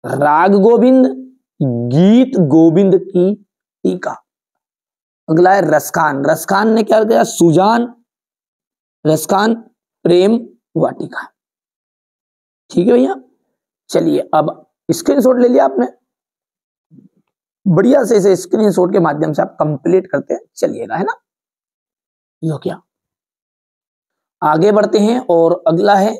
राग गोविंद, गीत गोविंद की टीका। अगला है रसखान, रसखान ने क्या किया, सुजान, रसखान प्रेम वाटिका, ठीक है भैया। चलिए अब स्क्रीनशॉट ले लिया आपने, बढ़िया से इसे स्क्रीनशॉट के माध्यम से आप कंप्लीट करते चलिएगा, है ना। यो क्या, आगे बढ़ते हैं, और अगला है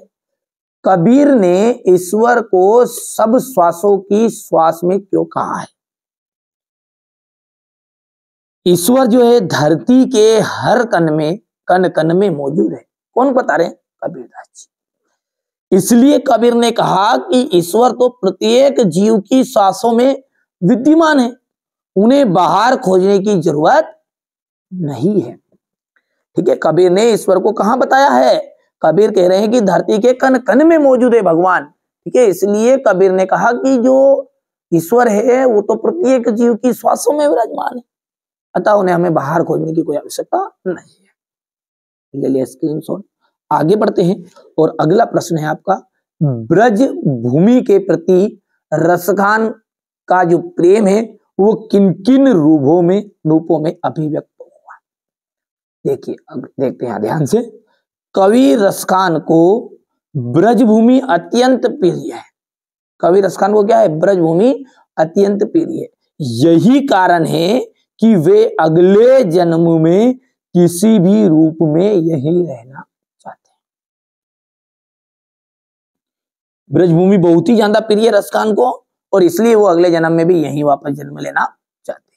कबीर ने ईश्वर को सब श्वासों की श्वास में क्यों कहा है। ईश्वर जो है धरती के हर कण में कण कण में मौजूद है। कौन बता रहे हैं, कबीरदास जी। इसलिए कबीर ने कहा कि ईश्वर तो प्रत्येक जीव की श्वासों में विद्यमान है, उन्हें बाहर खोजने की जरूरत नहीं है, ठीक है। कबीर ने ईश्वर को कहां बताया है, कबीर कह रहे हैं कि धरती के कण कण में मौजूद है भगवान, ठीक है। इसलिए कबीर ने कहा कि जो ईश्वर है वो तो प्रत्येक जीव की श्वासों में विराजमान है, अतः उन्हें हमें बाहर खोजने की कोई आवश्यकता नहीं है। ले लिया स्क्रीनशॉट, आगे बढ़ते हैं, और अगला प्रश्न है आपका ब्रज भूमि के प्रति रसखान का जो प्रेम है वो किन किन रूपों में अभिव्यक्त हुआ। देखिए अब देखते हैं ध्यान से। कवि रसखान को ब्रजभूमि अत्यंत प्रिय है। कवि रसखान को क्या है, ब्रजभूमि अत्यंत प्रिय है। यही कारण है कि वे अगले जन्म में किसी भी रूप में यही रहना चाहते हैं। ब्रजभूमि बहुत ही ज्यादा प्रिय है रसखान को, और इसलिए वो अगले जन्म में भी यही वापस जन्म लेना चाहते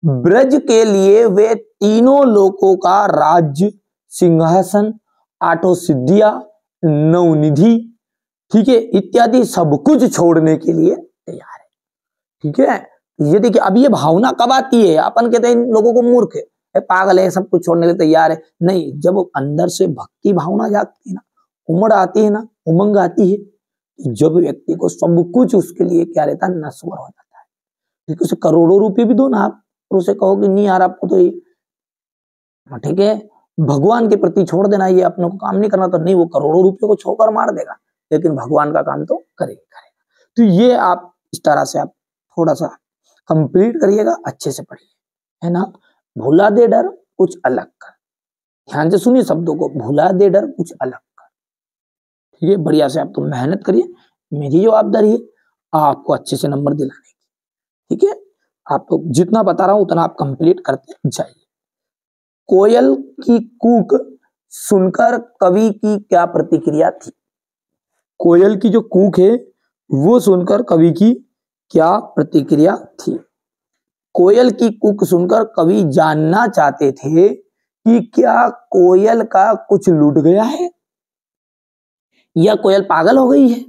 हैं। ब्रज के लिए वे तीनों लोकों का राज्य, सिंहासन, आठों सिद्धियां, नवनिधि, ठीक है, इत्यादि सब कुछ छोड़ने के लिए तैयार है, ठीक है। ये देखिए अब ये भावना कब आती है, अपन कहते हैं इन लोगों को मूर्ख है, पागल है, सब कुछ छोड़ने के लिए तैयार है। नहीं, जब अंदर से भक्ति भावना जागती है ना, उमड़ आती है ना, उमंग आती है, जब व्यक्ति को सब कुछ उसके लिए क्या रहता है, नश्वर हो जाता है। ठीक है, उसे करोड़ों रुपए भी दो ना आप, और उसे कहो कि नहीं यार आपको तो ये ठीक है भगवान के प्रति छोड़ देना, ये अपने को काम नहीं करना, तो नहीं, वो करोड़ों रुपए को छोड़कर मार देगा, लेकिन भगवान का काम तो करेगा। तो ये आप इस तरह से आप थोड़ा सा कंप्लीट करिएगा, अच्छे से पढ़िए, है ना। भुला दे डर कुछ अलग कर। ध्यान से सुनिए शब्दों को, भुला दे डर कुछ अलग कर। ठीक है, बढ़िया से आप तो मेहनत करिए, मेरी जवाबदारी है आपको अच्छे से नंबर दिलाने की। ठीक है, आपको जितना बता रहा हूं उतना आप कंप्लीट करते जाइए। कोयल की कूक सुनकर कवि की क्या प्रतिक्रिया थी? कोयल की जो कूक है वो सुनकर कवि की क्या प्रतिक्रिया थी? कोयल की कूक सुनकर कवि जानना चाहते थे कि क्या कोयल का कुछ लूट गया है या कोयल पागल हो गई है।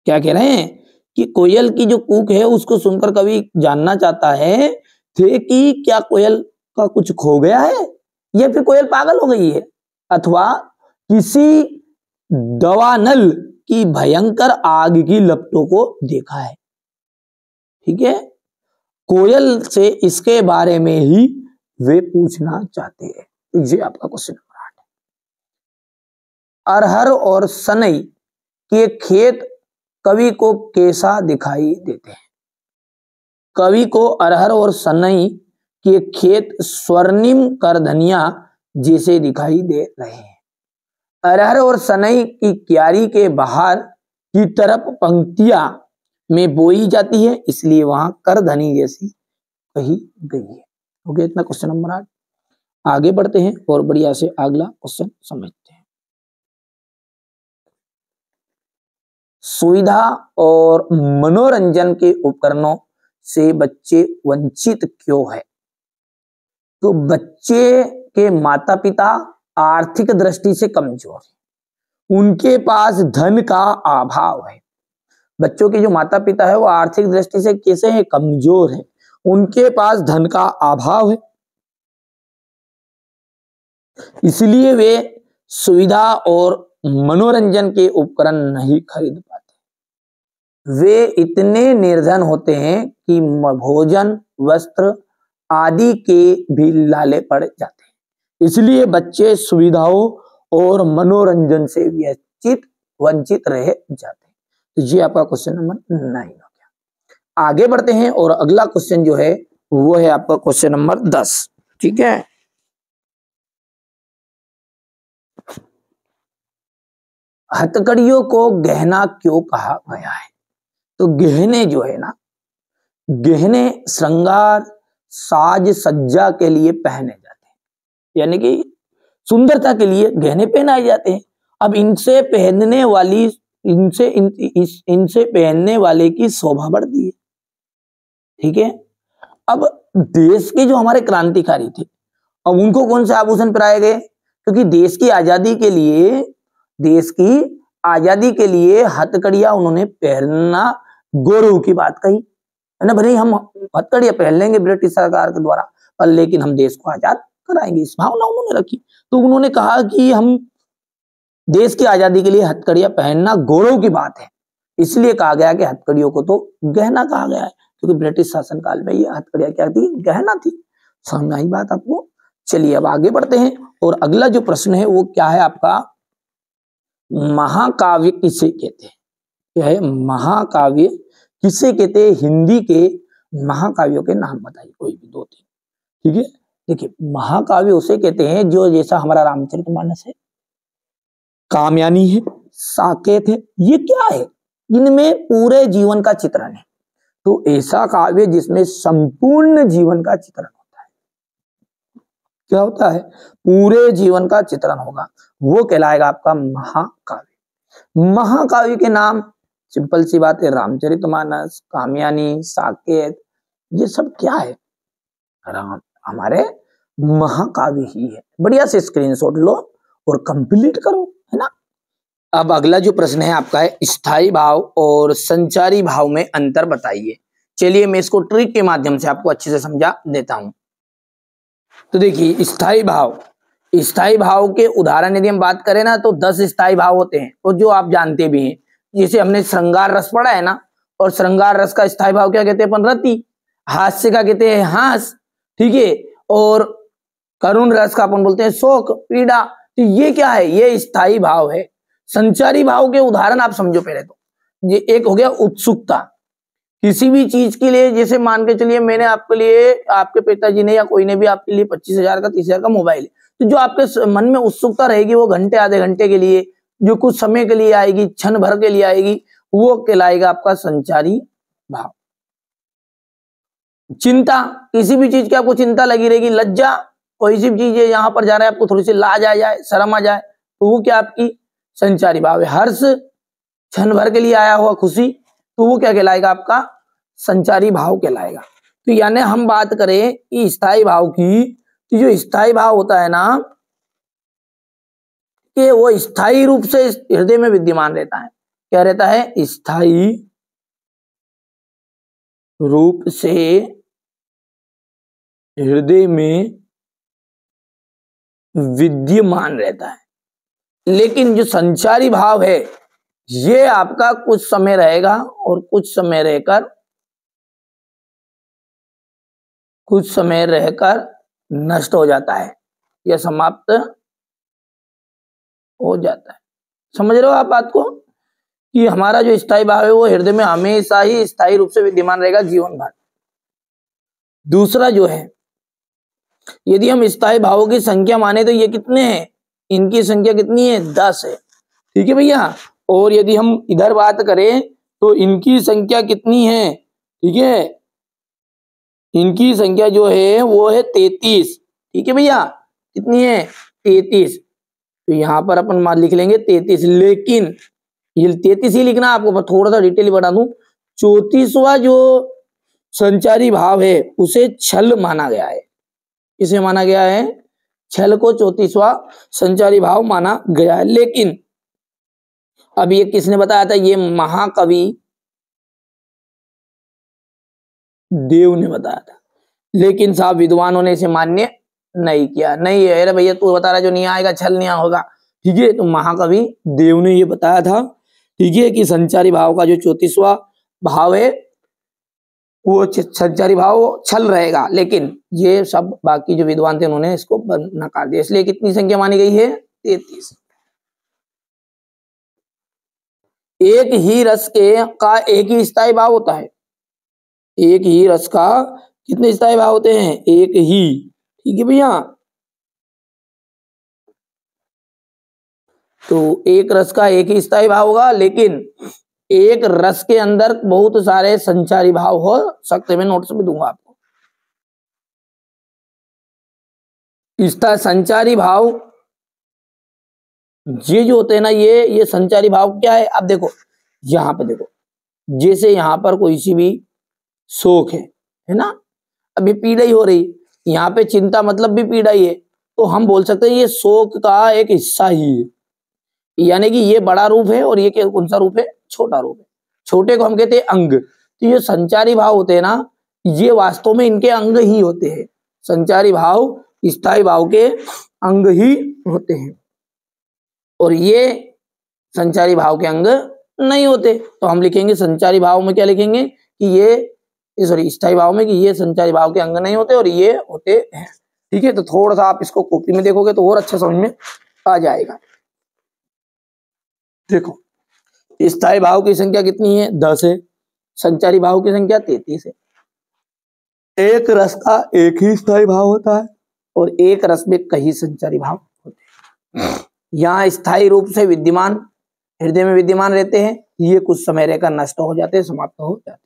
क्या कह रहे हैं कि कोयल की जो कूक है उसको सुनकर कवि जानना चाहता है थे कि क्या कोयल का कुछ खो गया है या फिर कोयल पागल हो गई है अथवा किसी दवानल की भयंकर आग की लपटों को देखा है। ठीक है, कोयल से इसके बारे में ही वे पूछना चाहते हैं। ये आपका क्वेश्चन नंबर 8 है। अरहर और सनई के खेत कवि को कैसा दिखाई देते हैं? कवि को अरहर और सनई के खेत स्वर्णिम करधनिया जैसे दिखाई दे रहे हैं। अरहर और सनई की क्यारी के बाहर की तरफ पंक्तियां में बोई जाती है, इसलिए वहां करधनी जैसी कही गई है। हो गया इतना क्वेश्चन नंबर 8। आगे बढ़ते हैं और बढ़िया से अगला क्वेश्चन समझते हैं। सुविधा और मनोरंजन के उपकरणों से बच्चे वंचित क्यों है? तो बच्चे के माता पिता आर्थिक दृष्टि से कमजोर है, उनके पास धन का अभाव है। बच्चों के जो माता पिता है वो आर्थिक दृष्टि से कैसे है? कमजोर है, उनके पास धन का अभाव है, इसलिए वे सुविधा और मनोरंजन के उपकरण नहीं खरीद पाते। वे इतने निर्धन होते हैं कि भोजन वस्त्र आदि के भी लाले पड़ जाते हैं, इसलिए बच्चे सुविधाओं और मनोरंजन से वंचित रह जाते हैं। तो ये आपका क्वेश्चन नंबर 9 हो गया। आगे बढ़ते हैं और अगला क्वेश्चन जो है वो है आपका क्वेश्चन नंबर 10। ठीक है, हथकड़ियों को गहना क्यों कहा गया है? तो गहने जो है ना, गहने श्रृंगार साज सज्जा के लिए पहने जाते हैं, यानी कि सुंदरता के लिए गहने पहनाए जाते हैं। अब इनसे पहनने वाले की शोभा बढ़ती है। ठीक है, अब देश के जो हमारे क्रांतिकारी थे, अब उनको कौन से आभूषण पहनाए गए? क्योंकि देश की आजादी के लिए हथकड़ियां उन्होंने पहनना गौरव की बात कही है ना। भले हम हथकड़ियां पहन लेंगे ब्रिटिश सरकार के द्वारा, पर लेकिन हम देश को आजाद कराएंगे, इस भावना उन्होंने रखी। तो उन्होंने कहा कि हम देश की आजादी के लिए हथकड़ियां पहनना गौरव की बात है, इसलिए कहा गया कि हथकड़ियों को तो गहना कहा गया है, क्योंकि ब्रिटिश शासनकाल में ये हथकड़ियां क्या थी? गहना थी। समझ आई बात आपको? चलिए अब आगे बढ़ते हैं और अगला जो प्रश्न है वो क्या है आपका? महाकाव्य किसे कहते हैं? क्या है महाकाव्य किसे कहते हैं? हिंदी के महाकाव्यों के नाम बताइए, कोई भी 2-3। ठीक है, देखिए महाकाव्य उसे कहते हैं जो जैसा हमारा रामचरितमानस है, कामयानी है, साकेत है, ये क्या है? इनमें पूरे जीवन का चित्रण है। तो ऐसा काव्य जिसमें संपूर्ण जीवन का चित्रण होता है, क्या होता है? पूरे जीवन का चित्रण होगा, वो कहलाएगा आपका महाकाव्य। महाकाव्य के नाम सिंपल सी बात है, रामचरितमानस, कामयानी, साकेत, ये सब क्या है? हमारे महाकाव्य ही है। बढ़िया से स्क्रीनशॉट लो और कंप्लीट करो, है ना। अब अगला जो प्रश्न है आपका है स्थायी भाव और संचारी भाव में अंतर बताइए। चलिए मैं इसको ट्रिक के माध्यम से आपको अच्छे से समझा देता हूं। तो देखिए स्थायी भाव के उदाहरण यदि हम बात करें ना तो 10 स्थायी भाव होते हैं, और जो आप जानते भी हैं, जैसे हमने श्रृंगार रस पढ़ा है ना, और श्रृंगार रस का स्थायी भाव क्या कहते हैं? अपन रति। हास्य का कहते हैं हास, ठीक है, और करुण रस का अपन बोलते हैं शोक, पीड़ा। तो ये क्या है? ये स्थायी भाव है। संचारी भाव के उदाहरण आप समझो पहले तो। ये एक हो गया उत्सुकता, किसी भी चीज के लिए, जैसे मान के चलिए मैंने आपके लिए, आपके पिताजी ने या कोई ने भी आपके लिए 25,000 का 30,000 का मोबाइल, तो जो आपके मन में उत्सुकता रहेगी वो घंटे आधे घंटे के लिए, जो कुछ समय के लिए आएगी, क्षण भर के लिए आएगी, वो कहलाएगा आपका संचारी भाव। चिंता, किसी भी चीज की आपको चिंता लगी रहेगी, लज्जा, कोई सी भी चीज है यहाँ पर जा रहा है आपको थोड़ी सी लाज आ जाए, शर्म आ जाए, तो वो क्या आपकी संचारी भाव है। हर्ष, क्षण भर के लिए आया हुआ खुशी, तो वो क्या कहलाएगा आपका संचारी भाव कहलाएगा। तो यानी हम बात करें कि स्थायी भाव की, तो जो स्थायी भाव होता है ना, कि वो स्थायी रूप से हृदय में विद्यमान रहता है। क्या रहता है? स्थायी रूप से हृदय में विद्यमान रहता है। लेकिन जो संचारी भाव है ये आपका कुछ समय रहेगा और कुछ समय रहकर नष्ट हो जाता है या समाप्त हो जाता है। समझ रहे हो आप बात को, कि हमारा जो स्थायी भाव है वो हृदय में हमेशा ही स्थायी रूप से विद्यमान रहेगा जीवन भर। दूसरा जो है, यदि हम स्थायी भावों की संख्या माने तो ये कितने हैं? इनकी संख्या कितनी है? 10 है। ठीक है भैया। और यदि हम इधर बात करें तो इनकी संख्या कितनी है? ठीक है, इनकी संख्या जो है वो है 33। ठीक है भैया, कितनी है? 33। तो यहां पर अपन मान लिख लेंगे 33। लेकिन ये 33 ही लिखना आपको, पर थोड़ा सा डिटेल बता दूं, 34वां जो संचारी भाव है उसे छल माना गया है। इसे माना गया है छल को 34वां संचारी भाव माना गया है। लेकिन अब ये किसने बताया था? ये महाकवि देव ने बताया था। लेकिन साहब विद्वानों ने इसे मान्य नहीं किया। नहीं अरे भैया तू बता रहा जो नहीं आएगा छल नहीं होगा। ठीक है, तो महाकवि देव ने ये बताया था, ठीक है, कि संचारी भाव का जो 34वां भाव है वो संचारी भाव छल रहेगा। लेकिन ये सब बाकी जो विद्वान थे उन्होंने इसको नकार दिया। इसलिए कितनी संख्या मानी गई है? 33। एक ही रस का एक ही स्थायी भाव होता है। एक ही रस का कितने स्थायी भाव होते हैं? एक ही। ठीक है भैया, तो एक रस का एक ही स्थायी भाव होगा, लेकिन एक रस के अंदर बहुत सारे संचारी भाव हो सकते। मैं नोट्स में दूंगा आपको। इसका संचारी भाव ये जो होते हैं ना, ये संचारी भाव क्या है? आप देखो यहां पे, देखो जैसे यहां पर कोई सी भी शोक है ना, अभी पीड़ा ही हो रही, यहाँ पे चिंता मतलब भी पीड़ा ही है, तो हम बोल सकते हैं ये शोक का एक हिस्सा ही है। यानी कि ये बड़ा रूप है और ये कौन सा रूप है? छोटा रूप है। छोटे को हम कहते हैं अंग। तो ये संचारी भाव होते हैं ना, ये वास्तव में इनके अंग ही होते हैं। संचारी भाव स्थायी भाव के अंग ही होते हैं और ये संचारी भाव के अंग नहीं होते। तो हम लिखेंगे संचारी भाव में क्या लिखेंगे कि ये सॉरी स्थायी भाव में कि ये संचारी भाव के अंग नहीं होते और ये होते हैं। ठीक है, तो थोड़ा सा आप इसको कॉपी में देखोगे तो और अच्छा समझ में आ जाएगा। देखो स्थायी भाव की संख्या कितनी है? 10 है। संचारी भाव की संख्या 33 है। एक रस का एक ही स्थायी भाव होता है और एक रस में कई संचारी भाव होते हैं। यहाँ स्थायी रूप से विद्यमान हृदय में विद्यमान रहते हैं, ये कुछ समय रहकर नष्ट हो जाते हैं, समाप्त हो जाते हैं।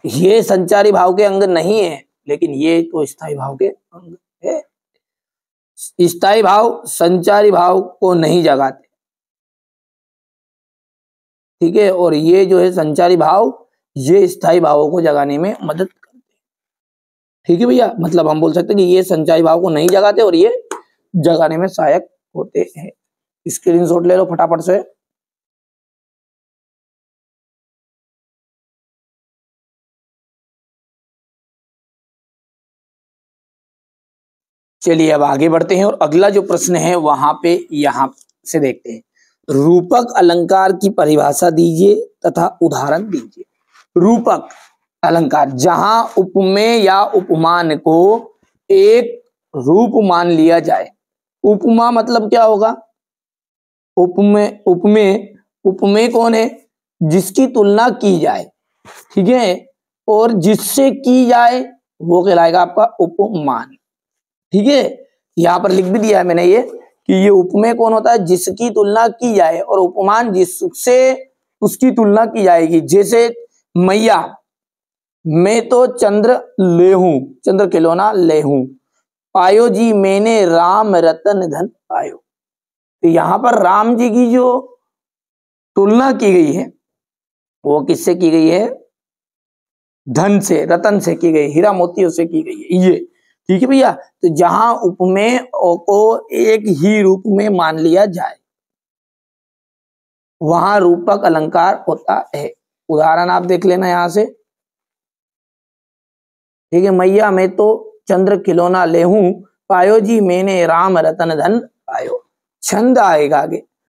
ये संचारी भाव के अंग नहीं है, लेकिन ये तो स्थायी भाव के अंग है। स्थायी भाव संचारी भाव को नहीं जगाते। ठीक है, और ये जो है संचारी भाव ये स्थायी भावों को जगाने में मदद करते हैं। ठीक है भैया, मतलब हम बोल सकते हैं कि ये संचारी भाव को नहीं जगाते और ये जगाने में सहायक होते हैं। स्क्रीनशॉट ले लो फटाफट से। चलिए अब आगे बढ़ते हैं और अगला जो प्रश्न है वहां पे यहां से देखते हैं। रूपक अलंकार की परिभाषा दीजिए तथा उदाहरण दीजिए। रूपक अलंकार, जहां उपमेय या उपमान को एक रूप मान लिया जाए। उपमा मतलब क्या होगा? उपमेय कौन है? जिसकी तुलना की जाए। ठीक है, और जिससे की जाए वो कहलाएगा आपका उपमान। ठीक है, यहाँ पर लिख भी दिया है मैंने ये कि ये उपमेय कौन होता है, जिसकी तुलना की जाए, और उपमान जिससे उसकी तुलना की जाएगी। जैसे मैया, मैं तो चंद्र लेहूं, चंद्र खिलौना लेहूं, पायो जी मैंने राम रतन धन पायो। तो यहां पर राम जी की जो तुलना की गई है वो किससे की गई है, धन से, रतन से की गई, हीरा मोतियों से की गई है ये। ठीक है भैया, तो जहां उपमेय को एक ही रूप में मान लिया जाए वहां रूपक अलंकार होता है। उदाहरण आप देख लेना यहां से। ठीक है, मैया मैं तो चंद्र खिलौना लेहूं, पायो जी मैंने राम रतन धन पायो। छंद आएगा आगे,